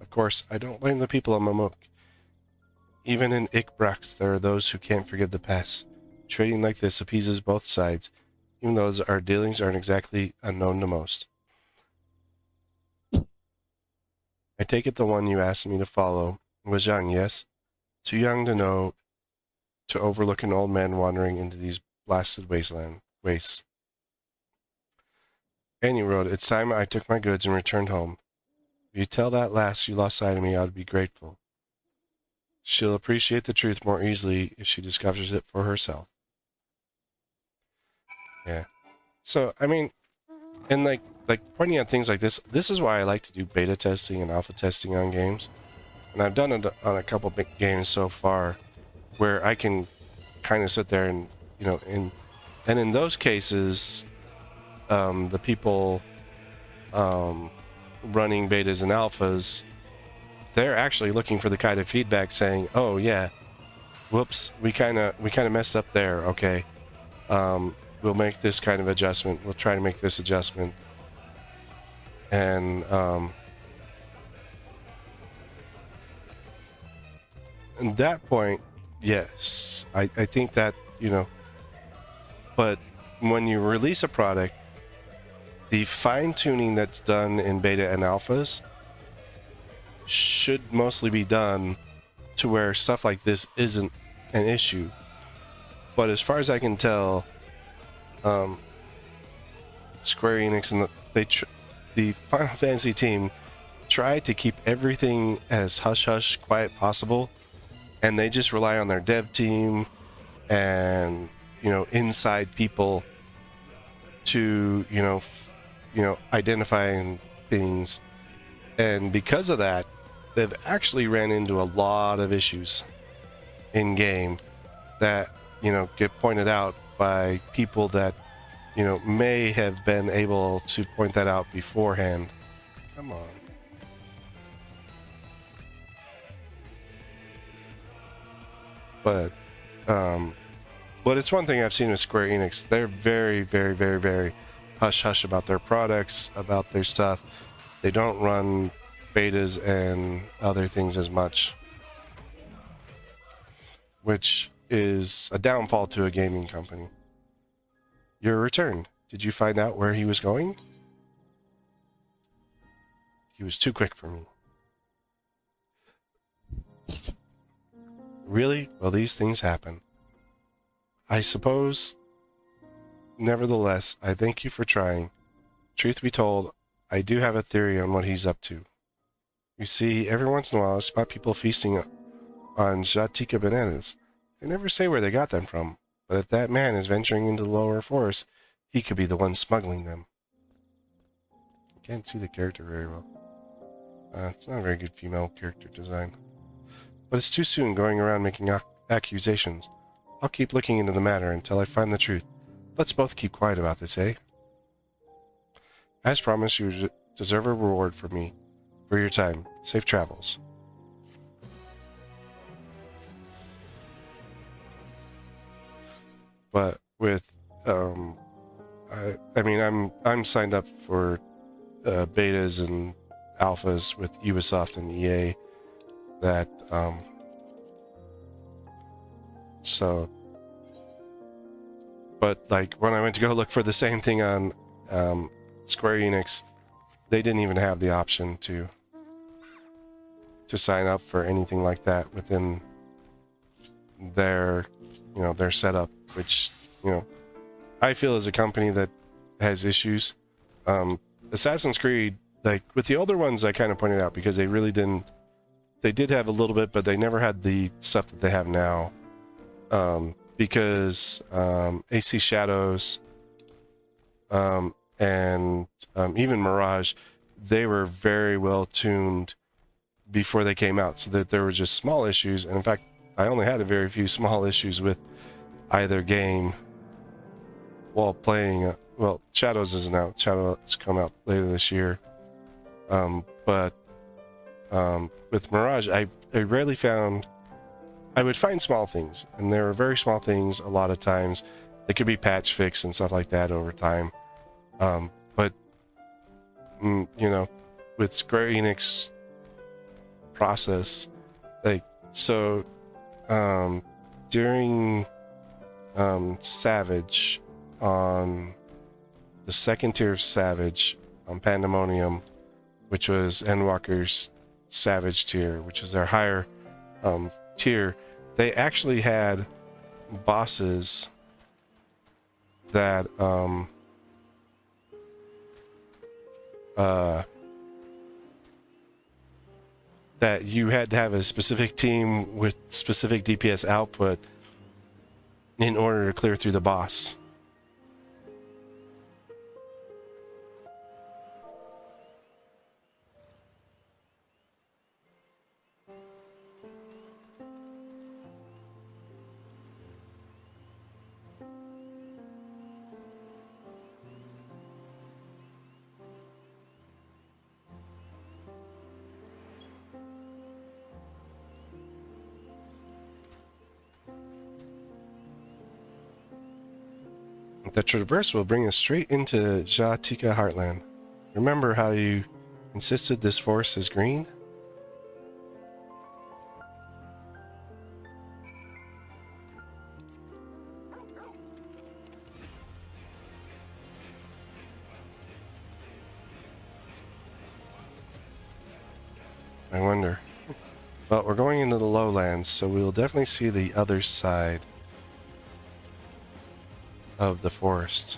Of course, I don't blame the people of Mamuk. Even in Ikbrax, there are those who can't forgive the past, Trading like this appeases both sides, even though our dealings aren't exactly unknown to most. I take it the one you asked me to follow was young, yes? Too young to know to overlook an old man wandering into these blasted wastes. Annie wrote, it's time I took my goods and returned home. If you tell that lass you lost sight of me, I would be grateful. She'll appreciate the truth more easily if she discovers it for herself. Yeah. So, I mean, and like pointing out things like this is why I like to do beta testing and alpha testing on games. And I've done it on a couple big games so far where I can kind of sit there and, you know, and in those cases, the people running betas and alphas, they're actually looking for the kind of feedback saying, oh yeah, whoops, we kind of messed up there. Okay. We'll make this kind of adjustment. We'll try to make this adjustment. And at that point, yes, I think that, you know, but when you release a product, the fine-tuning that's done in beta and alphas should mostly be done to where stuff like this isn't an issue. But as far as I can tell, Square Enix and the Final Fantasy team tried to keep everything as hush-hush quiet possible, and they just rely on their dev team and, you know, inside people to, you know, identifying things. And because of that, they've actually ran into a lot of issues in game that, you know, get pointed out by people that, you know, may have been able to point that out beforehand. Come on. But it's one thing I've seen with Square Enix. They're very, very, very, very hush-hush about their products, about their stuff. They don't run betas and other things as much, which is a downfall to a gaming company. Your return. Did you find out where he was going? He was too quick for me. Really? Well, these things happen. I suppose. Nevertheless, I thank you for trying. Truth be told, I do have a theory on what he's up to. You see, every once in a while I spot people feasting on Jatika bananas. They never say where they got them from, but if that man is venturing into the lower forest, he could be the one smuggling them. I can't see the character very well. It's not a very good female character design. But it's too soon going around making accusations. I'll keep looking into the matter until I find the truth. Let's both keep quiet about this, eh? As promised, you deserve a reward from me for your time. Safe travels. But with, I mean, I'm signed up for betas and alphas with Ubisoft and EA. That so, but like when I went to go look for the same thing on Square Enix, they didn't even have the option to sign up for anything like that within their, you know, their setup, which, you know, I feel as a company that has issues. Assassin's Creed, like with the older ones, I kind of pointed out because they really didn't. They did have a little bit, but they never had the stuff that they have now. Because AC Shadows and even Mirage, they were very well tuned before they came out, so that there were just small issues. And in fact, I only had a very few small issues with either game while playing. Well, Shadows isn't out. Shadows come out later this year. But with Mirage, I rarely found. I would find small things, and there were very small things a lot of times. They could be patch fixed and stuff like that over time. But you know, with Square Enix process, like so, during Savage on the second tier of Savage on Pandemonium, which was Endwalker's Savage tier, which is their higher tier. They actually had bosses that that you had to have a specific team with specific DPS output in order to clear through the boss. The traverse will bring us straight into Jatika Heartland. Remember how you insisted this forest is green? I wonder. Well, we're going into the lowlands, so we'll definitely see the other side of the forest.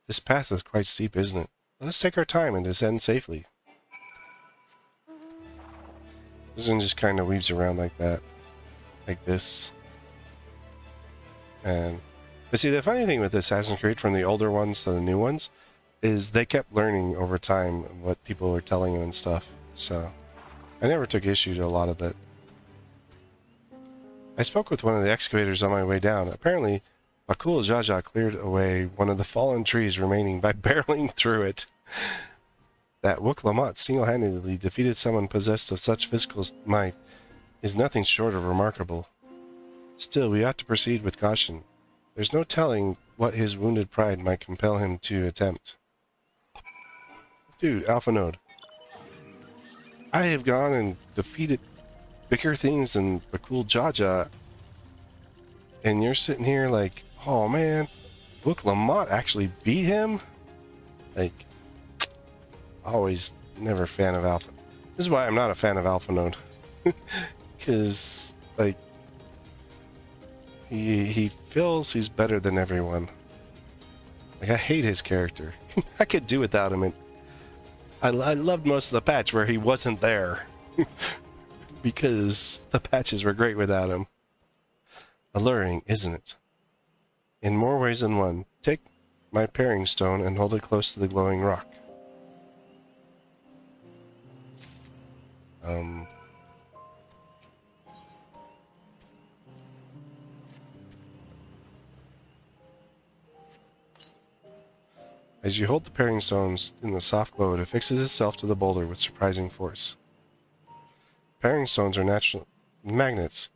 This path is quite steep, isn't it? Let us take our time and descend safely. This one just kind of weaves around like that. Like this. But see, the funny thing with Assassin's Creed, from the older ones to the new ones, is they kept learning over time what people were telling them and stuff. So, I never took issue to a lot of that. I spoke with one of the excavators on my way down. Apparently, Bakul Jaja cleared away one of the fallen trees remaining by barreling through it. That Wook Lamont single-handedly defeated someone possessed of such physical might is nothing short of remarkable. Still, we ought to proceed with caution. There's no telling what his wounded pride might compel him to attempt. Dude, Alpha Node. I have gone and defeated bigger things than Bakul Jaja, and you're sitting here like, oh man, Wook Lamont actually beat him? Like, always never a fan of Alpha. This is why I'm not a fan of Alpha Node. Because, like, he feels he's better than everyone. Like, I hate his character. I could do without him. And I loved most of the patch where he wasn't there. Because the patches were great without him. Alluring, isn't it? In more ways than one. Take my pairing stone and hold it close to the glowing rock. As you hold the pairing stones in the soft glow, it affixes itself to the boulder with surprising force. Pairing stones are natural magnets,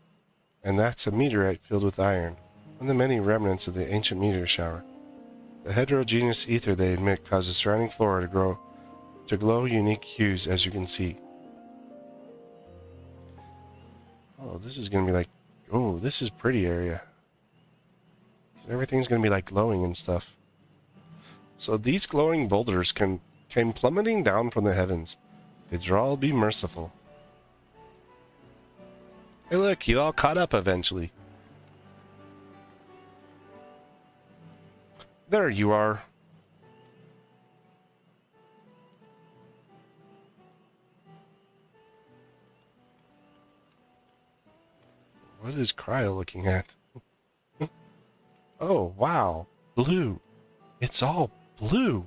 and that's a meteorite filled with iron, one of the many remnants of the ancient meteor shower. The heterogeneous ether they emit causes the surrounding flora to glow unique hues, as you can see. Oh, this is gonna be like, oh, this is pretty area. Everything's gonna be like glowing and stuff. So these glowing boulders came plummeting down from the heavens. Idral be merciful. Hey look, you all caught up eventually. There you are. What is Cryo looking at? Oh, wow. Blue. It's all blue.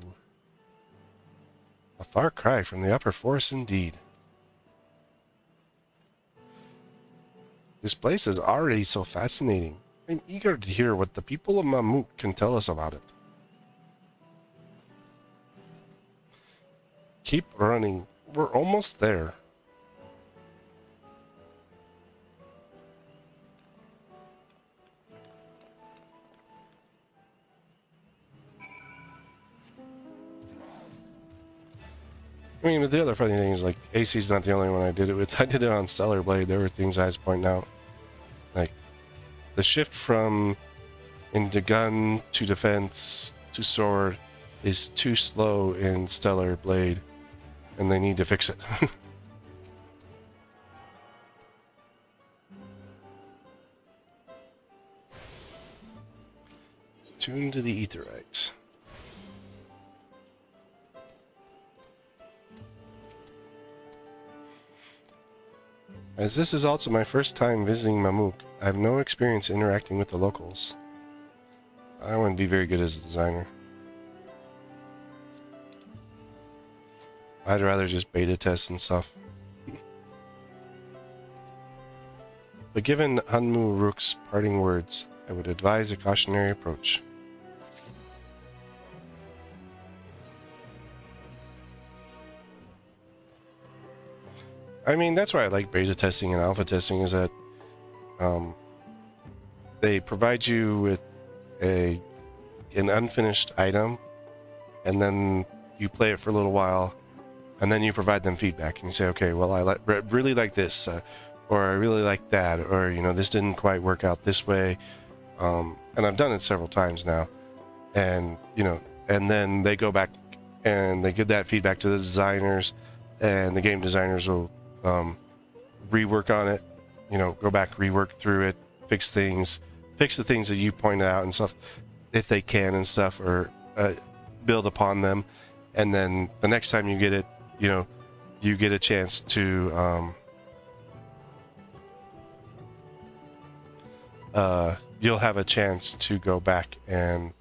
A far cry from the upper forest indeed. This place is already so fascinating. I'm eager to hear what the people of Mamuk can tell us about it. Keep running. We're almost there. I mean, but the other funny thing is, like, AC's not the only one I did it with. I did it on Stellar Blade. There were things I was pointing out. Like, the shift from into gun to defense to sword is too slow in Stellar Blade, and they need to fix it. Tune to the Aetheryte. As this is also my first time visiting Mamuk, I have no experience interacting with the locals. I wouldn't be very good as a designer. I'd rather just beta test and stuff. But given Hanmu Rook's parting words, I would advise a cautionary approach. I mean, that's why I like beta testing and alpha testing, is that they provide you with an unfinished item, and then you play it for a little while, and then you provide them feedback, and you say, okay, well, I really like this, or I really like that, or, you know, this didn't quite work out this way. And I've done it several times now, and, you know, and then they go back and they give that feedback to the designers, and the game designers will rework on it, you know, go back, rework through it, fix the things that you pointed out and stuff, if they can and stuff, or build upon them. And then the next time you get it, you know, you get a chance to you'll have a chance to go back and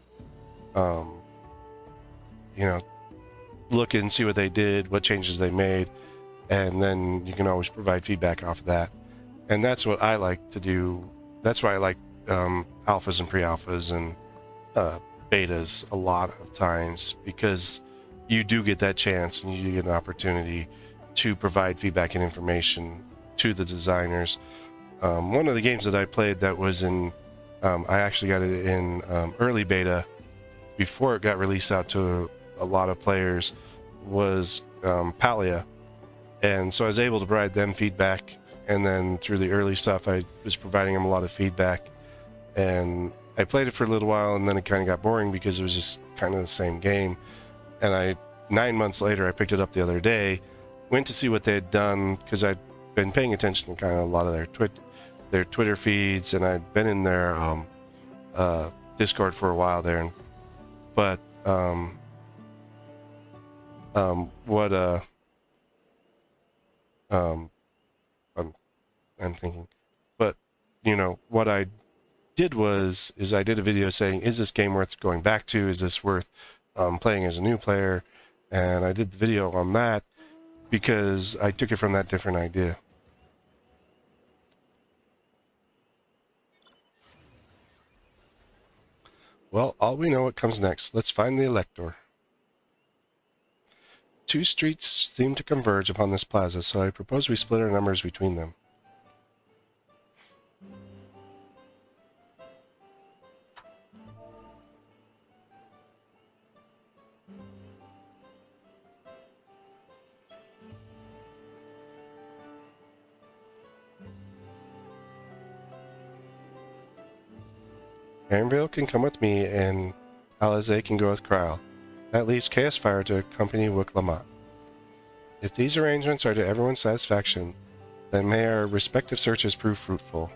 you know, look and see what they did, what changes they made, and then you can always provide feedback off of that. And that's what I like to do. That's why I like alphas and pre-alphas and betas a lot of times, because you do get that chance and you do get an opportunity to provide feedback and information to the designers. One of the games that I played that was in, I actually got it in early beta before it got released out to a lot of players, was Palia. And so I was able to provide them feedback, and then through the early stuff I was providing them a lot of feedback, and I played it for a little while, and then it kind of got boring because it was just kind of the same game. And 9 months later, I picked it up the other day, went to see what they had done, because I'd been paying attention to kind of a lot of their Twitter feeds, and I'd been in their Discord for a while there. But I'm thinking, but you know, what I did is I did a video saying, is this game worth going back to? Is this worth playing as a new player? And I did the video on that because I took it from that different idea. Well, all we know what comes next. Let's find the Elector. Two streets seem to converge upon this plaza, so I propose we split our numbers between them. Aaronville can come with me, and Alize can go with Krile. That leaves Chaos Fire to accompany Wook Lamont. If these arrangements are to everyone's satisfaction, then may our respective searches prove fruitful.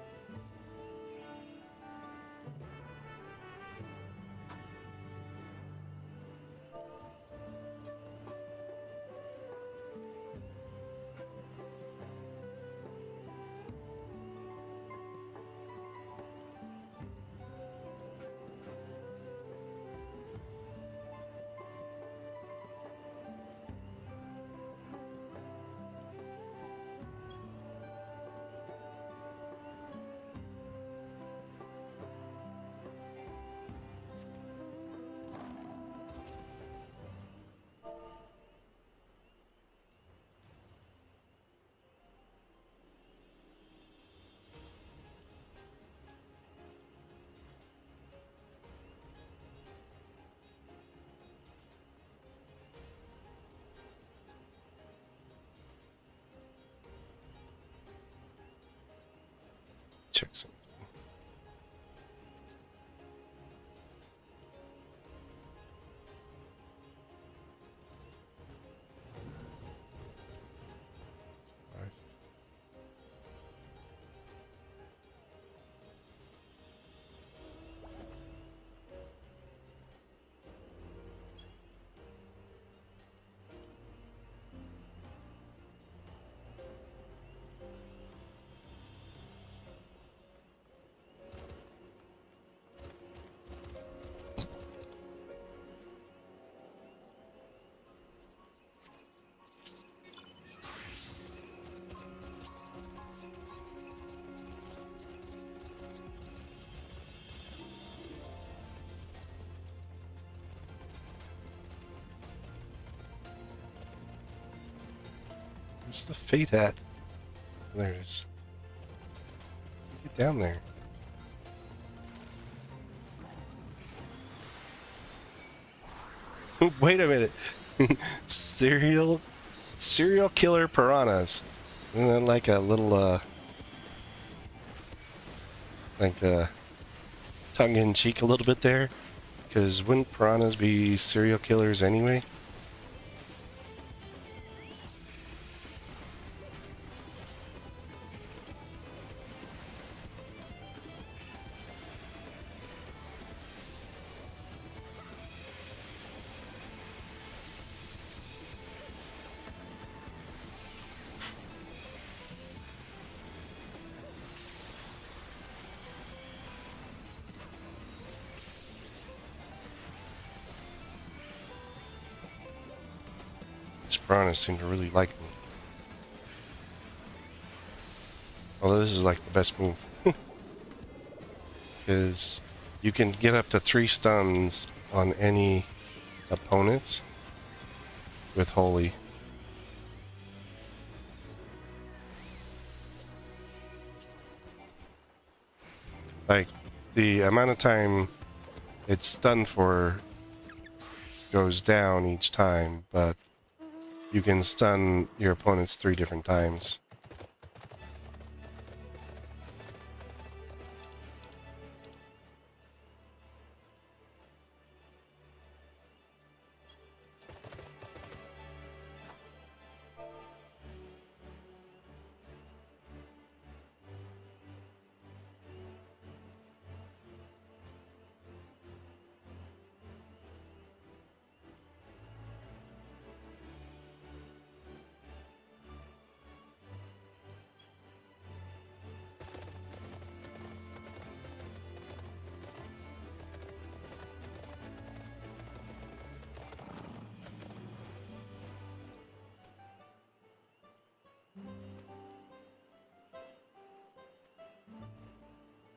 check something. Where's the fate at? There it is. Get down there. Wait a minute. Serial killer piranhas. Isn't that like a little tongue in cheek a little bit there? Because wouldn't piranhas be serial killers anyway? These piranhas seem to really like me. Although this is like the best move. Because you can get up to 3 stuns on any opponents with Holy. Like, the amount of time it's stunned for goes down each time, but you can stun your opponents 3 different times.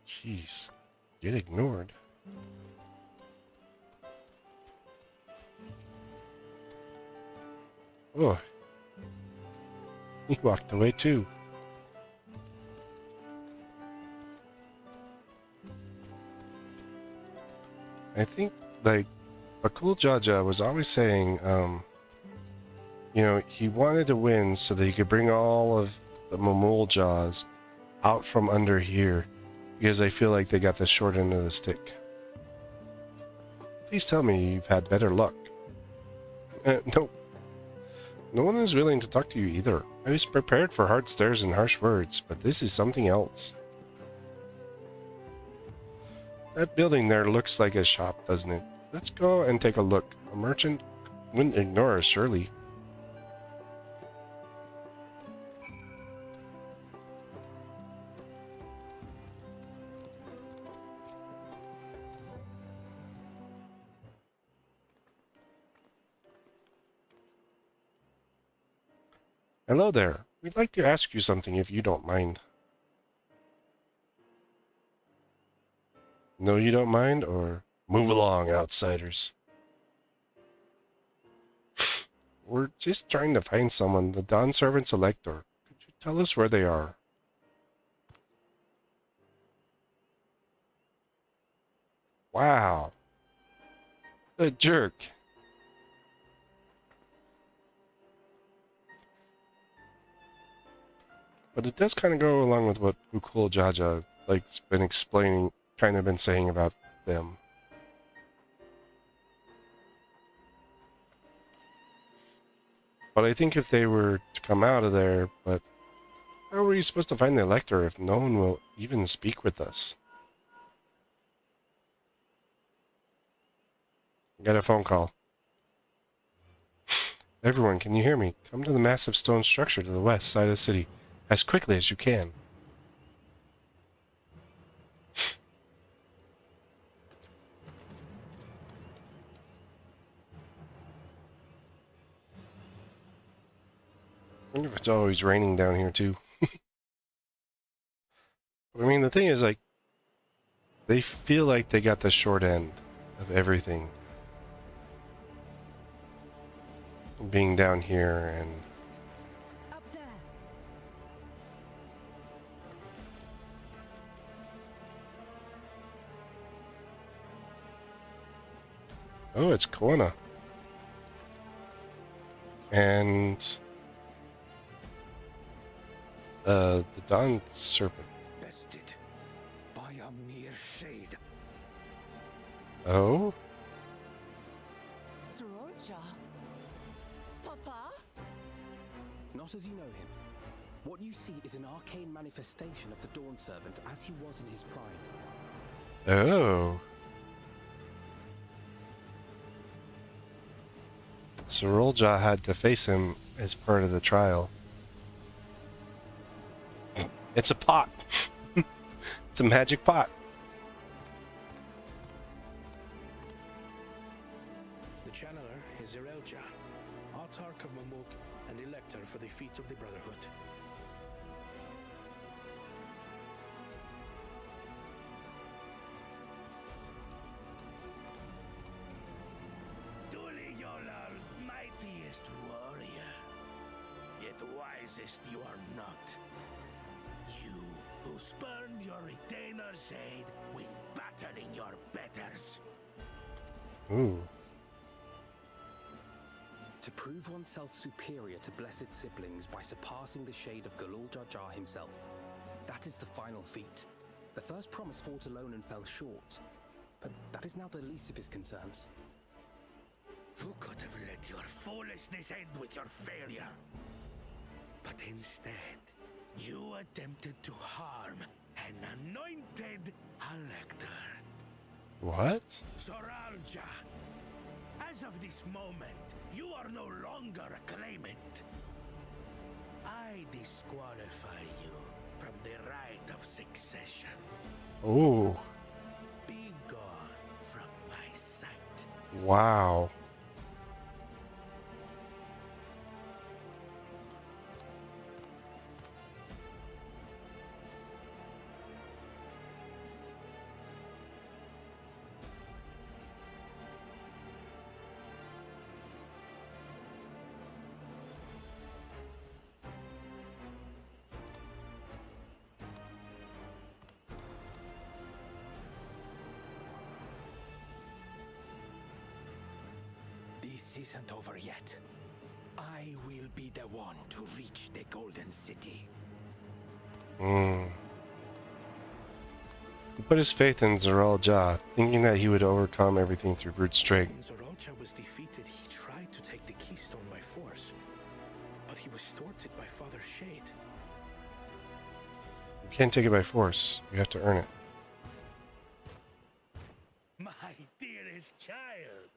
Jeez, get ignored. Oh, he walked away too. I think, like, Bakul Jaja was always saying, you know, he wanted to win so that he could bring all of the Mamul Jaws out from under here, because I feel like they got the short end of the stick. Please tell me you've had better luck. No. No one is willing to talk to you either. I was prepared for hard stares and harsh words, but this is something else. That building there looks like a shop, doesn't it? Let's go and take a look. A merchant wouldn't ignore us, surely. Hello there. We'd like to ask you something if you don't mind. No, you don't mind? Or move along, outsiders. We're just trying to find someone, the Dawn Servant Selector. Could you tell us where they are? Wow. A jerk. But it does kind of go along with what Bakul Jaja like been explaining, kind of been saying about them. But I think if they were to come out of there, but how are you supposed to find the Elector if no one will even speak with us? Got a phone call. Everyone, can you hear me? Come to the massive stone structure to the west side of the city as quickly as you can. I wonder if it's always raining down here too. I mean, the thing is, like, they feel like they got the short end of everything. Being down here and... Up there. Oh, it's Kona. And... the Dawn Serpent. Bested by a mere shade. Oh? Sororja. Papa? Not as you know him. What you see is an arcane manifestation of the Dawn Servant as he was in his prime. Oh. Sorolja had to face him as part of the trial. It's a pot. It's a magic pot. The channeler is Zerelja, Autarch of Mamuk and Elector for the feet of the Brotherhood. Yolar's mightiest warrior, yet wisest you are not. You who spurned your retainer's aid when battling your betters. Ooh. To prove oneself superior to blessed siblings by surpassing the shade of Galul Jar Jar himself. That is the final feat. The first promise fought alone and fell short. But that is now the least of his concerns. Who could have let your foolishness end with your failure? But instead, you attempted to harm an anointed Elector. What? Soralja, as of this moment, you are no longer a claimant. I disqualify you from the right of succession. Ooh. Be gone from my sight. Wow. This isn't over yet. I will be the one to reach the Golden City. Hmm. He put his faith in Zoralja, thinking that he would overcome everything through brute strength. When Zoralja was defeated, he tried to take the keystone by force, but he was thwarted by Father Shade. You can't take it by force. You have to earn it. My dearest child,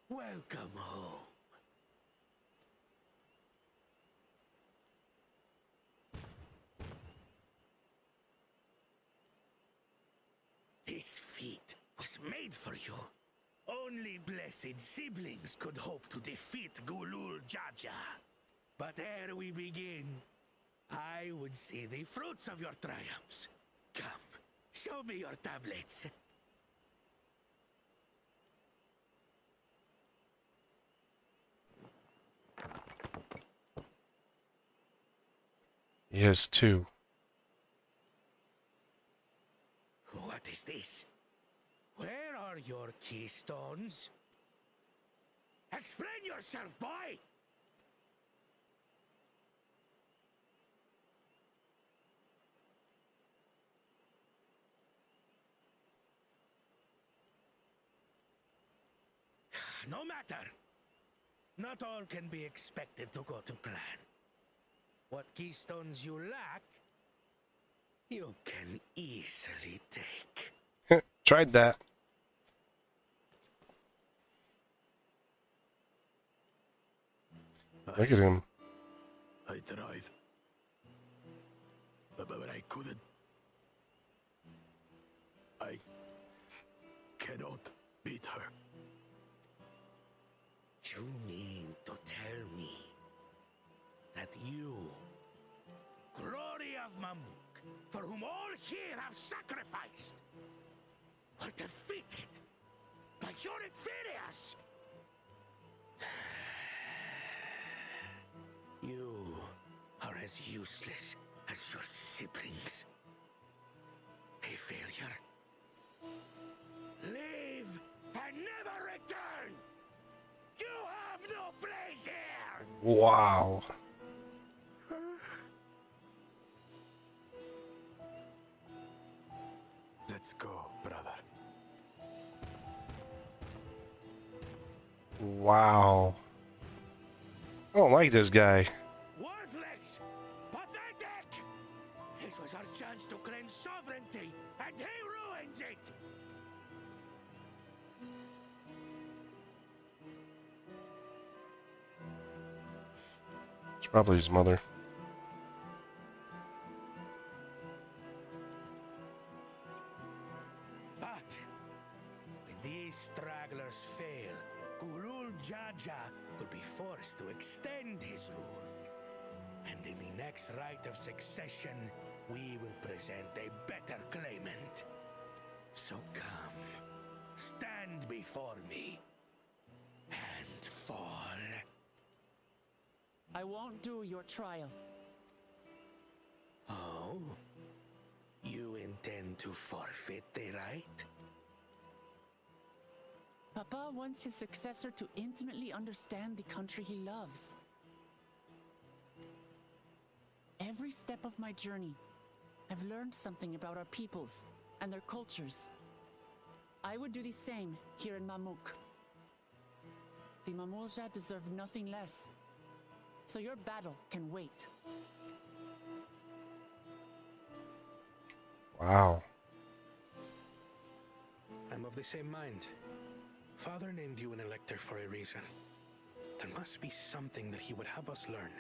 welcome home. This feat was made for you. Only blessed siblings could hope to defeat Gulul Jaja. But ere we begin, I would see the fruits of your triumphs. Come, show me your tablets. He has two. What is this? Where are your keystones? Explain yourself, boy! No matter. Not all can be expected to go to plan. What keystones you lack, you can easily take. Tried that. Look at him. I tried. But I couldn't. I cannot beat her. You mean to tell me that you, glory of Mamuk, for whom all here have sacrificed, were defeated by your inferiors? You are as useless as your siblings. A failure. Leave and never return! You have no place here! Wow. Let's go, brother. Wow. I don't like this guy. Worthless! Pathetic! This was our chance to claim sovereignty, and he ruins it! It's probably his mother. But when these stragglers fail, Gulul Jaja will be forced to extend his rule. And in the next rite of succession, we will present a better claimant. So come, stand before me, and fall. I won't do your trial. Oh? You intend to forfeit the right? Papa wants his successor to intimately understand the country he loves. Every step of my journey, I've learned something about our peoples and their cultures. I would do the same here in Mamuk. The Mamulja deserve nothing less, so your battle can wait. Wow. I'm of the same mind. Father named you an elector for a reason. There must be something that he would have us learn.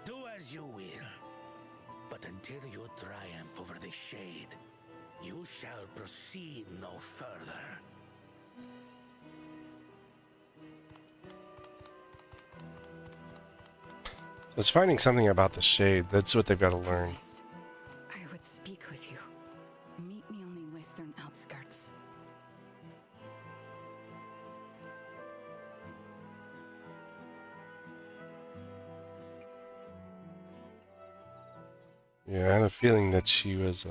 Do as you will. But until you triumph over the shade, you shall proceed no further. So it's finding something about the shade. That's what they've got to learn. I would speak with you. Meet me on the western outskirts. Yeah, I had a feeling that she was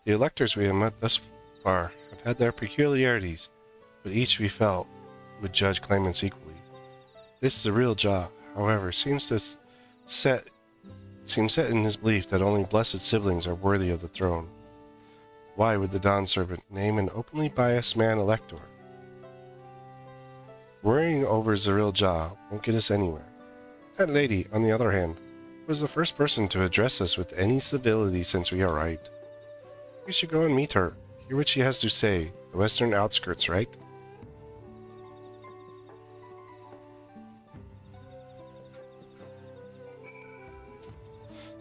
The electors we have met thus far have had their peculiarities, but each we felt would judge claimants equally. This is a real job, however, seems set in his belief that only blessed siblings are worthy of the throne. Why would the Dawn Servant name an openly biased man elector? Worrying over Zaril Jah won't get us anywhere. That lady, on the other hand, was the first person to address us with any civility since we arrived. We should go and meet her, hear what she has to say. The western outskirts, right?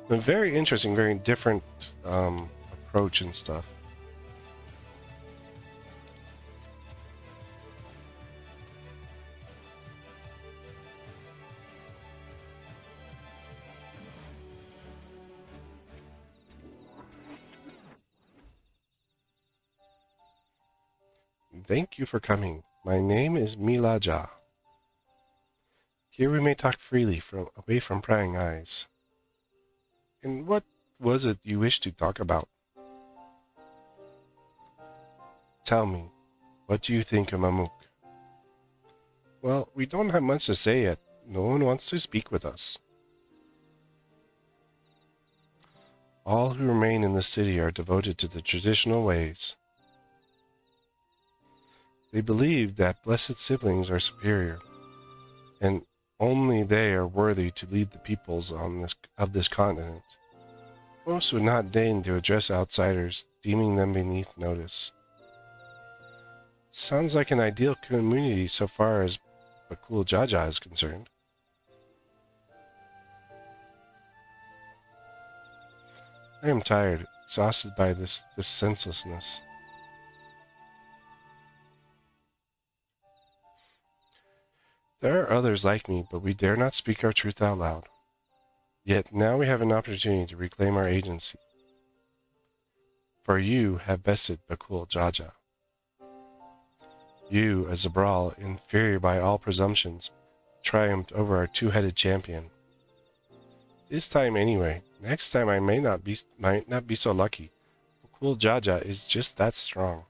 A very interesting, very different approach and stuff. Thank you for coming. My name is Milaja. Here we may talk freely, away from prying eyes. And what was it you wished to talk about? Tell me, what do you think of Mamuk? Well, we don't have much to say yet. No one wants to speak with us. All who remain in the city are devoted to the traditional ways. They believe that blessed siblings are superior, and only they are worthy to lead the peoples of this continent. Most would not deign to address outsiders, deeming them beneath notice. Sounds like an ideal community so far as Bakul Jaja is concerned. I am tired, exhausted by this senselessness. There are others like me, but we dare not speak our truth out loud. Yet now we have an opportunity to reclaim our agency. For you have bested Bakul Jaja. You, as a brawl, inferior by all presumptions, triumphed over our two-headed champion. This time anyway. Next time I might not be so lucky. Bakul Jaja is just that strong.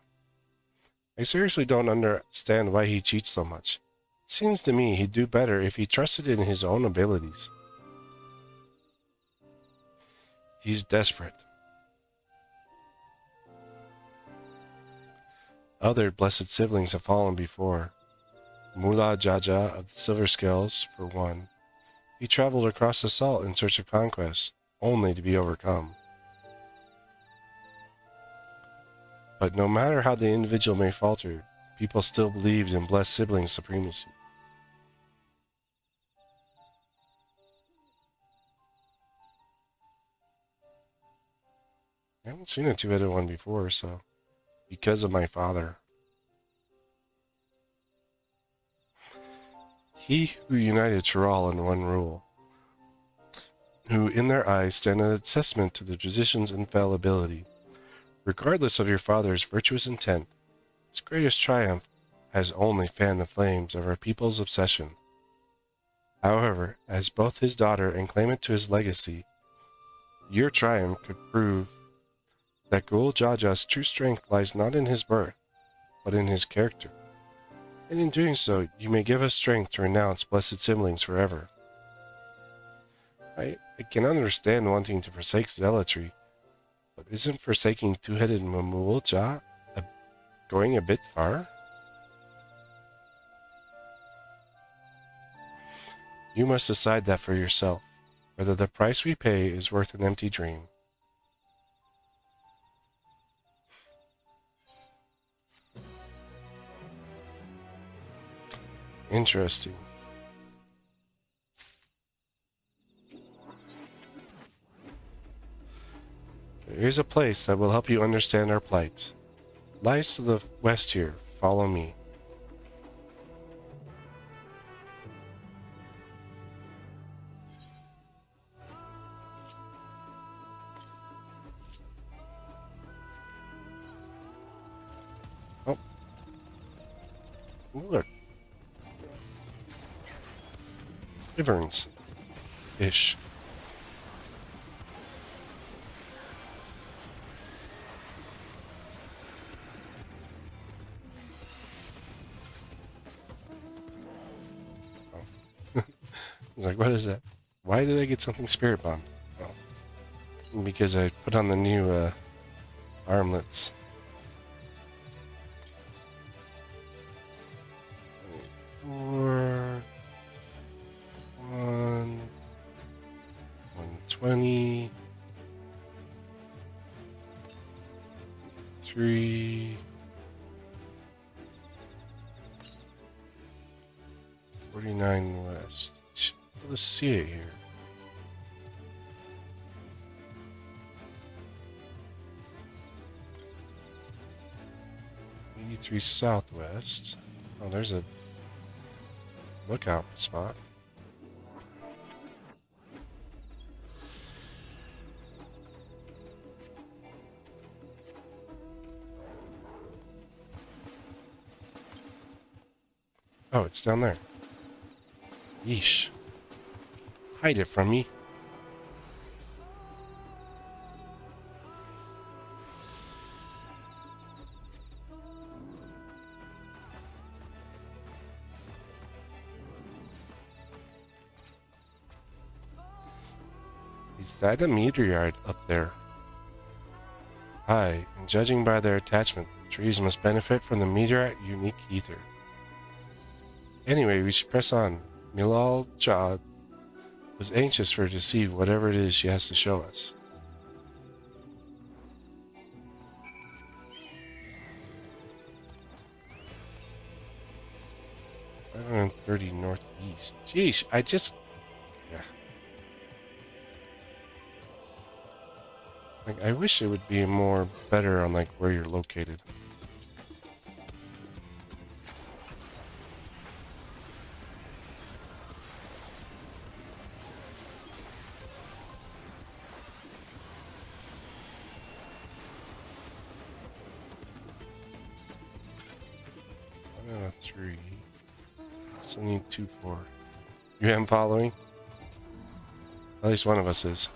I seriously don't understand why he cheats so much. It seems to me he'd do better if he trusted in his own abilities. He's desperate. Other blessed siblings have fallen before. Mullah Jaja of the Silver Scales, for one. He traveled across the salt in search of conquest, only to be overcome. But no matter how the individual may falter, people still believed in blessed sibling supremacy. I haven't seen a two-headed one before, so because of my father. He who united Chiral in one rule, who in their eyes stand an assessment to the tradition's infallibility. Regardless of your father's virtuous intent, his greatest triumph has only fanned the flames of our people's obsession. However, as both his daughter and claimant to his legacy, your triumph could prove that Gul Jaja's true strength lies not in his birth, but in his character. And in doing so, you may give us strength to renounce blessed siblings forever. I can understand wanting to forsake zealotry, but isn't forsaking two-headed Mamul going a bit far? You must decide that for yourself, whether the price we pay is worth an empty dream. Interesting. There is a place that will help you understand our plight. Lies to the west here. Follow me. Oh. Look. Wyverns. Ish. It's like, what is that? Why did I get something spirit bombed? Oh. Because I put on the new armlets. Four, 120, 3, 49 west. Should be able to see it here. '83 southwest. Oh, there's a lookout spot. Oh, it's down there. Yeesh. Hide it from me. Is that a meteorite up there? Aye, and judging by their attachment, trees must benefit from the meteorite unique ether. Anyway, we should press on. Milal Jad was anxious for her to see whatever it is she has to show us. .530 northeast. Jeez, I just... Yeah. Like, I wish it would be more better on, like, where you're located. I 3. Still need 2, 4. You am following? At least one of us is.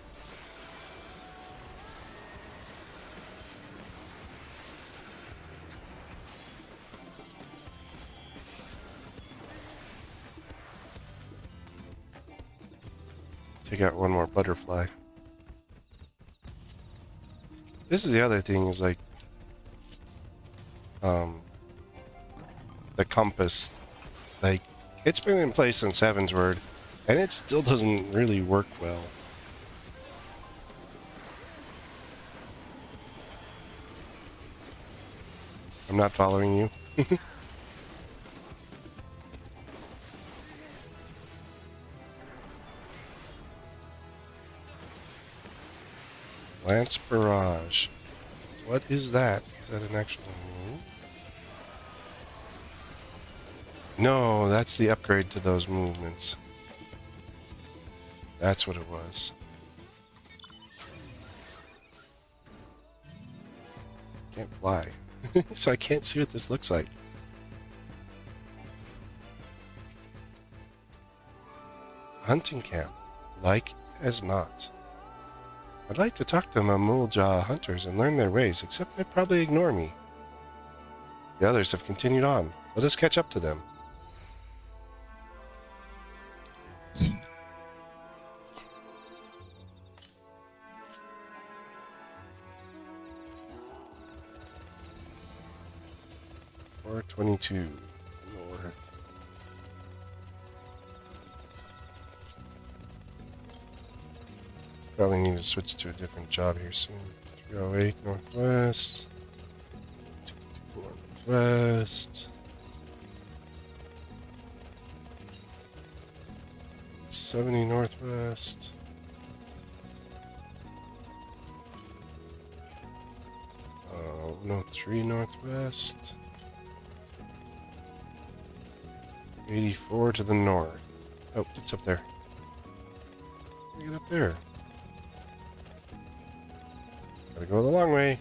Take out one more butterfly. This is the other thing, is like the compass, like, it's been in place since Heaven's Word, and it still doesn't really work well. I'm not following you. Lance Barrage. What is that? Is that an actual move? No, that's the upgrade to those movements. That's what it was. Can't fly. So I can't see what this looks like. Hunting camp. Like as not. I'd like to talk to Mamulja hunters and learn their ways, except they'd probably ignore me. The others have continued on. Let us catch up to them. Or 22 north. Probably need to switch to a different job here soon. 308 northwest. 254 northwest. 70 northwest. No, 3 northwest. 84 to the north. Oh, it's up there. Get up there. Gotta go the long way.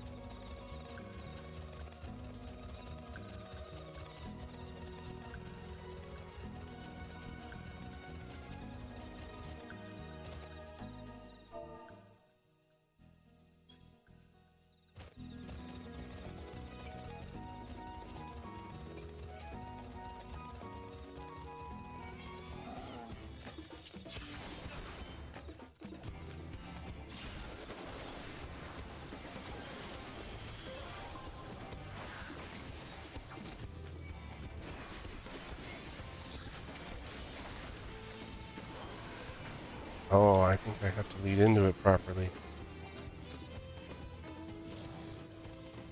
Oh, I think I have to lead into it properly.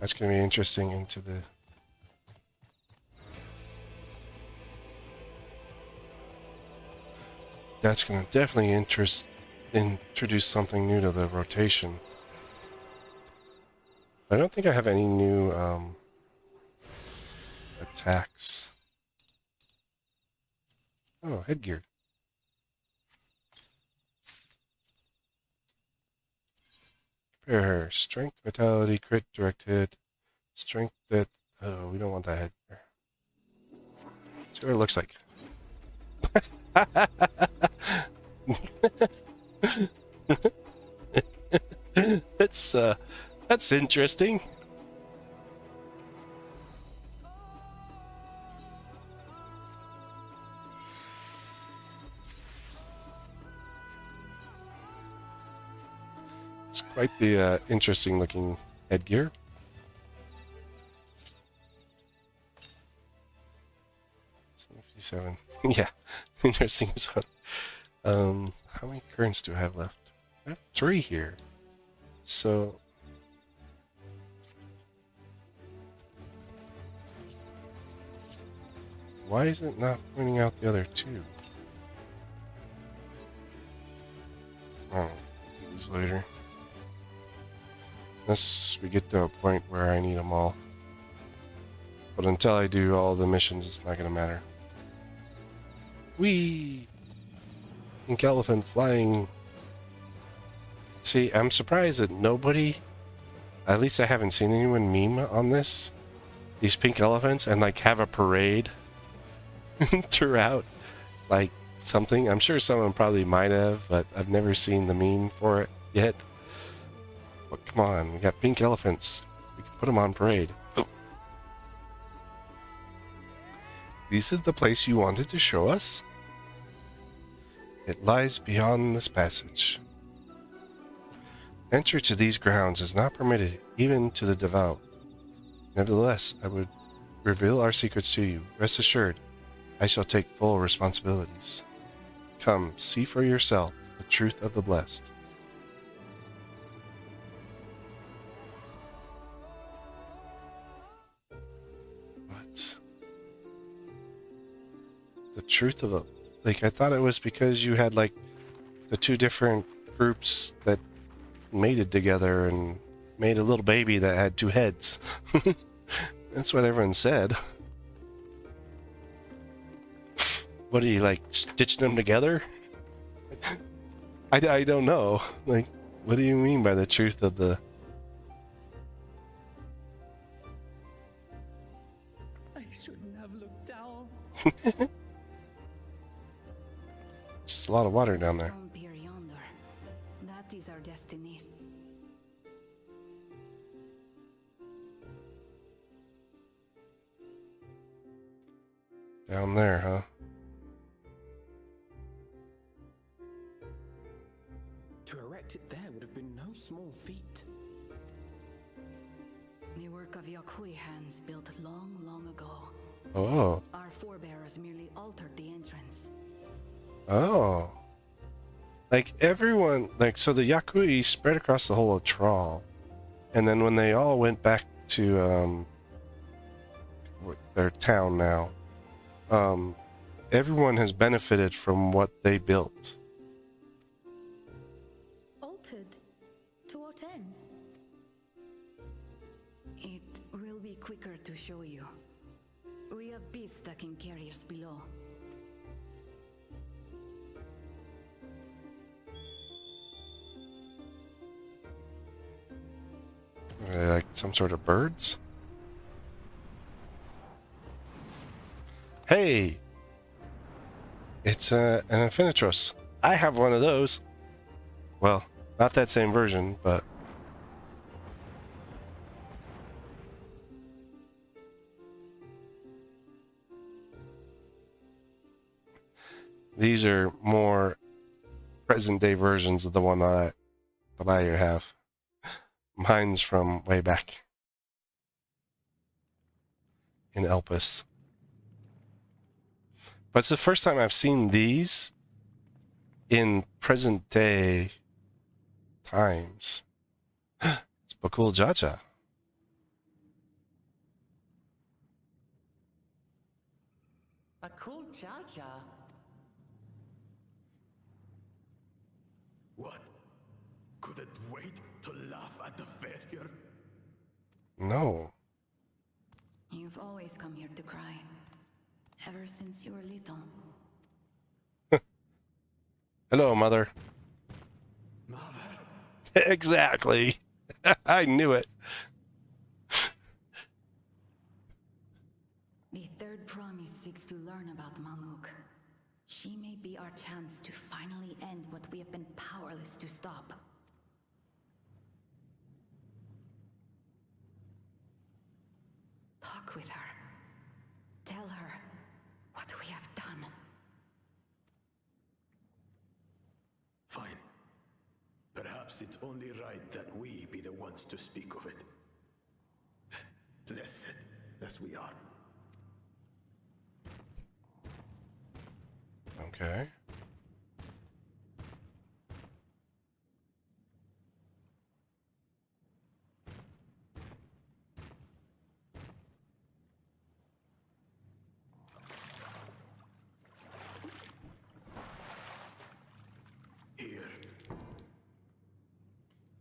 That's going to be interesting into the... That's going to definitely introduce something new to the rotation. I don't think I have any new attacks. Oh, headgear. Compare her. Strength, vitality, crit, direct hit. Strength that... Oh, we don't want that headgear. Let's see what it looks like. That's interesting. It's quite the interesting looking headgear. $57. Yeah, interesting as well. How many currents do I have left? I have 3 here. So why is it not pointing out the other 2? Oh, use later. Unless we get to a point where I need them all. But until I do all the missions, it's not going to matter. Whee! Pink elephant flying. See, I'm surprised that nobody, at least I haven't seen anyone meme on this, these pink elephants, and like have a parade throughout, like something. I'm sure someone probably might have, but I've never seen the meme for it yet. But come on, we got pink elephants. We can put them on parade. Oh. This is the place you wanted to show us? It lies beyond this passage. Entry to these grounds is not permitted, even to the devout. Nevertheless, I would reveal our secrets to you. Rest assured, I shall take full responsibilities. Come, see for yourself the truth of the blessed. What? The truth of the... Like, I thought it was because you had, like, the 2 different groups that mated together and made a little baby that had 2 heads. That's what everyone said. What are you, like, stitching them together? I don't know. Like, what do you mean by the truth of the... I shouldn't have looked down. Just a lot of water down there. Stone pier yonder. That is our destination. Down there, huh? To erect it there would have been no small feat. The work of Yakui hands built long, long ago. Oh. Our forebears merely altered the entrance. Oh. Like everyone, like, so the Yakui spread across the whole of Trawl. And then when they all went back to their town now, everyone has benefited from what they built. Altered? To what end? It will be quicker to show you. We have beasts that can carry us below. Are they like some sort of birds? Hey! It's an Infinitros. I have one of those. Well, not that same version, but... These are more present-day versions of the one that I have. Mine's from way back in Elpis. But it's the first time I've seen these in present-day times. It's Bakul Jaja. A cool Jaja. What? Could it wait to laugh at the failure? No. You've always come here to cry. Ever since you were little. Hello, Mother. Mother? Exactly. I knew it. The third promise seeks to learn about Mamuk. She may be our chance to finally end what we have been powerless to stop. Talk with her. Tell her what we have done. Fine. Perhaps Perhaps it's only right that we be the ones to speak of it. Blessed as we are. Okay. Here.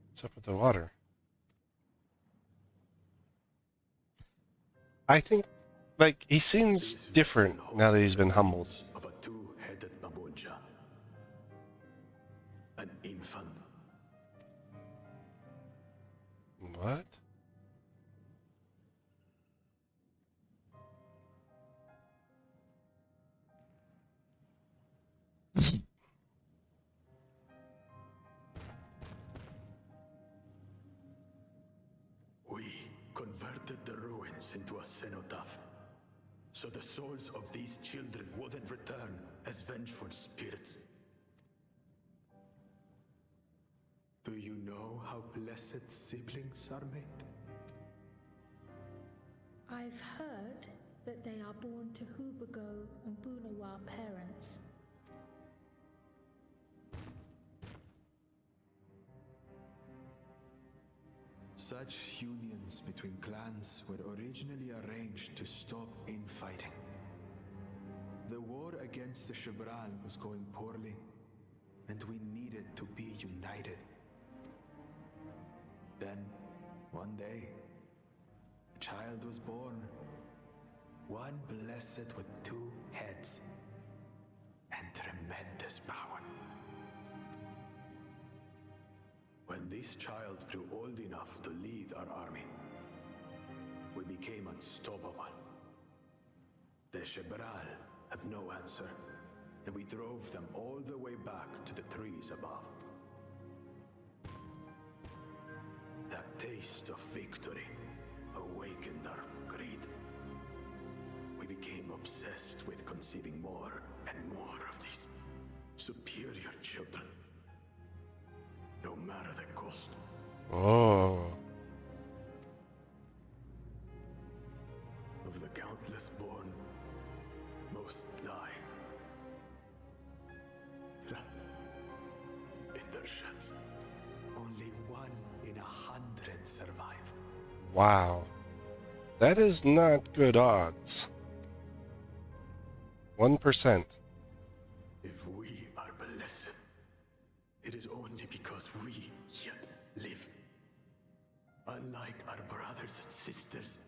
What's up with the water? I think, like, he seems different now that he's been humbled. Of a two-headed Mamulja. An infant. What? We converted the ruins into a cenotaph, so the souls of these children wouldn't return as vengeful spirits. Do you know how blessed siblings are made? I've heard that they are born to Hubago and Bunawa parents. Such unions between clans were originally arranged to stop infighting. The war against the Shibral was going poorly, and we needed to be united. Then, one day, a child was born. One blessed with two heads and tremendous power. When this child grew old enough to lead our army, we became unstoppable. The Shibral had no answer, and we drove them all the way back to the trees above. That taste of victory awakened our greed. We became obsessed with conceiving more and more of these superior children, no matter the cost. Oh. Of the countless born, most die. Trapped in their shells. Only 1 in 100 survive. Wow. That is not good odds. 1%. If we are blessed, it is only because we yet live. Unlike our brothers and sisters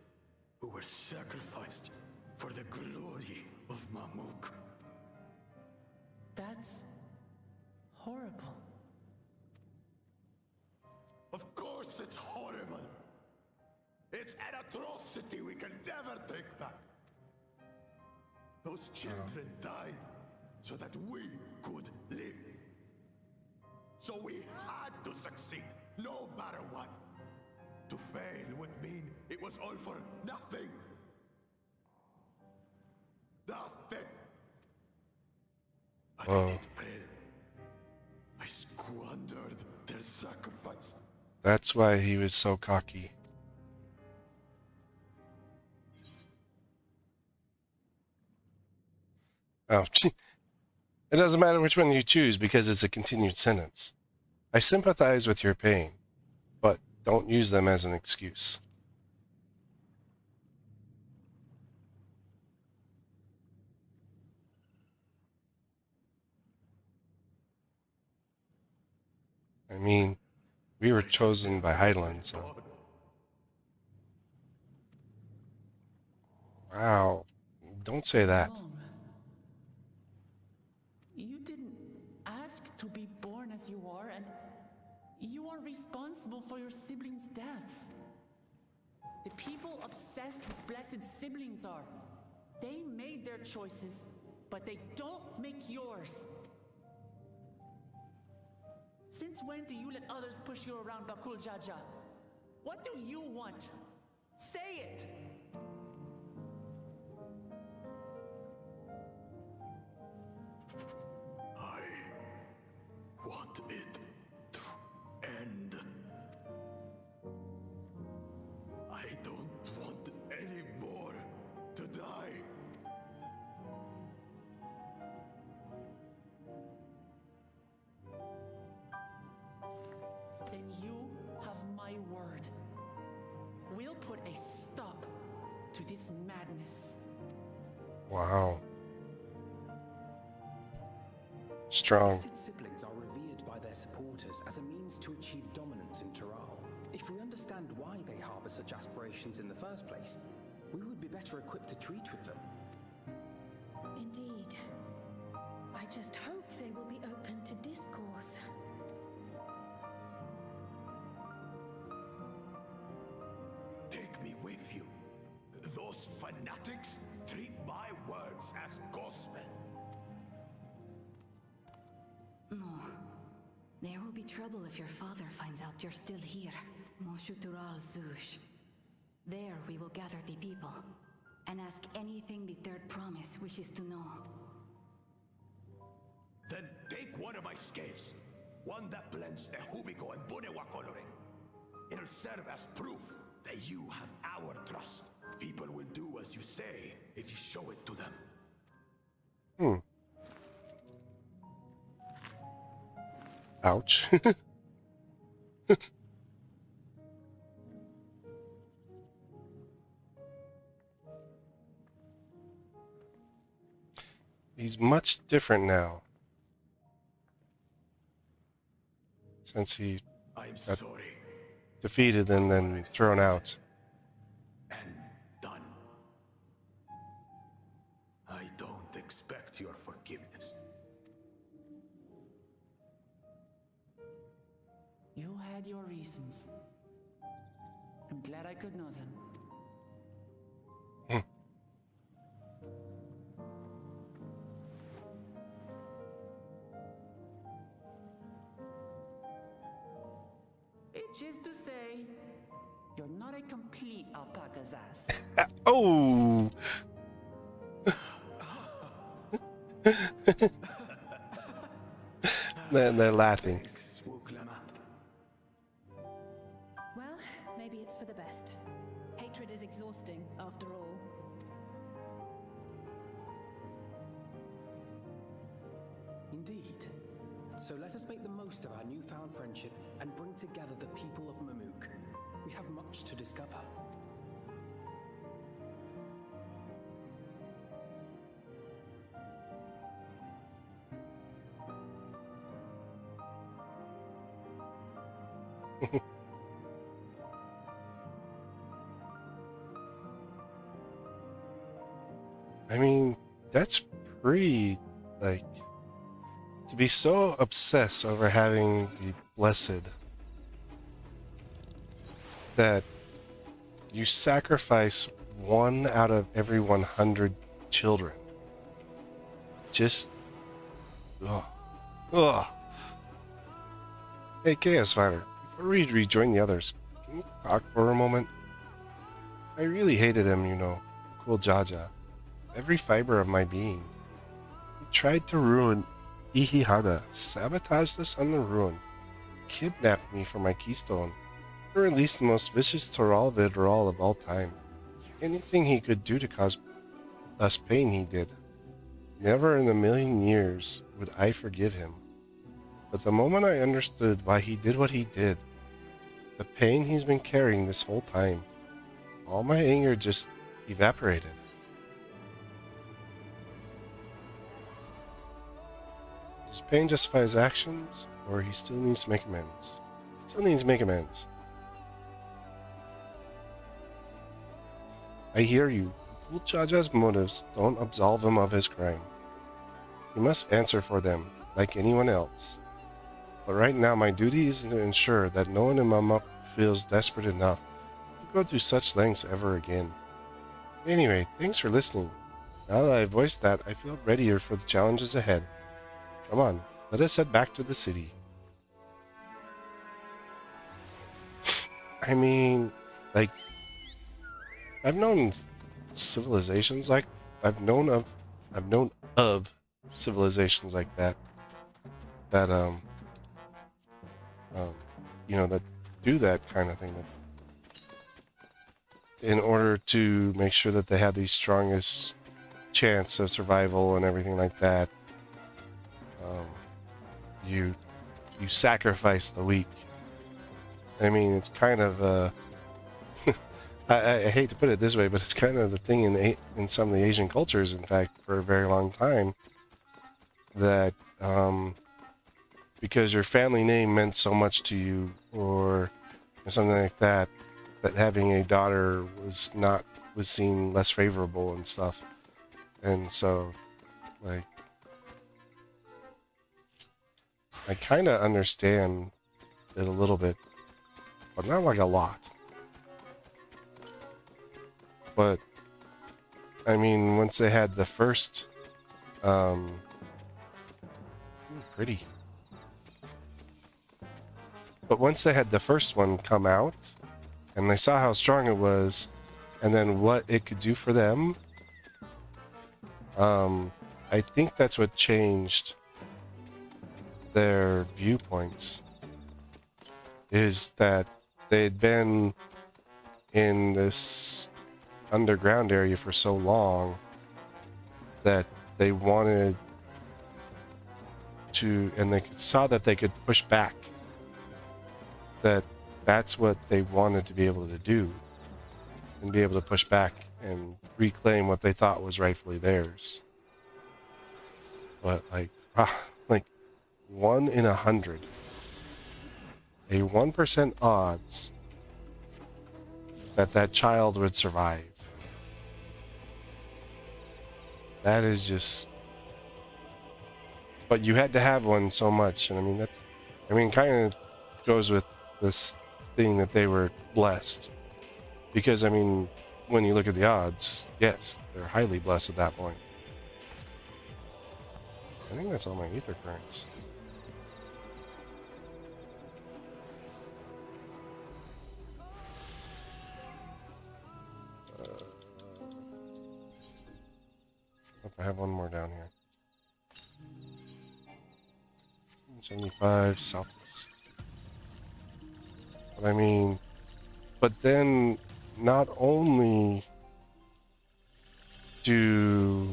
who were sacrificed for the glory of Mamuk. That's horrible. Of course it's horrible. It's an atrocity we can never take back. Those children died so that we could live. So we had to succeed, no matter what. To fail would mean it was all for nothing. Nothing. But I did fail. I squandered their sacrifice. That's why he was so cocky. Oh, it doesn't matter which one you choose because it's a continued sentence. I sympathize with your pain, but don't use them as an excuse. I mean, we were chosen by Highland, so... Wow. Don't say that. You didn't ask to be born as you are, and you are responsible for your siblings' deaths. The people obsessed with blessed siblings are. They made their choices, but they don't make yours. Since when do you let others push you around, Bakul Jaja? What do you want? Say it! I want it to this madness. Wow. Strong. Blessed siblings are revered by their supporters as a means to achieve dominance in Tural. If we understand why they harbor such aspirations in the first place, we would be better equipped to treat with them. Indeed. I just hope they will be open to discourse. Take me with you. Those fanatics treat my words as gospel. No. There will be trouble if your father finds out you're still here. Moshutural Zush. There we will gather the people and ask anything the Third Promise wishes to know. Then take one of my scales. One that blends the Hubiko and Bunewa coloring. It'll serve as proof that you have our trust. People will do as you say if you show it to them. Ouch. He's much different now. Since he got defeated and then thrown out. And done. I don't expect your forgiveness. You had your reasons. I'm glad I could know them. Which is to say, you're not a complete alpaca's ass. Oh! They're laughing. Well, maybe it's for the best. Hatred is exhausting, after all. Indeed. So let us make the most of our newfound friendship and bring together the people of Mamuk. We have much to discover. I mean, that's pretty, like, to be so obsessed over having the blessed that you sacrifice 1 out of every 100 children. Just, ugh. Hey, Chaos Fighter, before we rejoin the others, can you talk for a moment? I really hated him, you know, cool Jaja. Every fiber of my being. He tried to ruin Ihihada, sabotaged the Sun of Ruin, kidnapped me for my keystone, and released the most vicious Toral Vidral of all time. Anything he could do to cause us pain he did. Never in a million years would I forgive him. But the moment I understood why he did what he did, the pain he's been carrying this whole time, all my anger just evaporated. Does pain justify his actions, or he still needs to make amends? Still needs to make amends. I hear you. Cool Jaja's motives don't absolve him of his crime. He must answer for them, like anyone else. But right now my duty is to ensure that no one in Mamuk feels desperate enough to go through such lengths ever again. Anyway, thanks for listening. Now that I've voiced that, I feel readier for the challenges ahead. Come on, let us head back to the city. I mean, like, I've known civilizations like I've known of civilizations like that you know, that do that kind of thing, in order to make sure that they have the strongest chance of survival and everything like that. You sacrifice the weak. I mean, it's kind of I hate to put it this way, but it's kind of the thing in some of the Asian cultures, in fact, for a very long time, that because your family name meant so much to you, or something like that, that having a daughter was seen less favorable and stuff. And so, like, I kind of understand it a little bit, but not like a lot. But I mean, once they had the first, pretty. But once they had the first one come out, and they saw how strong it was, and then what it could do for them, I think that's what changed their viewpoints. Is that they'd been in this underground area for so long that they wanted to, and they saw that they could push back. That's what they wanted to be able to do, and be able to push back and reclaim what they thought was rightfully theirs. But like 1 in 100, a 1% odds that child would survive. That is just, but you had to have one so much, and I mean kind of goes with this thing that they were blessed, because I mean, when you look at the odds, yes, they're highly blessed at that point. I think that's all my ether currents. I have one more down here. 75 southwest. But I mean, but then not only do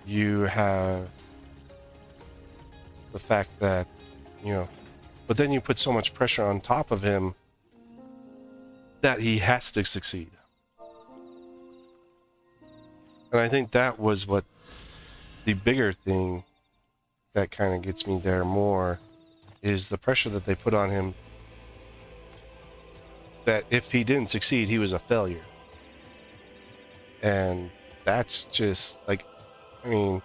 you have the fact that, but then you put so much pressure on top of him that he has to succeed. And I think that was what the bigger thing that kind of gets me there more, is the pressure that they put on him, that if he didn't succeed, he was a failure. And that's just like, I mean,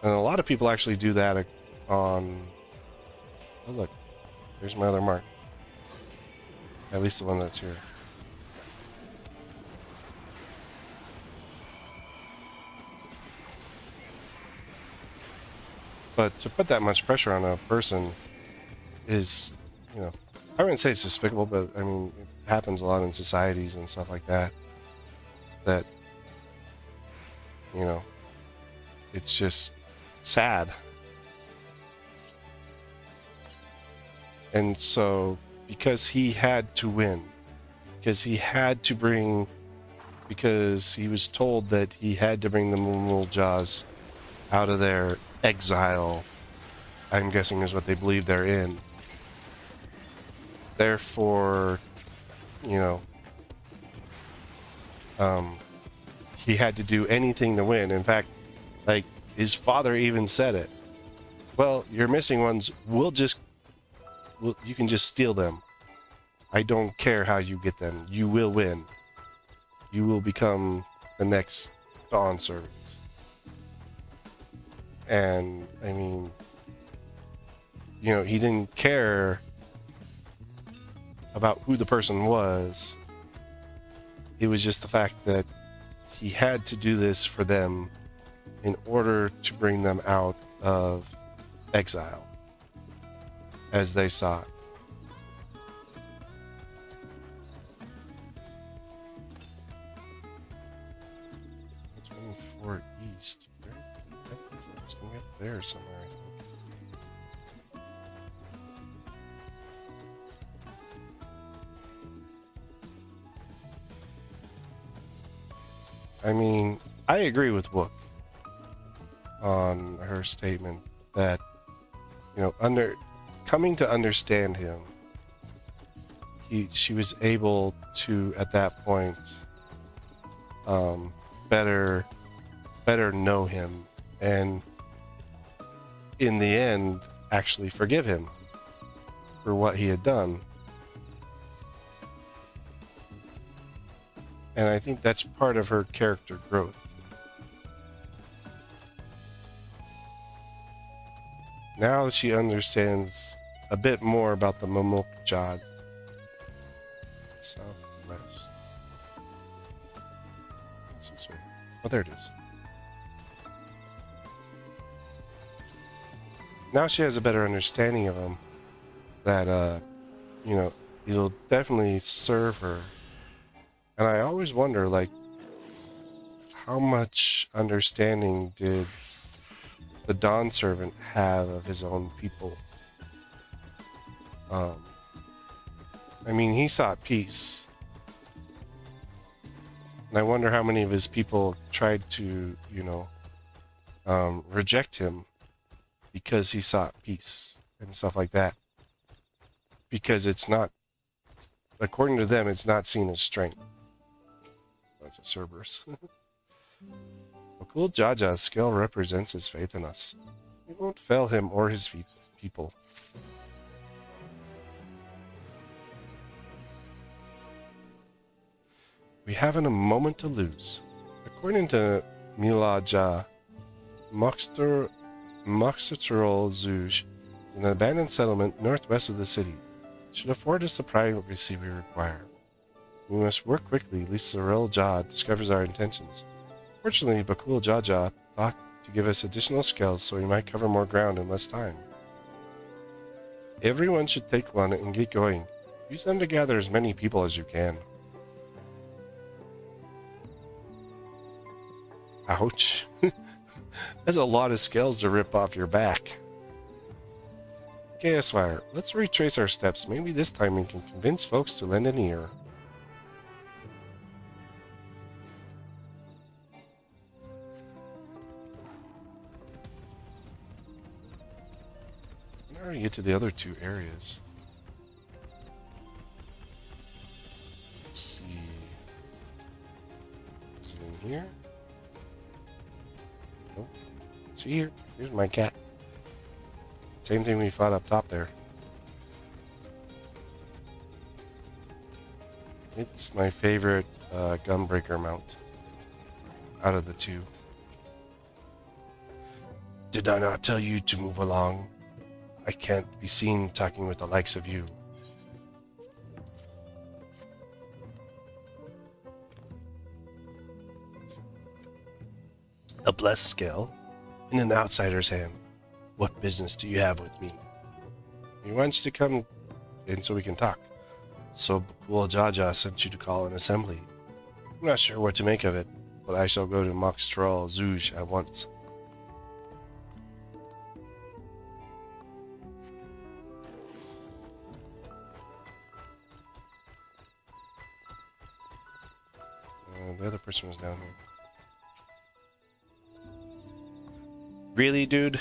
and a lot of people actually do that on, oh look, there's my other mark. At least the one that's here. But to put that much pressure on a person is, I wouldn't say it's despicable, but I mean, it happens a lot in societies and stuff like that. That, it's just sad. And so, because he had to win, because he was told that he had to bring the Moonjaws out of their exile, I'm guessing is what they believe they're in. Therefore, he had to do anything to win. In fact, like, his father even said it. Well, your missing ones, you can just steal them. I don't care how you get them. You will win. You will become the next Dawn servant. And I mean, he didn't care about who the person was. It was just the fact that he had to do this for them in order to bring them out of exile, as they saw it. It's 24 east. It's going to be up there somewhere, I think. I mean, I agree with Wook on her statement that, coming to understand him, she was able to, at that point, better know him, and in the end, actually forgive him for what he had done. And I think that's part of her character growth. Now that she understands a bit more about the Mamukjad. Southwest. What's this way? Oh, there it is. Now she has a better understanding of him. That, you know, it'll definitely serve her. And I always wonder, like, how much understanding did the Dawn Servant have of his own people? I mean, he sought peace. And I wonder how many of his people tried to, you know, reject him because he sought peace and stuff like that. Because it's not, according to them, it's not seen as strength. That's a Cerberus. Bakul Jaja's skill represents his faith in us. We won't fail him or his people. We haven't a moment to lose. According to Milaja, Moxterol Zuj is an abandoned settlement northwest of the city. It should afford us the privacy we require. We must work quickly, lest Zarel Jah discovers our intentions. Fortunately, Bakul Jaja thought to give us additional scales so we might cover more ground in less time. Everyone should take one and get going. Use them to gather as many people as you can. Ouch. That's a lot of scales to rip off your back. Okay, Esquire, let's retrace our steps. Maybe this time we can convince folks to lend an ear. Now we get to the other two areas. Let's see. Is it in here? Nope. See here. Here's my cat. Same thing we fought up top there. It's my favorite gunbreaker mount out of the two. Did I not tell you to move along? I can't be seen talking with the likes of you. A blessed skill in an outsider's hand. What business do you have with me? He wants you to come in so we can talk. So Bakul Jaja sent you to call an assembly. I'm not sure what to make of it, but I shall go to Moxtrol Zuj at once. The other person was down here. Really, dude?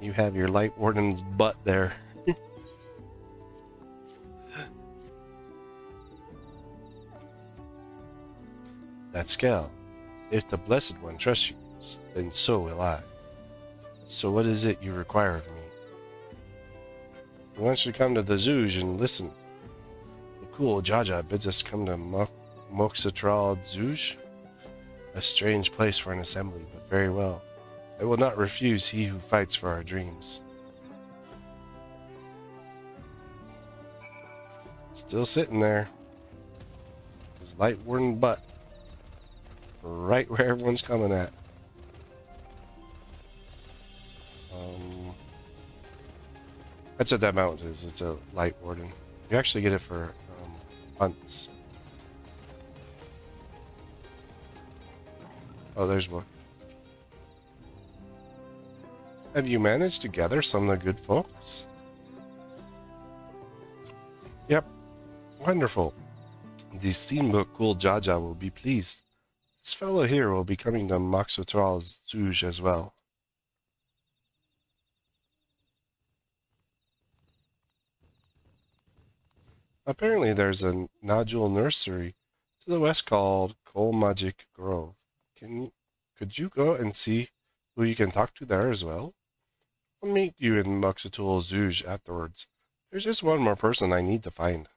You have your Light Warden's butt there. That scale. If the Blessed One trusts you, then so will I. So what is it you require of me? He wants you to come to the Zuj and listen. The cool Jaja bids us come to Moxitral Zuj. A strange place for an assembly, but very well. I will not refuse he who fights for our dreams. Still sitting there. His Light Warden butt. Right where everyone's coming at. That's what that mount is. It's a Light Warden. You actually get it for hunts. Oh, there's one. Have you managed to gather some of the good folks? Yep. Wonderful. The steamboat Cool Jaja will be pleased. This fellow here will be coming to Moxotral's Zuj as well. Apparently there's a nodule nursery to the west called Coal Magic Grove. Could you go and see who you can talk to there as well? I'll meet you in Muxatul Zouj afterwards. There's just one more person I need to find.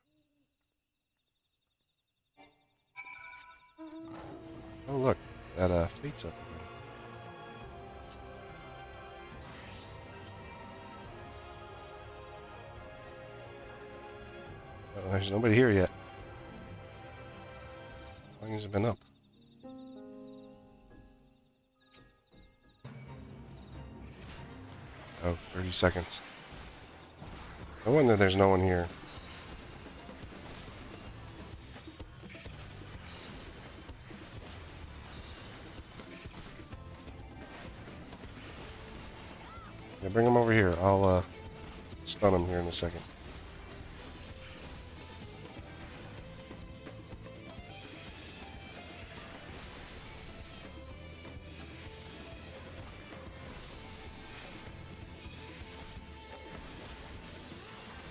Oh look, that fate's up again. Oh, there's nobody here yet. How long has it been up? Oh, 30 seconds. No wonder there's no one here. Yeah, bring him over here. I'll stun him here in a second.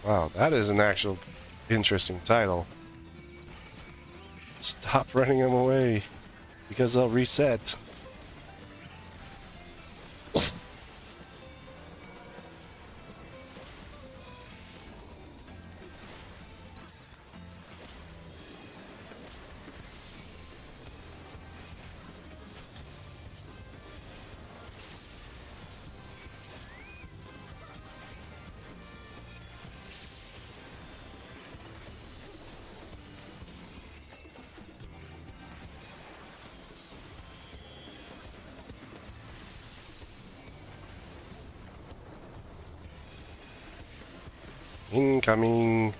Wow, that is an actual interesting title. Stop running them away, because they'll reset. Incoming.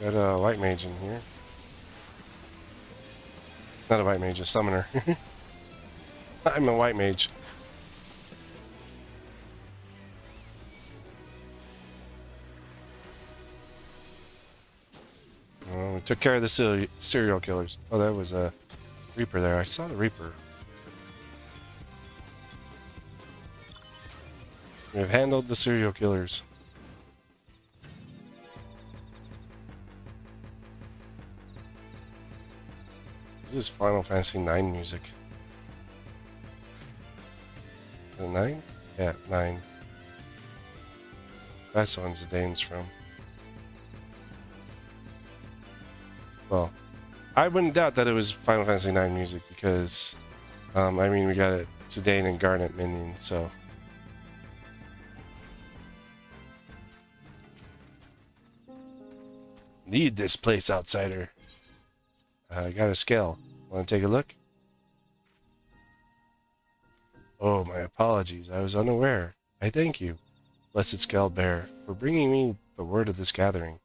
Got a white mage in here. Not a white mage, a summoner. I'm a white mage. Oh, we took care of the serial killers. Oh, that was a Reaper there. I saw the Reaper. We've handled the serial killers. This is Final Fantasy IX music. Is it 9? Yeah, 9. That's the one Zidane's from. Well, I wouldn't doubt that it was Final Fantasy IX music because, I mean, we got a Zidane and Garnet minion, so. Need this place, outsider. I got a scale. Want to take a look? Oh, my apologies. I was unaware. I thank you, blessed Scale Bear, for bringing me the word of this gathering.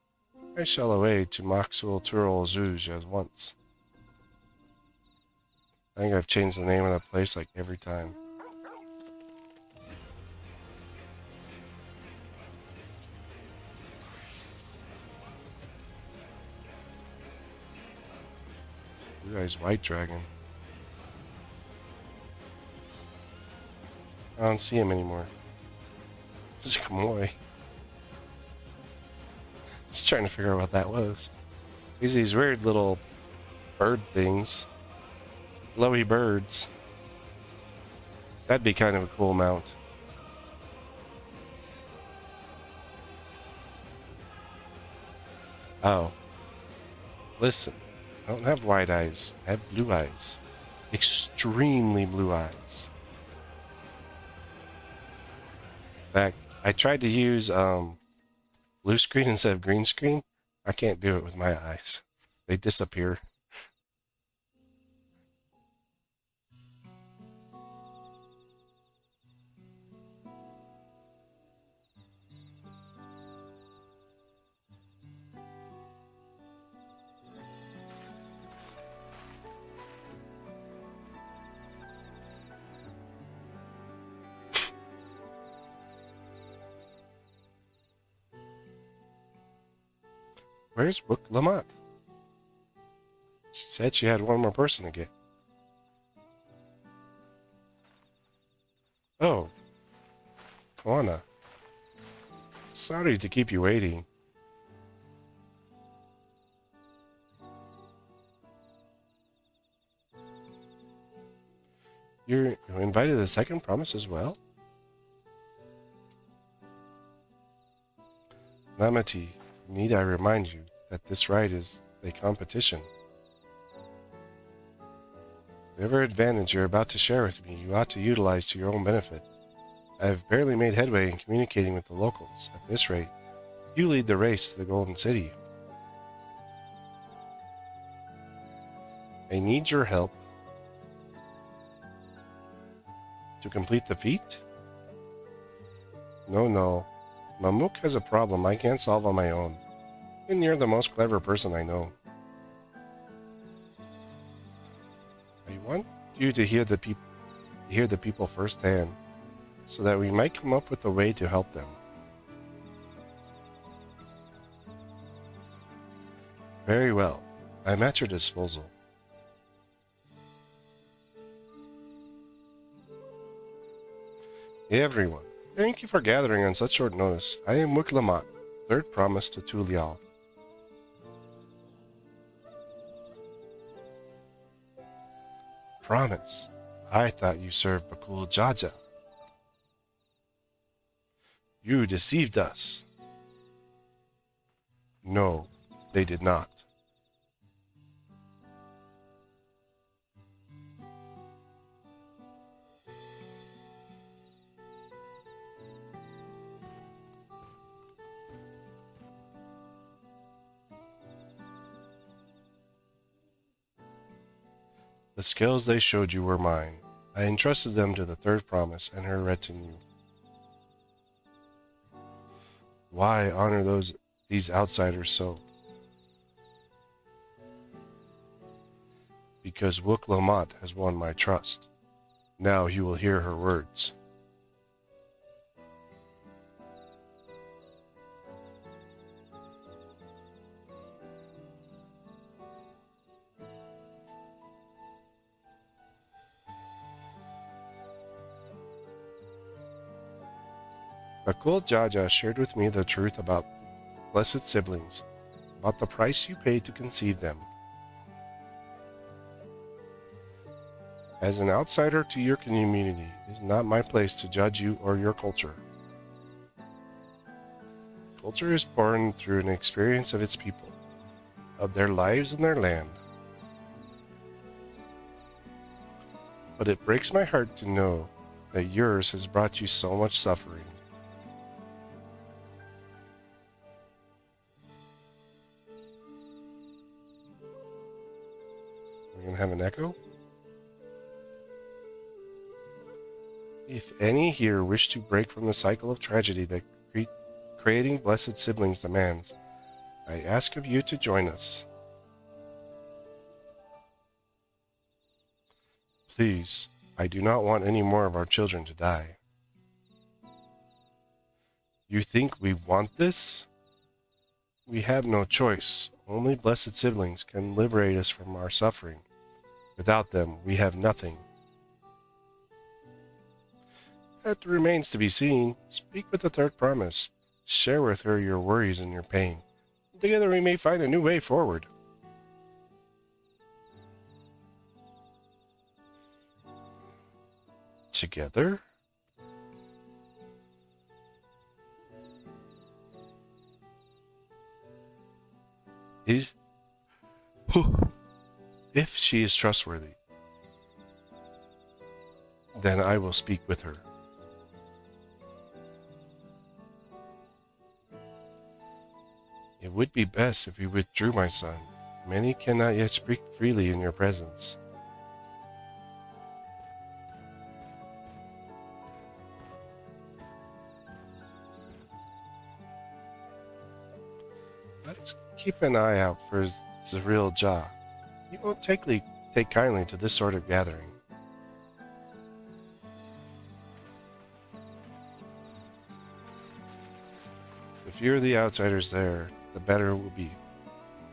I shall away to Moxul Turul Zouj at once. I think I've changed the name of that place like every time. Blue Eyes White Dragon. I don't see him anymore. There's a Kamoy. Just trying to figure out what that was. These weird little bird things. Glowy birds. That'd be kind of a cool mount. Oh. Listen. I don't have white eyes. I have blue eyes. Extremely blue eyes. In fact, I tried to use blue screen instead of green screen. I can't do it with my eyes. They disappear. Where's Book Lamont? She said she had one more person to get. Oh. Kawana. Sorry to keep you waiting. You're invited to the second promise as well? Lamati, need I remind you that this rite is a competition? Whatever advantage you're about to share with me, you ought to utilize to your own benefit. I have barely made headway in communicating with the locals. At this rate, you lead the race to the Golden City. I need your help to complete the feat? No. Mamuk has a problem I can't solve on my own. And you're the most clever person I know. I want you to hear the people firsthand, so that we might come up with a way to help them. Very well. I'm at your disposal. Hey everyone, thank you for gathering on such short notice. I am Wick Lamont, third promise to Tu Liao. Promise? I thought you served Bakul Jaja. You deceived us. No, they did not. The skills they showed you were mine. I entrusted them to the third promise and her retinue. Why honor these outsiders so? Because Wook Lamont has won my trust. Now you will hear her words. Bakul Jaja shared with me the truth about blessed siblings, about the price you paid to conceive them. As an outsider to your community, it is not my place to judge you or your culture. Culture is born through an experience of its people, of their lives and their land. But it breaks my heart to know that yours has brought you so much suffering. We're going to have an echo? If any here wish to break from the cycle of tragedy that creating blessed siblings demands, I ask of you to join us. Please, I do not want any more of our children to die. You think we want this? We have no choice. Only blessed siblings can liberate us from our suffering. Without them, we have nothing. That remains to be seen. Speak with the third promise. Share with her your worries and your pain. Together we may find a new way forward. Together? If she is trustworthy, then I will speak with her. It would be best if you withdrew, my son. Many cannot yet speak freely in your presence. Let's keep an eye out for Zeril Ja. He won't take kindly to this sort of gathering. The fewer the outsiders there, the better it will be.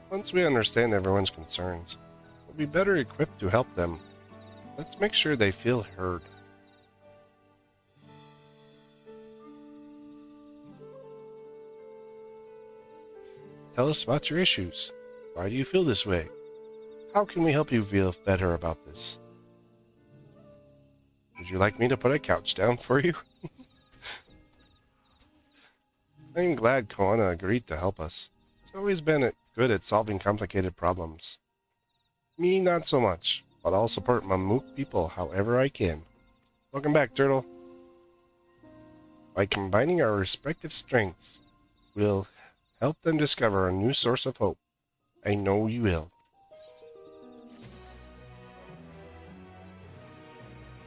Once we understand everyone's concerns, we'll be better equipped to help them. Let's make sure they feel heard. Tell us about your issues. Why do you feel this way? How can we help you feel better about this? Would you like me to put a couch down for you? I'm glad Koana agreed to help us. He's always been good at solving complicated problems. Me, not so much, but I'll support Mamook people however I can. Welcome back, Turtle. By combining our respective strengths, we'll help them discover a new source of hope. I know you will.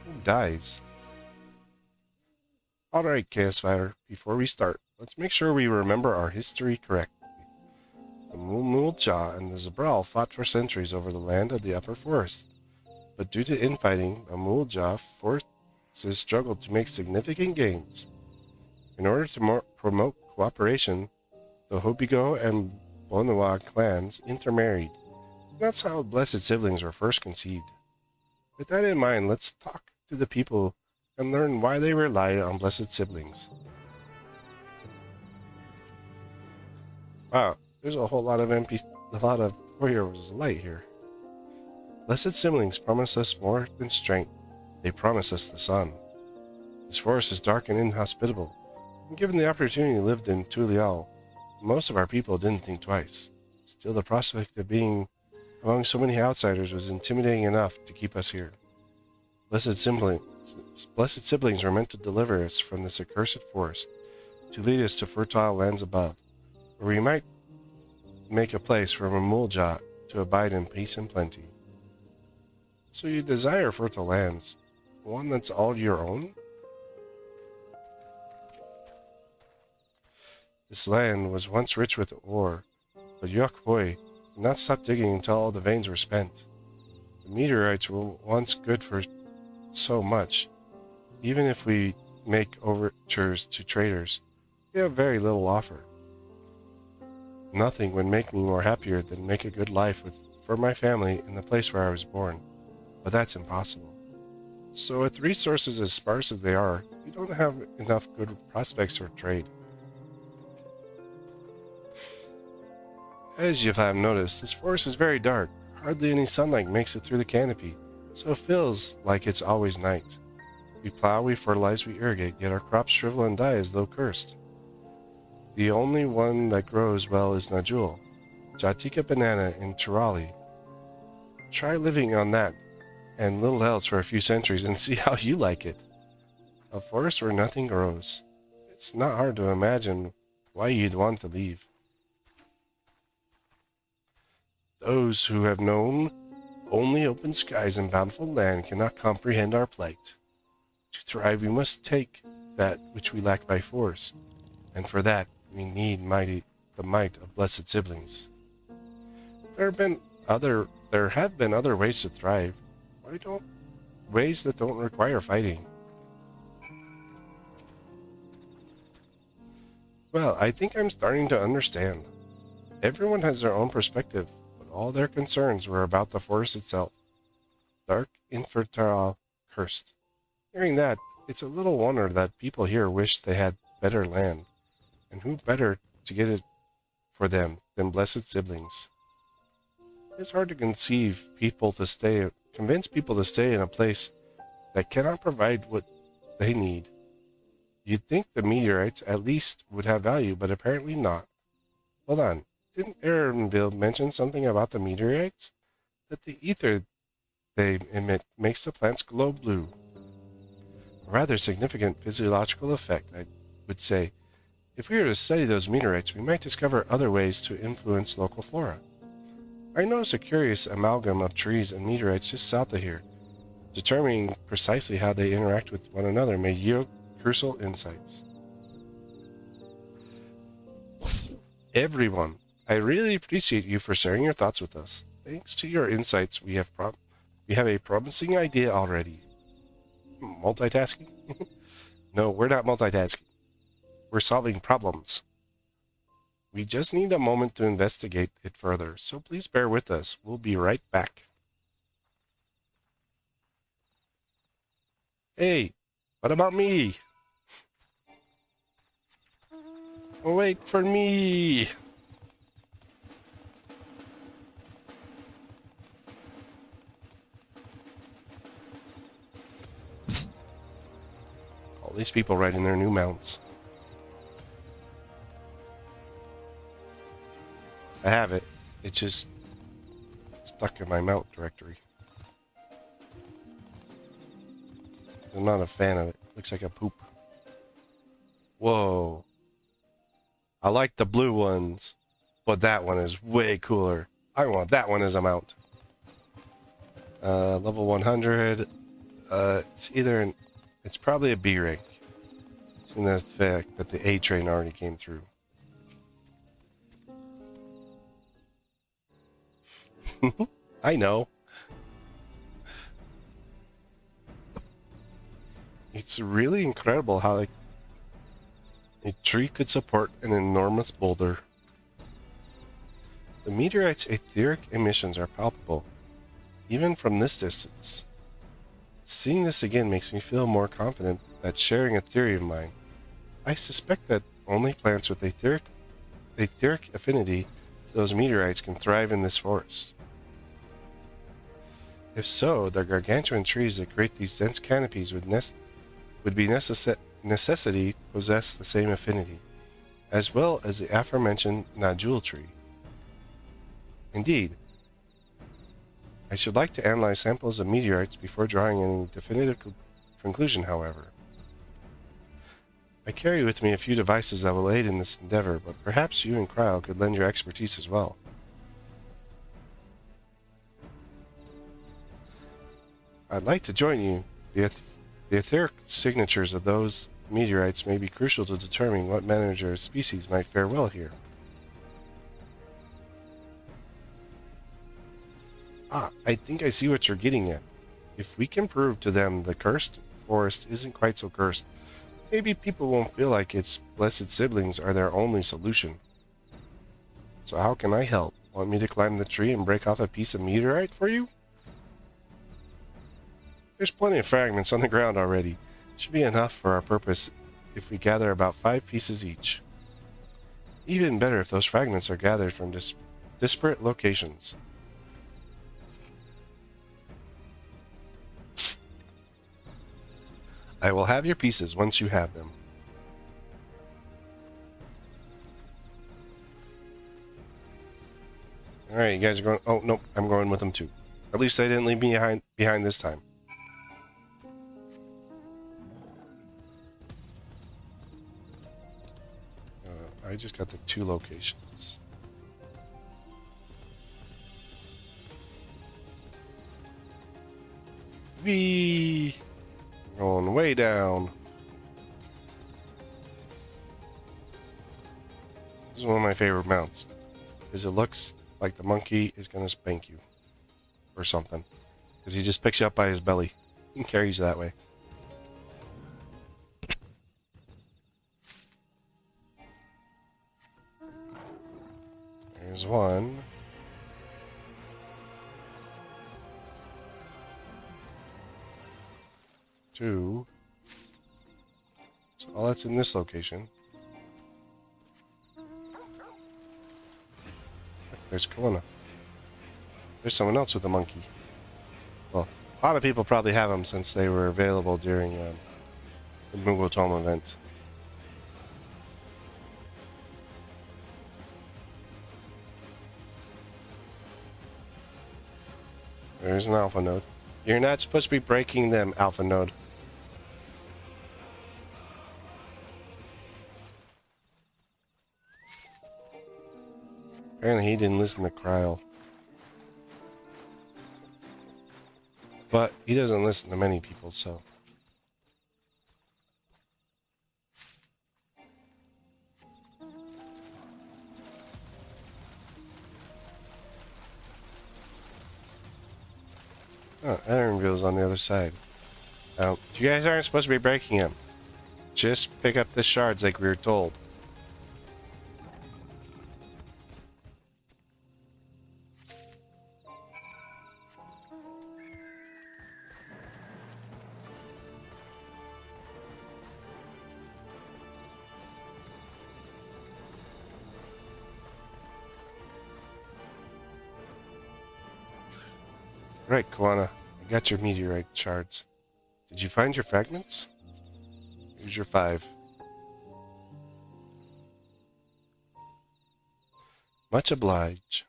Who dies? Alright, Chaos Fighter, before we start, let's make sure we remember our history correctly. The Mulja and the Zabral fought for centuries over the land of the upper forest, but due to infighting, the Mulja forces struggled to make significant gains. In order to promote cooperation, the Hobigo and Bonawa clans intermarried. That's how Blessed Siblings were first conceived. With that in mind, let's talk to the people and learn why they relied on Blessed Siblings. Wow, there's a whole lot of warriors light here. Blessed Siblings promise us more than strength. They promise us the sun. This forest is dark and inhospitable, and given the opportunity lived in Tuliao, most of our people didn't think twice. Still, the prospect of being among so many outsiders was intimidating enough to keep us here. Blessed siblings were meant to deliver us from this accursed forest, to lead us to fertile lands above, where we might make a place for Mamulja to abide in peace and plenty. So you desire fertile lands, one that's all your own? This land was once rich with ore, but Yokhoi did not stop digging until all the veins were spent. The meteorites were once good for so much. Even if we make overtures to traders, we have very little offer. Nothing would make me more happier than make a good life for my family in the place where I was born, but that's impossible. So with resources as sparse as they are, we don't have enough good prospects for trade. As you have noticed, this forest is very dark. Hardly any sunlight makes it through the canopy, so it feels like it's always night. We plow, we fertilize, we irrigate, yet our crops shrivel and die as though cursed. The only one that grows well is Najul, Jatika banana in Tirali. Try living on that and little else for a few centuries and see how you like it. A forest where nothing grows. It's not hard to imagine why you'd want to leave. Those who have known only open skies and bountiful land cannot comprehend our plight. To thrive, we must take that which we lack by force, and for that we need the might of Blessed Siblings. There have been other ways to thrive. Ways that don't require fighting? Well, I think I'm starting to understand. Everyone has their own perspective, but all their concerns were about the forest itself. Dark, infertile, cursed. Hearing that, it's a little wonder that people here wish they had better land. And who better to get it for them than Blessed Siblings? It's hard to convince people to stay in a place that cannot provide what they need. You'd think the meteorites at least would have value, but apparently not. Hold on, didn't Aaronville mention something about the meteorites? That the ether they emit makes the plants glow blue. A rather significant physiological effect, I would say. If we were to study those meteorites, we might discover other ways to influence local flora. I noticed a curious amalgam of trees and meteorites just south of here. Determining precisely how they interact with one another may yield crucial insights. Everyone, I really appreciate you for sharing your thoughts with us. Thanks to your insights, we have a promising idea already. Multitasking? No, we're not multitasking. We're solving problems. We just need a moment to investigate it further, so please bear with us. We'll be right back. Hey, what about me? Wait for me! All these people riding their new mounts. I have it. It's just stuck in my mount directory. I'm not a fan of it. Looks like a poop. Whoa. I like the blue ones, but that one is way cooler. I want that one as a mount. Level 100. It's probably a B rank. In the fact that the A train already came through. I know. It's really incredible how a tree could support an enormous boulder. The meteorite's etheric emissions are palpable, even from this distance. Seeing this again makes me feel more confident that sharing a theory of mine. I suspect that only plants with etheric affinity to those meteorites can thrive in this forest. If so, the gargantuan trees that create these dense canopies would be necessity possess the same affinity, as well as the aforementioned nodule tree. Indeed, I should like to analyze samples of meteorites before drawing any definitive conclusion, however. I carry with me a few devices that will aid in this endeavor, but perhaps you and Cryle could lend your expertise as well. I'd like to join you. The etheric signatures of those meteorites may be crucial to determining what manager species might fare well here. I think I see what you're getting at. If we can prove to them the cursed forest isn't quite so cursed, maybe people won't feel like its blessed siblings are their only solution. So how can I help? Want me to climb the tree and break off a piece of meteorite for you? There's plenty of fragments on the ground already. Should be enough for our purpose if we gather about 5 pieces each. Even better if those fragments are gathered from disparate locations. I will have your pieces once you have them. Alright, you guys are going... Oh, nope, I'm going with them too. At least they didn't leave me behind this time. I just got the 2 locations. Whee! Going way down. This is one of my favorite mounts, because it looks like the monkey is going to spank you or something, because he just picks you up by his belly and carries you that way. There's one. Two. That's all that's in this location. There's Kona. There's someone else with a monkey. Well, a lot of people probably have them since they were available during the Mugotom event. There's an alpha node. You're not supposed to be breaking them, alpha node. Apparently he didn't listen to Cryle. But he doesn't listen to many people, so... Oh, Ironville's on the other side. You guys aren't supposed to be breaking him. Just pick up the shards like we were told. Right, Koana. I got your meteorite shards. Did you find your fragments? Here's your 5. Much obliged.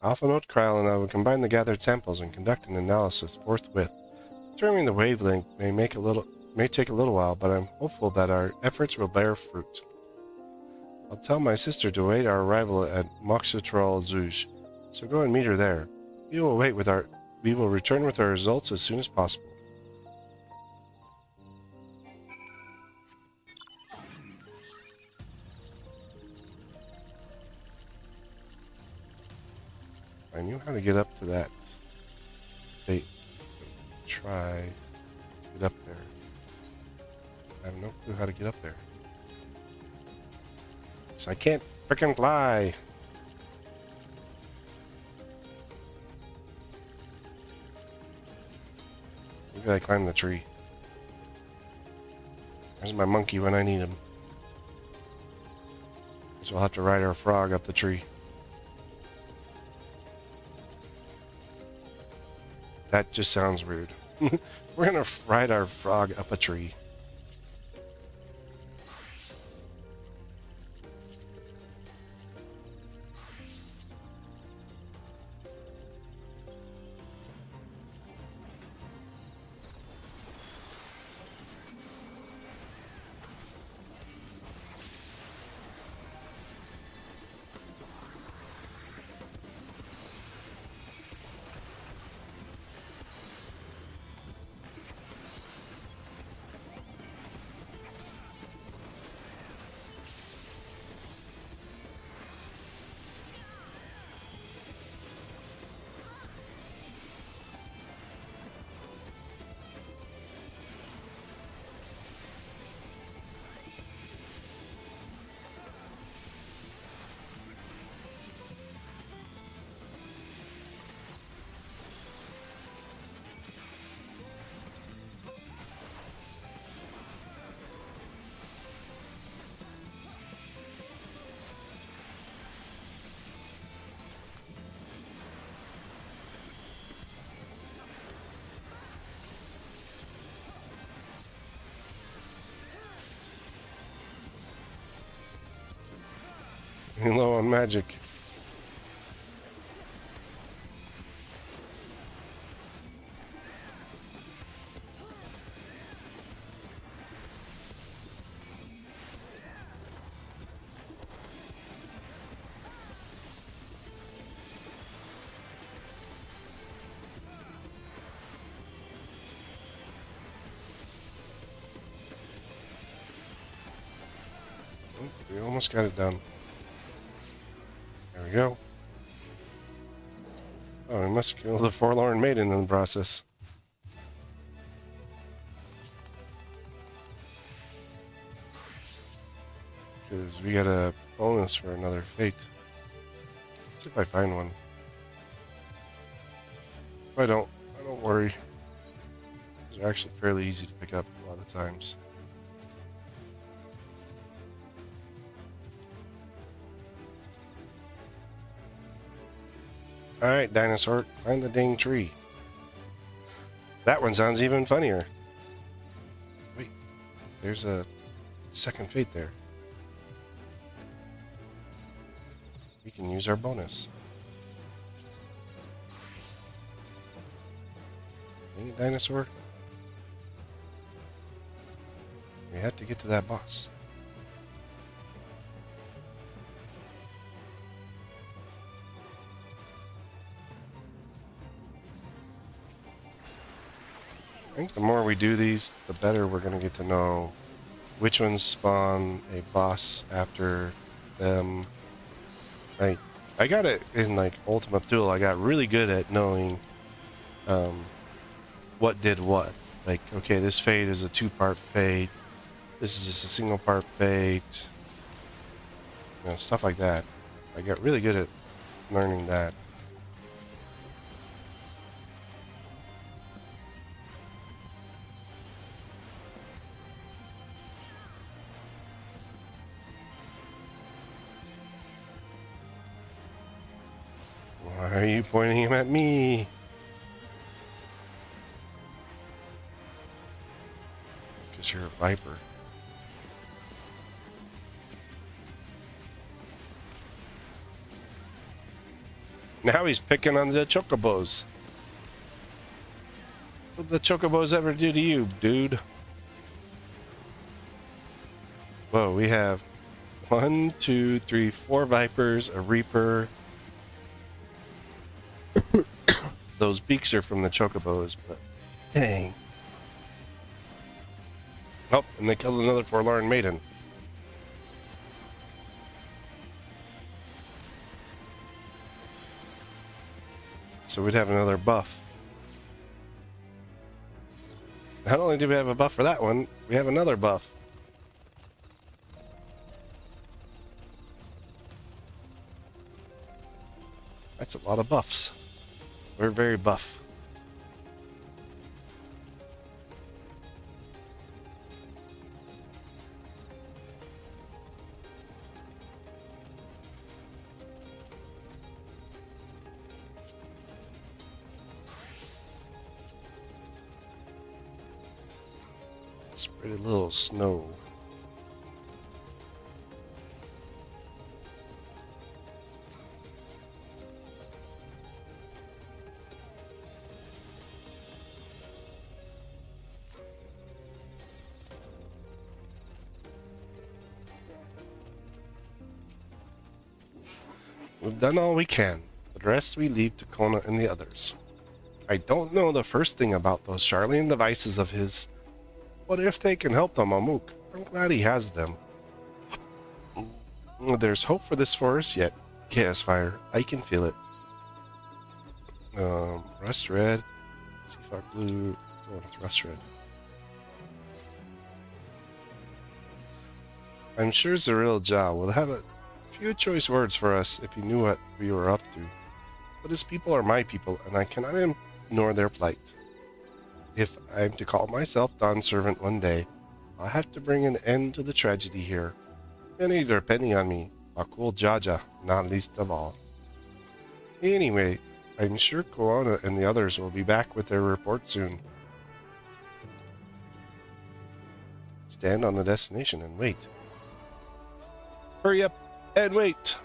Alpha Note, Kryl, and I will combine the gathered samples and conduct an analysis forthwith. Determining the wavelength may take a little while, but I'm hopeful that our efforts will bear fruit. I'll tell my sister to await our arrival at Moxitral Zuj, so go and meet her there. We will return with our results as soon as possible. I knew how to get up to that. They try to get up there. I have no clue how to get up there. So I can't frickin' fly. Maybe I climb the tree. There's my monkey when I need him. So we'll have to ride our frog up the tree. That just sounds rude. We're gonna ride our frog up a tree. Low on magic. We almost got it done. There we go. Oh, we must kill the forlorn maiden in the process. Because we got a bonus for another fate. Let's see if I find one. If I don't worry. They're actually fairly easy to pick up a lot of times. Alright, dinosaur, climb the dang tree. That one sounds even funnier. Wait, there's a second fate there. We can use our bonus. Dang it, dinosaur. We have to get to that boss. I think the more we do these, the better we're going to get to know which ones spawn a boss after them. I got it in like Ultima Thule. I got really good at knowing what did what. Like, okay, this fate is a 2-part fate. This is just a single part fate. You know, stuff like that. I got really good at learning that. Why are you pointing him at me? Capture a viper. Now he's picking on the chocobos. What the chocobos ever do to you, dude? Whoa, we have 1, 2, 3, 4 vipers, a reaper. Those beaks are from the chocobos, but dang. Oh, and they killed another forlorn maiden. So we'd have another buff. Not only do we have a buff for that one, we have another buff. That's a lot of buffs. We're very buff. Spread a little snow. We've done all we can. The rest we leave to Kona and the others. I don't know the first thing about those Charlian devices of his. What if they can help the Mamuk? I'm glad he has them. There's hope for this forest yet. Chaos fire. I can feel it. Rust red. Seafox blue. Oh, it's rust red. I'm sure Zaril Jah will have a few choice words for us if he knew what we were up to. But his people are my people, and I cannot ignore their plight. If I'm to call myself Dawn Servant one day, I'll have to bring an end to the tragedy here. Many are depending on me, Bakul Jaja, not least of all. Anyway, I'm sure Koana and the others will be back with their report soon. Stand on the destination and wait. Hurry up and wait!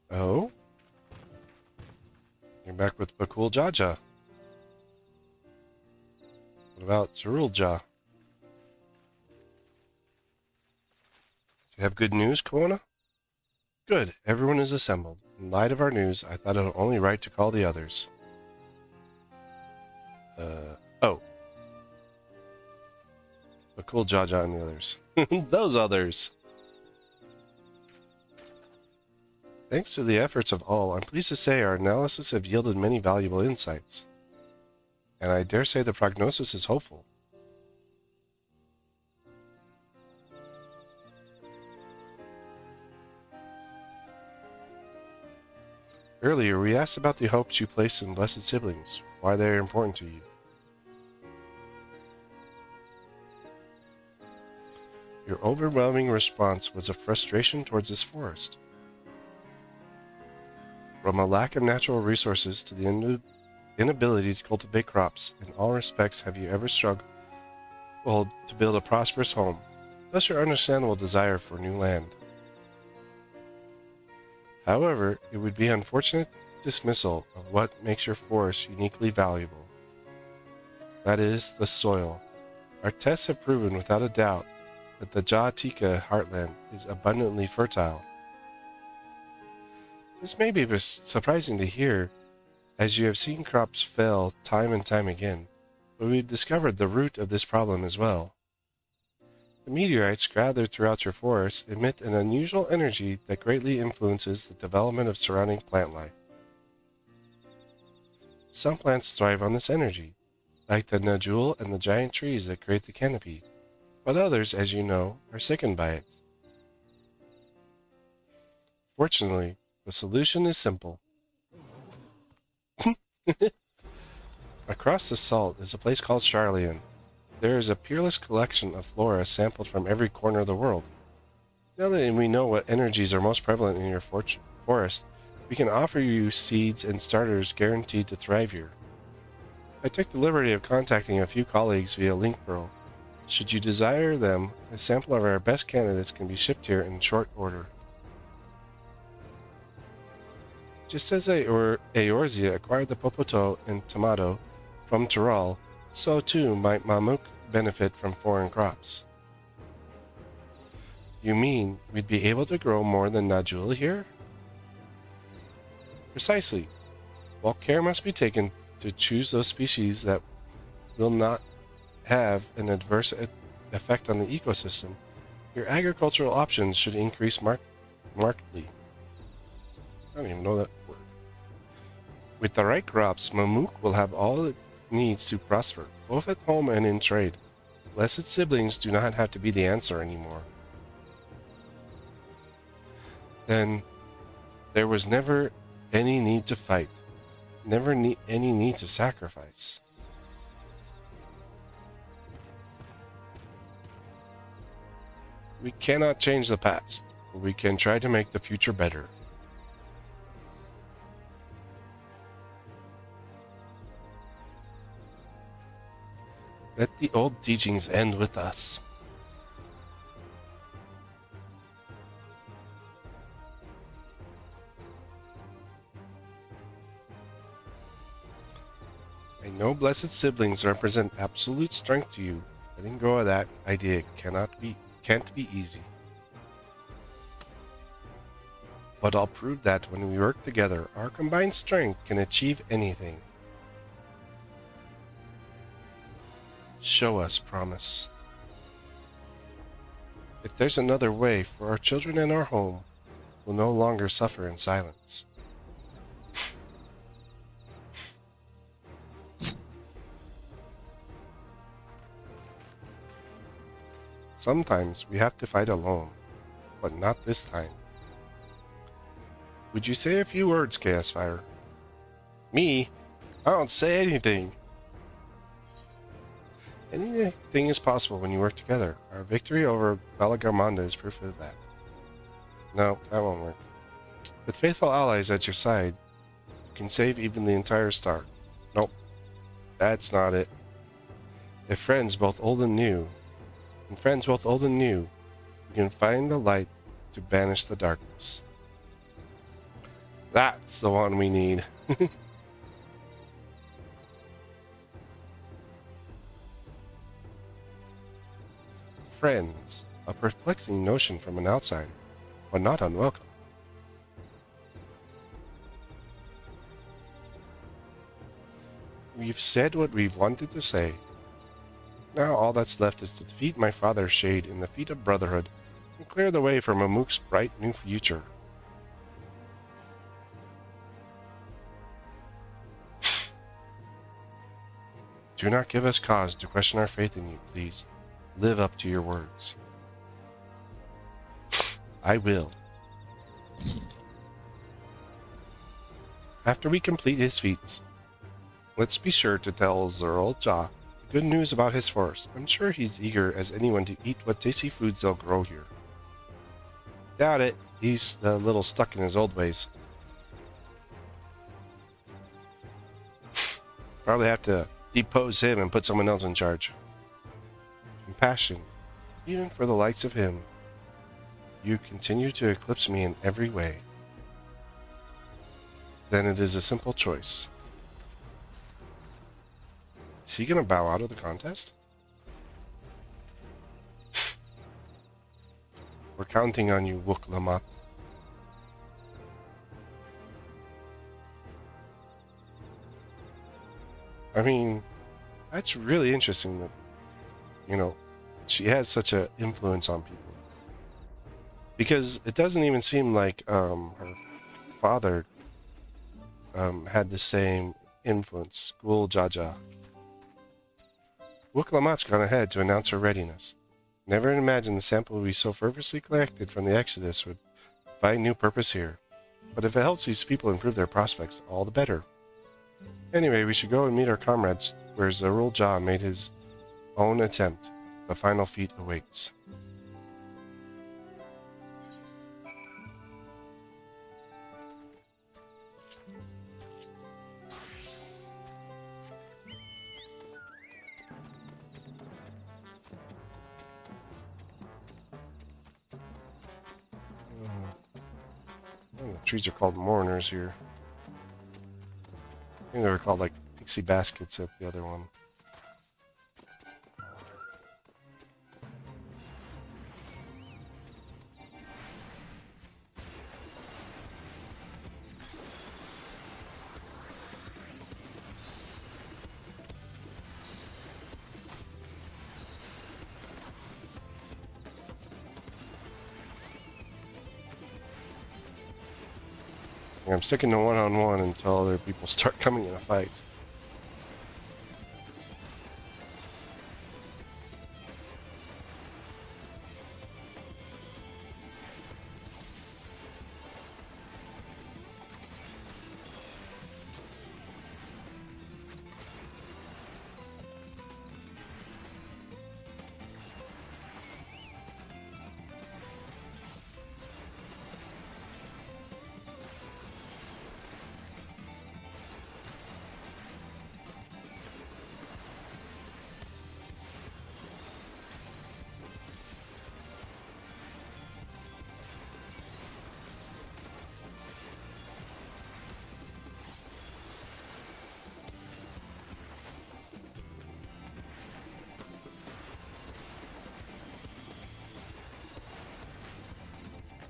Oh? You're back with Bakul Jaja. What about Zarulja? Do you have good news, Koana? Good. Everyone is assembled. In light of our news, I thought it only right to call the others. Oh. Bakul Jaja and the others. Those others! Thanks to the efforts of all, I'm pleased to say our analysis have yielded many valuable insights. And I dare say the prognosis is hopeful. Earlier, we asked about the hopes you place in blessed siblings, why they are important to you. Your overwhelming response was a frustration towards this forest. From a lack of natural resources to the inability to cultivate crops, in all respects have you ever struggled to build a prosperous home, thus your understandable desire for new land. However, it would be unfortunate dismissal of what makes your forest uniquely valuable. That is, the soil. Our tests have proven without a doubt that the Jatika heartland is abundantly fertile. This may be surprising to hear, as you have seen crops fail time and time again, but we've discovered the root of this problem as well. The meteorites gathered throughout your forest emit an unusual energy that greatly influences the development of surrounding plant life. Some plants thrive on this energy, like the Najul and the giant trees that create the canopy, but others, as you know, are sickened by it. Fortunately, the solution is simple. Across the salt is a place called Charlian. There is a peerless collection of flora sampled from every corner of the world. Now that we know what energies are most prevalent in your forest, we can offer you seeds and starters guaranteed to thrive here. I took the liberty of contacting a few colleagues via Linkbro. Should you desire them, a sample of our best candidates can be shipped here in short order. Just as Eorzea acquired the Popoto and Tomato from Tyrol, so too might Mamuk benefit from foreign crops. You mean we'd be able to grow more than Najul here? Precisely. While care must be taken to choose those species that will not have an adverse effect on the ecosystem, your agricultural options should increase markedly. I don't even know that word. With the right crops, Mamuk will have all it needs to prosper, both at home and in trade. Blessed siblings do not have to be the answer anymore. Then there was never any need to fight, never any need to sacrifice. We cannot change the past, but we can try to make the future better. Let the old teachings end with us. I know blessed siblings represent absolute strength to you. Letting go of that idea can't be easy. But I'll prove that when we work together, our combined strength can achieve anything. Show us, promise. If there's another way for our children and our home, we'll no longer suffer in silence. Sometimes we have to fight alone, but not this time. Would you say a few words, Chaos Fire? Me? I don't say anything. Anything is possible when you work together. Our victory over Balagamanda is proof of that. No, that won't work. With faithful allies at your side, you can save even the entire star. Nope, that's not it. If friends both old and new, you can find the light to banish the darkness. That's the one we need. Friends, a perplexing notion from an outsider, but not unwelcome. We've said what we've wanted to say. Now all that's left is to defeat my father's shade in the feet of brotherhood and clear the way for Mamuk's bright new future. Do not give us cause to question our faith in you, please. Live up to your words. I will. After we complete his feats, let's be sure to tell Zerl Ja the good news about his forest. I'm sure he's eager as anyone to eat what tasty foods they'll grow here. Doubt it. He's a little stuck in his old ways. Probably have to depose him and put someone else in charge. Compassion, even for the likes of him. You continue to eclipse me in every way. Then it is a simple choice. Is he going to bow out of the contest? We're counting on you, Wook Lamat. I mean, that's really interesting that, she has such an influence on people. Because it doesn't even seem like her father had the same influence. Gul Jaja. Wook Lamat's gone ahead to announce her readiness. Never imagined the sample we so fervently collected from the Exodus would find new purpose here. But if it helps these people improve their prospects, all the better. Anyway, we should go and meet our comrades, where Zerul Jah made his own attempt. The final feat awaits. The trees are called mourners here. I think they were called like pixie baskets at the other one. I'm sticking to one-on-one until other people start coming in a fight.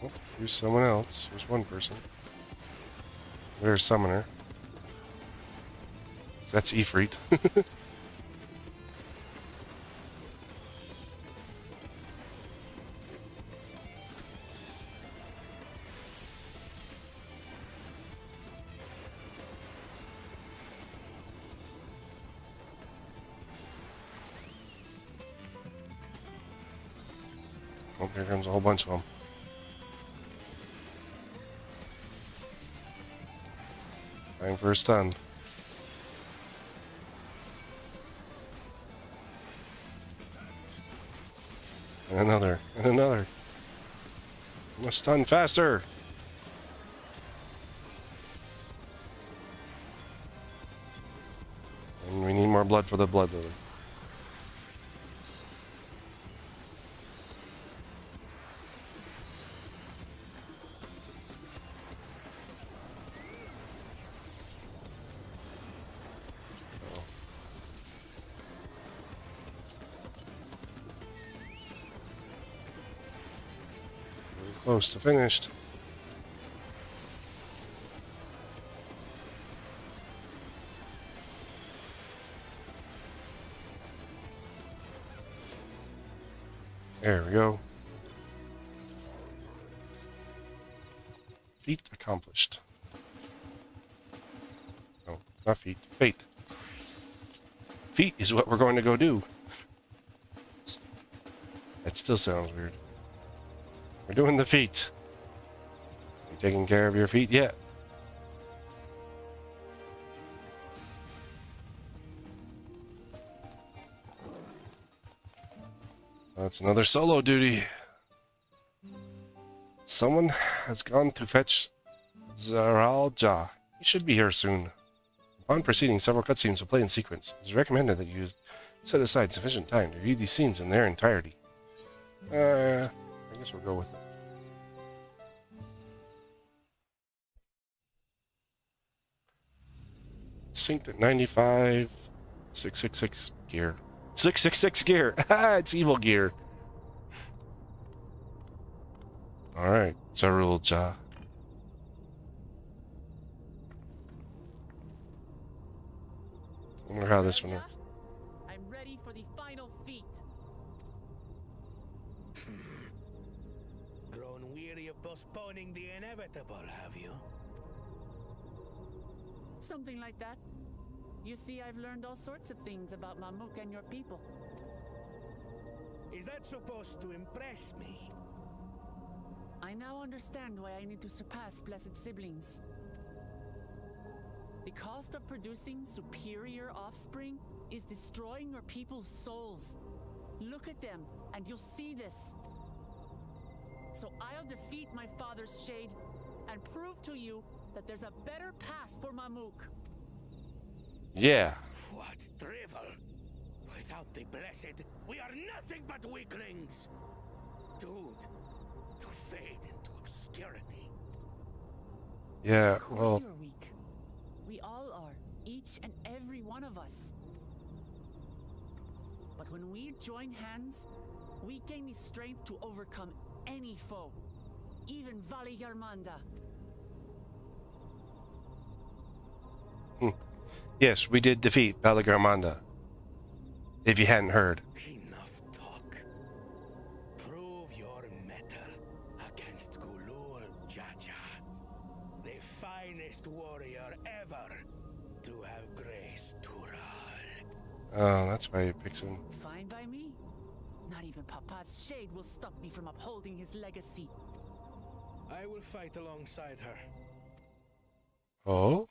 Oh, here's someone else. Here's one person. There's Summoner. That's Ifrit. Oh, there comes a whole bunch of them. Time for a stun. And another. And another. I'm gonna stun faster! And we need more blood for the blood lily. Close to finished. There we go. Feat accomplished. No, not feat. Fate. Feat is what we're going to go do. That still sounds weird. We're doing the feet. You taking care of your feet yet? That's another solo duty. Someone has gone to fetch Zerul Jah. He should be here soon. Upon proceeding, several cutscenes will play in sequence. It is recommended that you set aside sufficient time to read these scenes in their entirety. I guess we'll go with it. Synced at 95. 666 gear. 666 gear! It's evil gear. Alright, Zerul Jah. I wonder how this one works. I'm ready for the final feat. Grown weary of postponing the inevitable, have you? Something like that. You see, I've learned all sorts of things about Mamuk and your people. Is that supposed to impress me? I now understand why I need to surpass blessed siblings. The cost of producing superior offspring is destroying your people's souls. Look at them, and you'll see this. So I'll defeat my father's shade and prove to you that there's a better path for Mamuk. Yeah. What drivel? Without the blessed, we are nothing but weaklings. Doomed to fade into obscurity. Yeah, Of course well, you're weak. We all are, each and every one of us. But when we join hands, we gain the strength to overcome any foe, even Vali Garmanda. yes, we did defeat Balagarmanda. If you hadn't heard. Enough talk. Prove your mettle against Gulul Jaja, the finest warrior ever to have graced Tural. Oh, that's why he picks him. Fine by me. Not even Papa's shade will stop me from upholding his legacy. I will fight alongside her. Oh?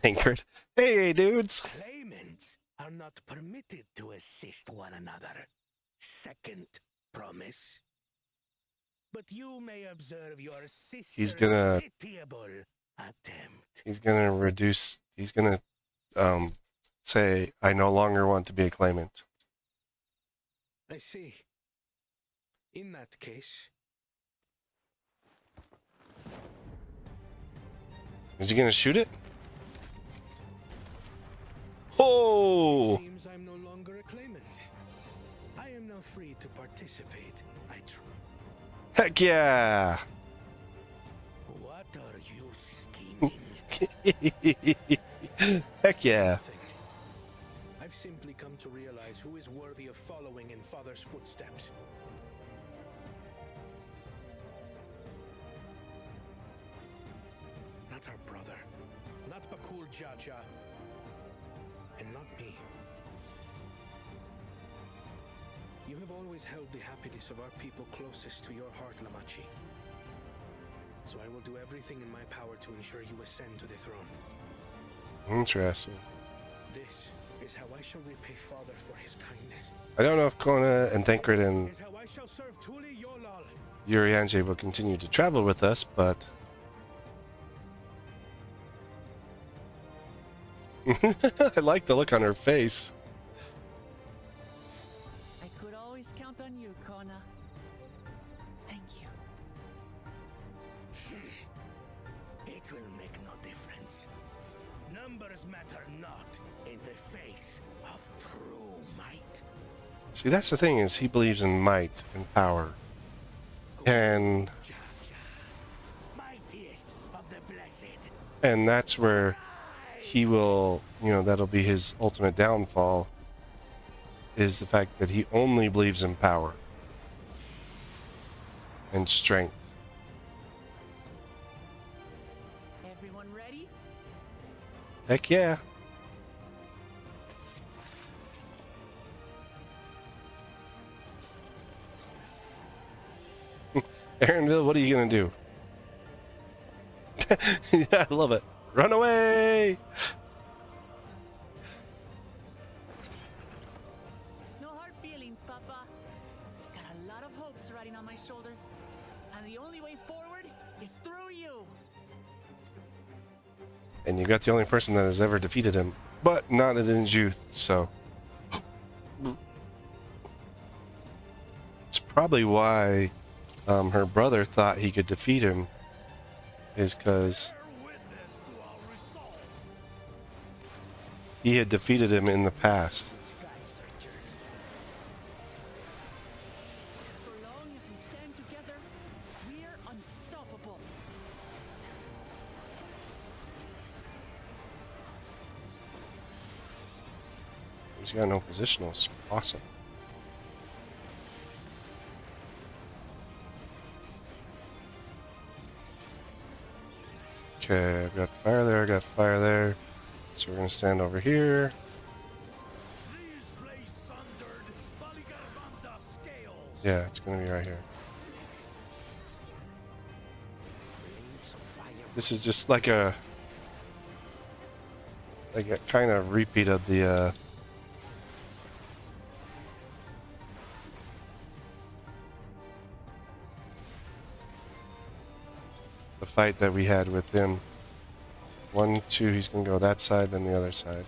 Tankard. Hey, dudes. Claimants are not permitted to assist one another. Second promise. But you may observe your sister's gonna- pitiable attempt. He's gonna reduce. He's gonna say, I no longer want to be a claimant. I see. In that case, Is he gonna shoot it? Oh! seems I'm no longer a claimant. I am now free to participate. Heck yeah! What are you scheming? Heck yeah! Nothing. I've simply come to realize who is worthy of following in Father's footsteps. Not our brother, not Bakul Jaja, and not me. You have always held the happiness of our people closest to your heart, Lamachi. So I will do everything in my power to ensure you ascend to the throne. Interesting. This is how I shall repay Father for his kindness. I don't know if Kona and Tankard and Is how I shall serve Tuli Yolal. Urianje will continue to travel with us, but I like the look on her face. I could always count on you, Kona. Thank you. It will make no difference. Numbers matter not in the face of true might. See, that's the thing, is he believes in might and power. And Mightiest of the blessed. and that's where he will, that'll be his ultimate downfall, is the fact that he only believes in power and strength. Everyone ready? Heck yeah. Aaronville, what are you gonna do? Yeah, I love it. Run away! No hard feelings, Papa. I've got a lot of hopes riding on my shoulders, and the only way forward is through you. And you got the only person that has ever defeated him, but not in his youth, so. It's probably why her brother thought he could defeat him, is because he had defeated him in the past. So long as we stand together, we're unstoppable. He's got no positionals. Awesome. Okay, I've got fire there, I got fire there. So we're gonna stand over here. These place sundered Valigarmanda scales. Yeah, it's gonna be right here. This is just like a kind of repeat of the fight that we had with him. 1, 2, he's gonna go that side, then the other side.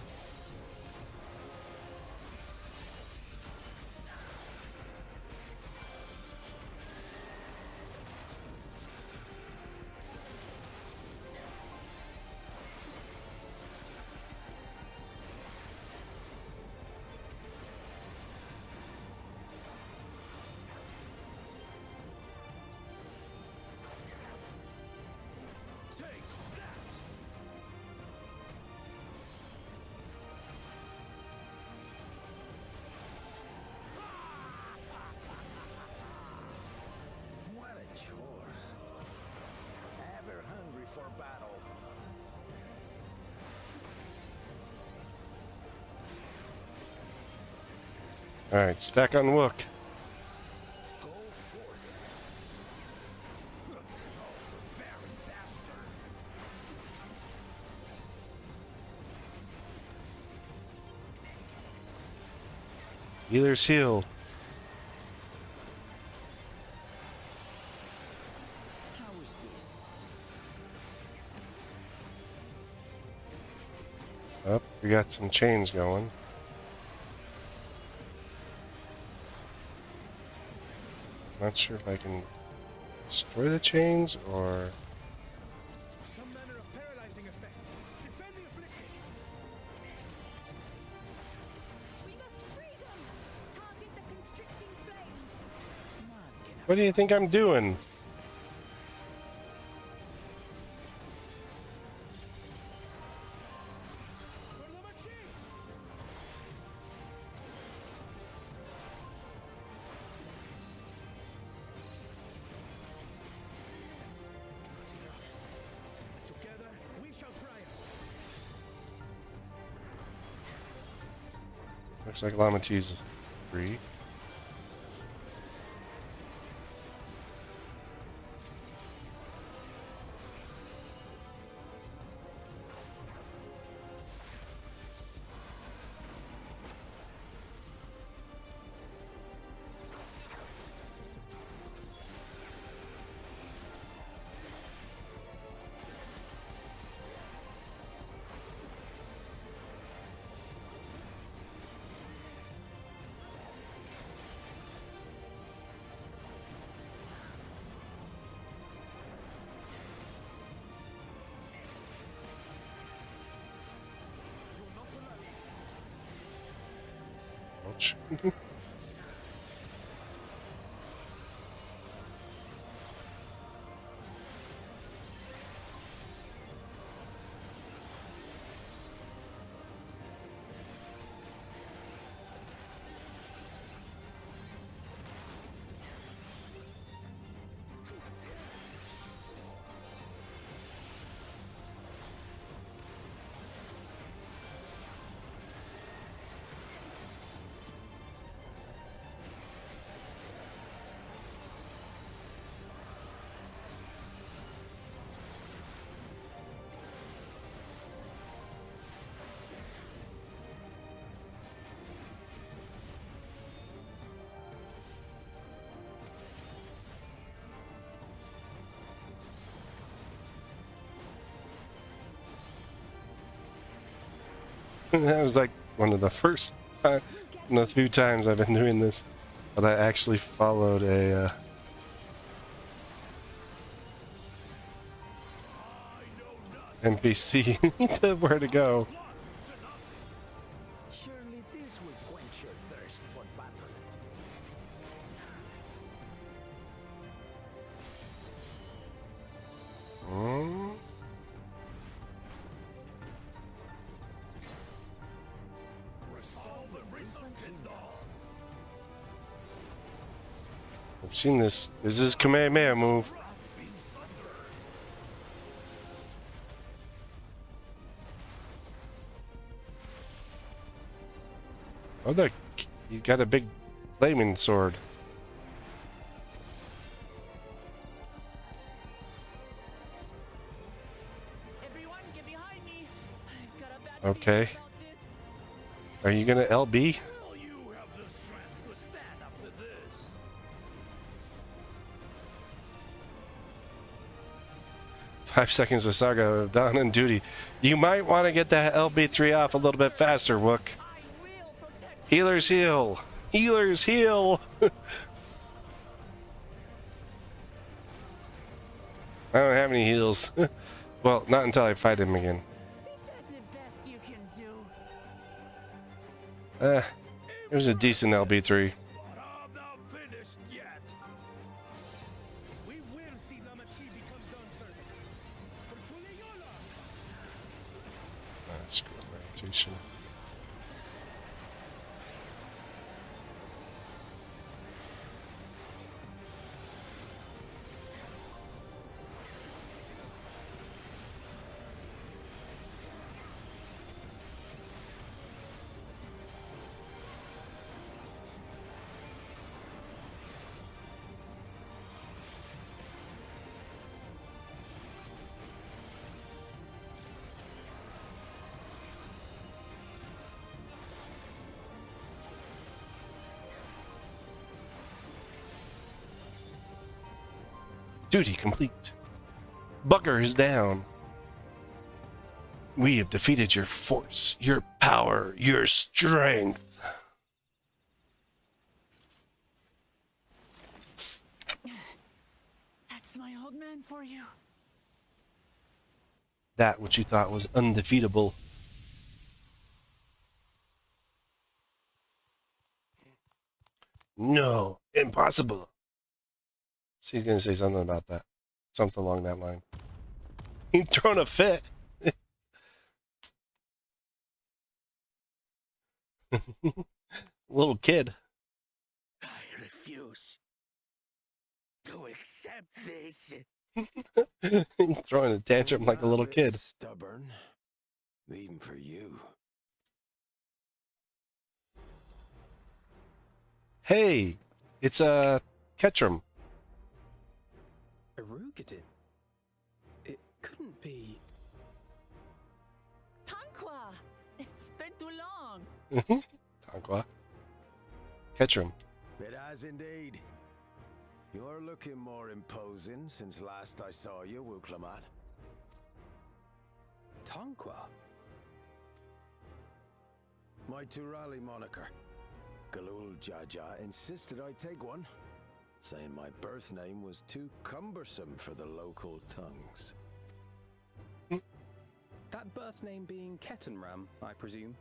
What a chore. Ever hungry for battle. Alright, stack on Wook. Healer's heal. How is this? Oh, we got some chains going. Not sure if I can destroy the chains or... Some manner of paralyzing effect. Defend the afflicted. We must free them! Target the constricting flames! What do you think I'm doing? Together, we shall triumph. Looks like Lamatee's free. Ouch. That was like one of the first time in a few times I've been doing this, but I actually followed a NPC to where to go. Surely this will quench your thirst for battle. I've seen this. This is Kamehameha move. Oh, look. You got a big flaming sword. Okay. Are you gonna LB? Will you have the strength to stand up to this? 5 seconds of Saga of Dawn and Duty. You might want to get that LB3 off a little bit faster, Wook. Healers heal! Healers heal! I don't have any heals. Well, not until I fight him again. It was a decent LB3. Screw meditation. Duty complete. Bugger is down. We have defeated your force, your power, your strength. That's my old man for you. That which you thought was undefeatable. No, impossible. So he's going to say something about that. Something along that line. He's throwing a fit. Little kid. I refuse to accept this. He's throwing a tantrum like a little kid. Stubborn, even for you. Hey, it's a Ketchum. Erugated? It couldn't be. Tanqua! It's been too long. Tanqua. Ketchum. It has indeed. You're looking more imposing since last I saw you, Wuklamat. Tanqua? My Turali moniker. Galul Jaja insisted I take one, saying my birth name was too cumbersome for the local tongues. That birth name being Ketenram, I presume?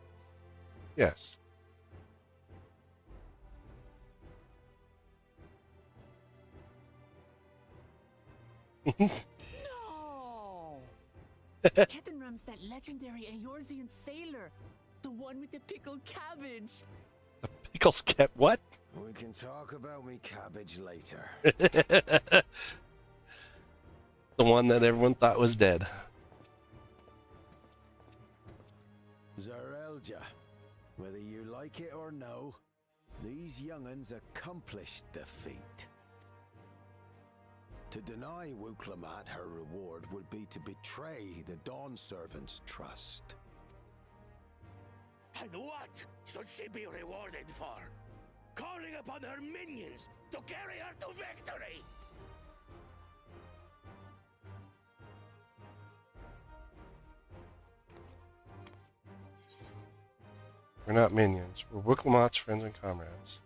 Yes. No! Ketenram's that legendary Eorzean sailor. The one with the pickled cabbage. The pickles cat what? We can talk about me cabbage later. The one that everyone thought was dead. Zarelja, whether you like it or no, these young'uns accomplished the feat. To deny Wuklamat her reward would be to betray the Dawn Servant's trust. And what should she be rewarded for? Calling upon her minions to carry her to victory! We're not minions. We're Wuklamat's friends and comrades.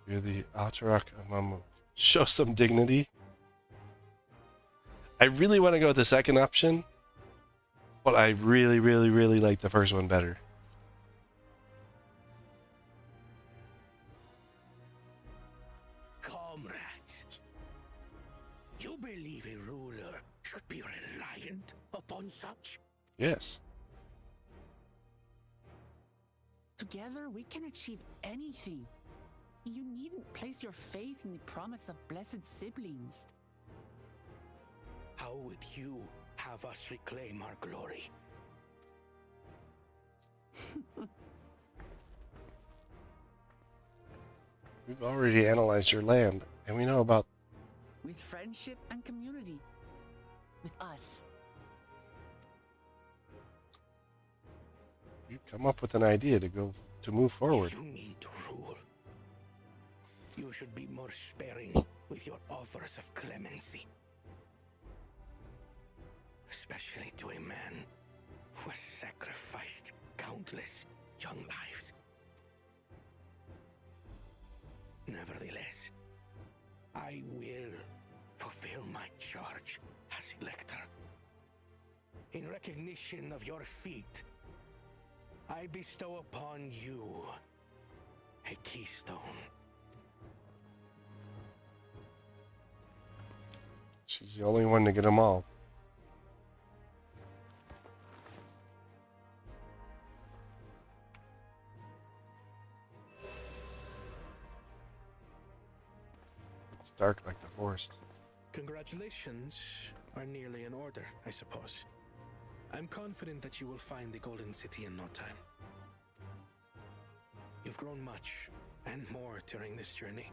We're the Atarak of Mamuk. Show some dignity. I really want to go with the second option, but I really, really, really like the first one better. Comrades, you believe a ruler should be reliant upon such? Yes. Together, we can achieve anything. You needn't place your faith in the promise of blessed siblings. How would you have us reclaim our glory? We've already analyzed your land, and we know about... With friendship and community. With us. You come up with an idea to move forward. If you mean to rule, you should be more sparing with your offers of clemency. Especially to a man who has sacrificed countless young lives. Nevertheless, I will fulfill my charge as Elector. In recognition of your feat, I bestow upon you a keystone. She's the only one to get them all. It's dark like the forest. Congratulations are nearly in order, I suppose. I'm confident that you will find the Golden City in no time. You've grown much and more during this journey.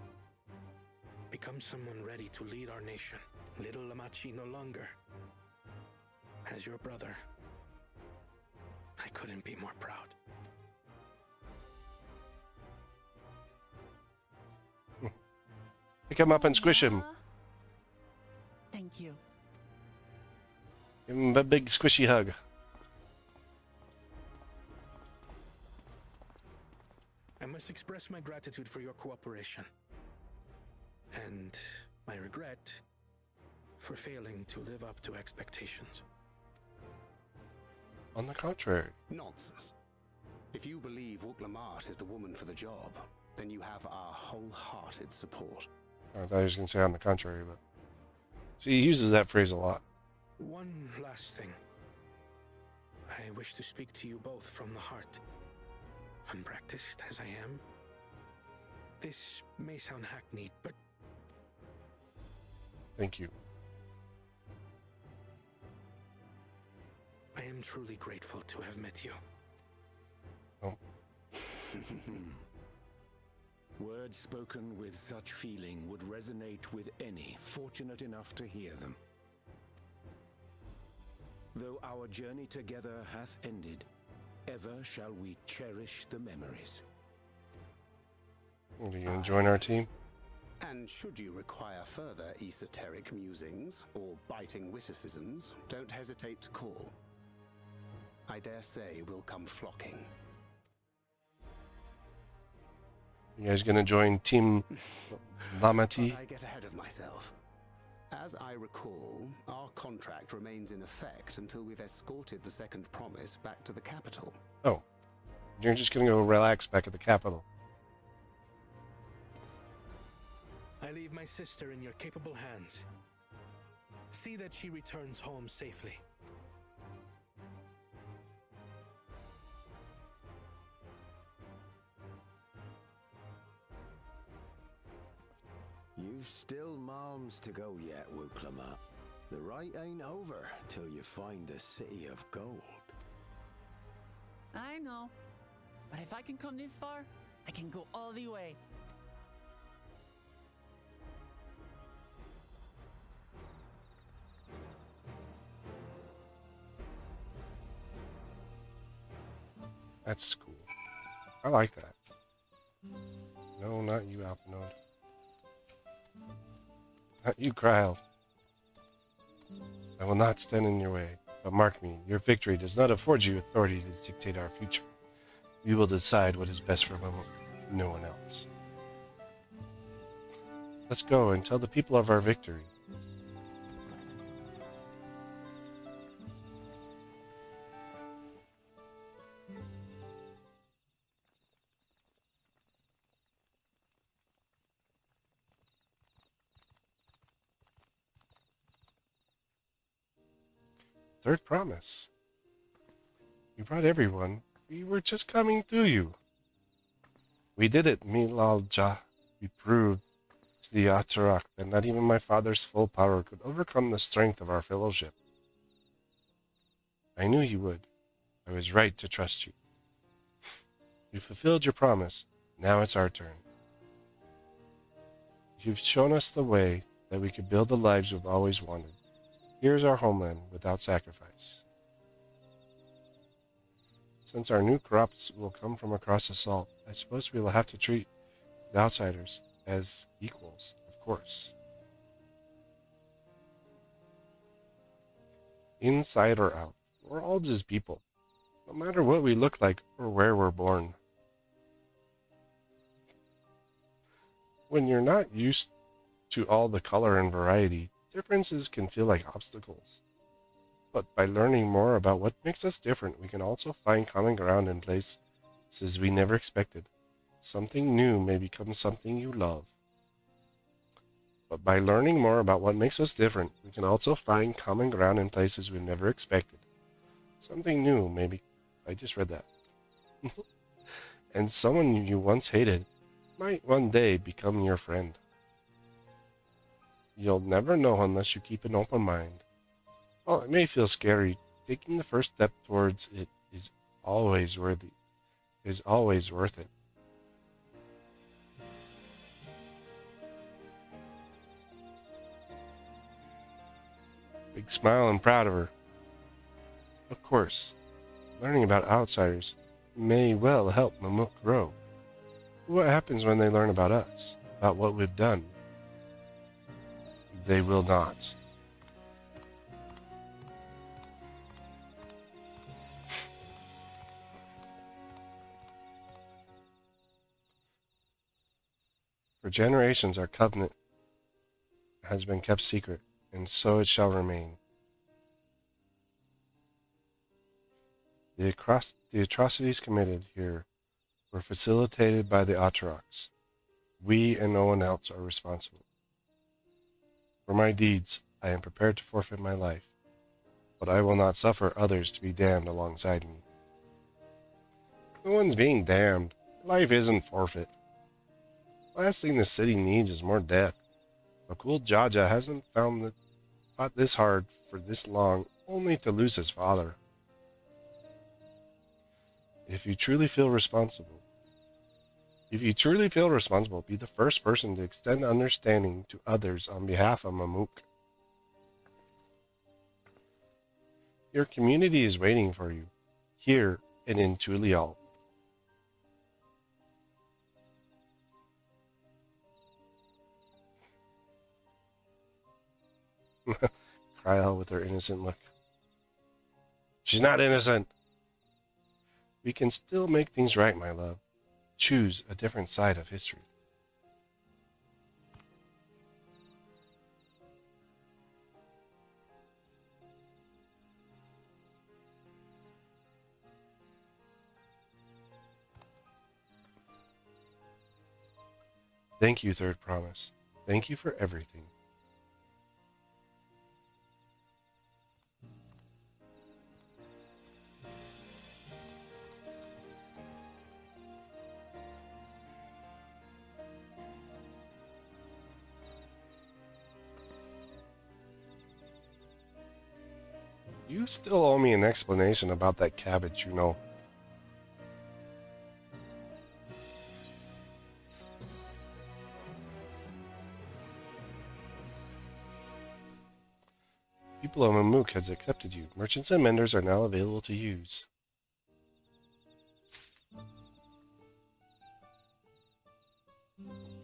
Become someone ready to lead our nation. Little Lamachi no longer. As your brother, I couldn't be more proud. Pick him up and squish him. Thank you. Give him a big squishy hug. I must express my gratitude for your cooperation. And my regret for failing to live up to expectations. On the contrary. Nonsense. If you believe Uklamat is the woman for the job, then you have our wholehearted support. I thought he was going to say on the contrary, but... See, he uses that phrase a lot. One last thing. I wish to speak to you both from the heart. Unpracticed as I am, this may sound hackneyed, but... Thank you. I am truly grateful to have met you. Oh. Words spoken with such feeling would resonate with any fortunate enough to hear them. Though our journey together hath ended, ever shall we cherish the memories. Are you going to join our team? And should you require further esoteric musings or biting witticisms, don't hesitate to call. I dare say we'll come flocking. You guys going to join Team Lamati? But I get ahead of myself. As I recall, our contract remains in effect until we've escorted the second promise back to the capital. Oh. You're just going to go relax back at the capital. I leave my sister in your capable hands. See that she returns home safely. You've still miles to go yet, Wuklamat. The ride ain't over till you find the city of gold. I know. But if I can come this far, I can go all the way. That's cool. I like that. No, not you, Alphanode. Not you, Kryl. I will not stand in your way. But mark me, your victory does not afford you authority to dictate our future. We will decide what is best for no one else. Let's go and tell the people of our victory. Third promise. You brought everyone. We were just coming through you. We did it, Milalja. We proved to the Atarak that not even my father's full power could overcome the strength of our fellowship. I knew you would. I was right to trust you. You fulfilled your promise. Now it's our turn. You've shown us the way that we could build the lives we've always wanted. Here's our homeland without sacrifice. Since our new crops will come from across the salt, I suppose we will have to treat the outsiders as equals, of course. Inside or out, we're all just people, no matter what we look like or where we're born. When you're not used to all the color and variety, differences can feel like obstacles. But by learning more about what makes us different, we can also find common ground in places we never expected. Something new may become something you love. But by learning more about what makes us different, we can also find common ground in places we've never expected. Something new may be... I just read that. And someone you once hated might one day become your friend. You'll never know unless you keep an open mind. While it may feel scary, taking the first step towards it is always worth it. Big smile and proud of her. Of course, learning about outsiders may well help Mamuk grow. What happens when they learn about us, about what we've done? They will not. For generations our covenant has been kept secret, and so it shall remain. The atrocities committed here were facilitated by the Atrax. We and no one else are responsible. For my deeds, I am prepared to forfeit my life, but I will not suffer others to be damned alongside me. No one's being damned. Life isn't forfeit. Last thing the city needs is more death. Makul Jaja hasn't fought this hard for this long, only to lose his father. If you truly feel responsible, be the first person to extend understanding to others on behalf of Mamuk. Your community is waiting for you, here and in Tulial. Kryl with her innocent look. She's not innocent. We can still make things right, my love. Choose a different side of history. Thank you, Third Promise. Thank you for everything. You still owe me an explanation about that cabbage, you know. People of Mamuk has accepted you. Merchants and menders are now available to use.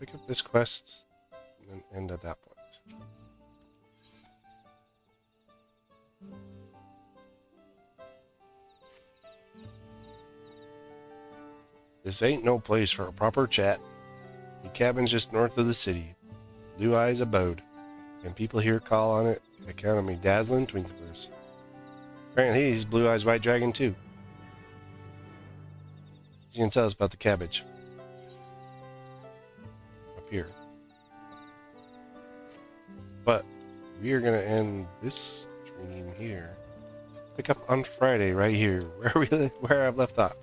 Pick up this quest and then end at that point. This ain't no place for a proper chat. The cabin's just north of the city. Blue Eyes abode, and people here call on it account of me dazzling twinklers. Apparently he's Blue Eyes White Dragon too. You can tell us about the cabbage. Up here. But we are going to end this stream here. Pick up on Friday right here, where I've left off.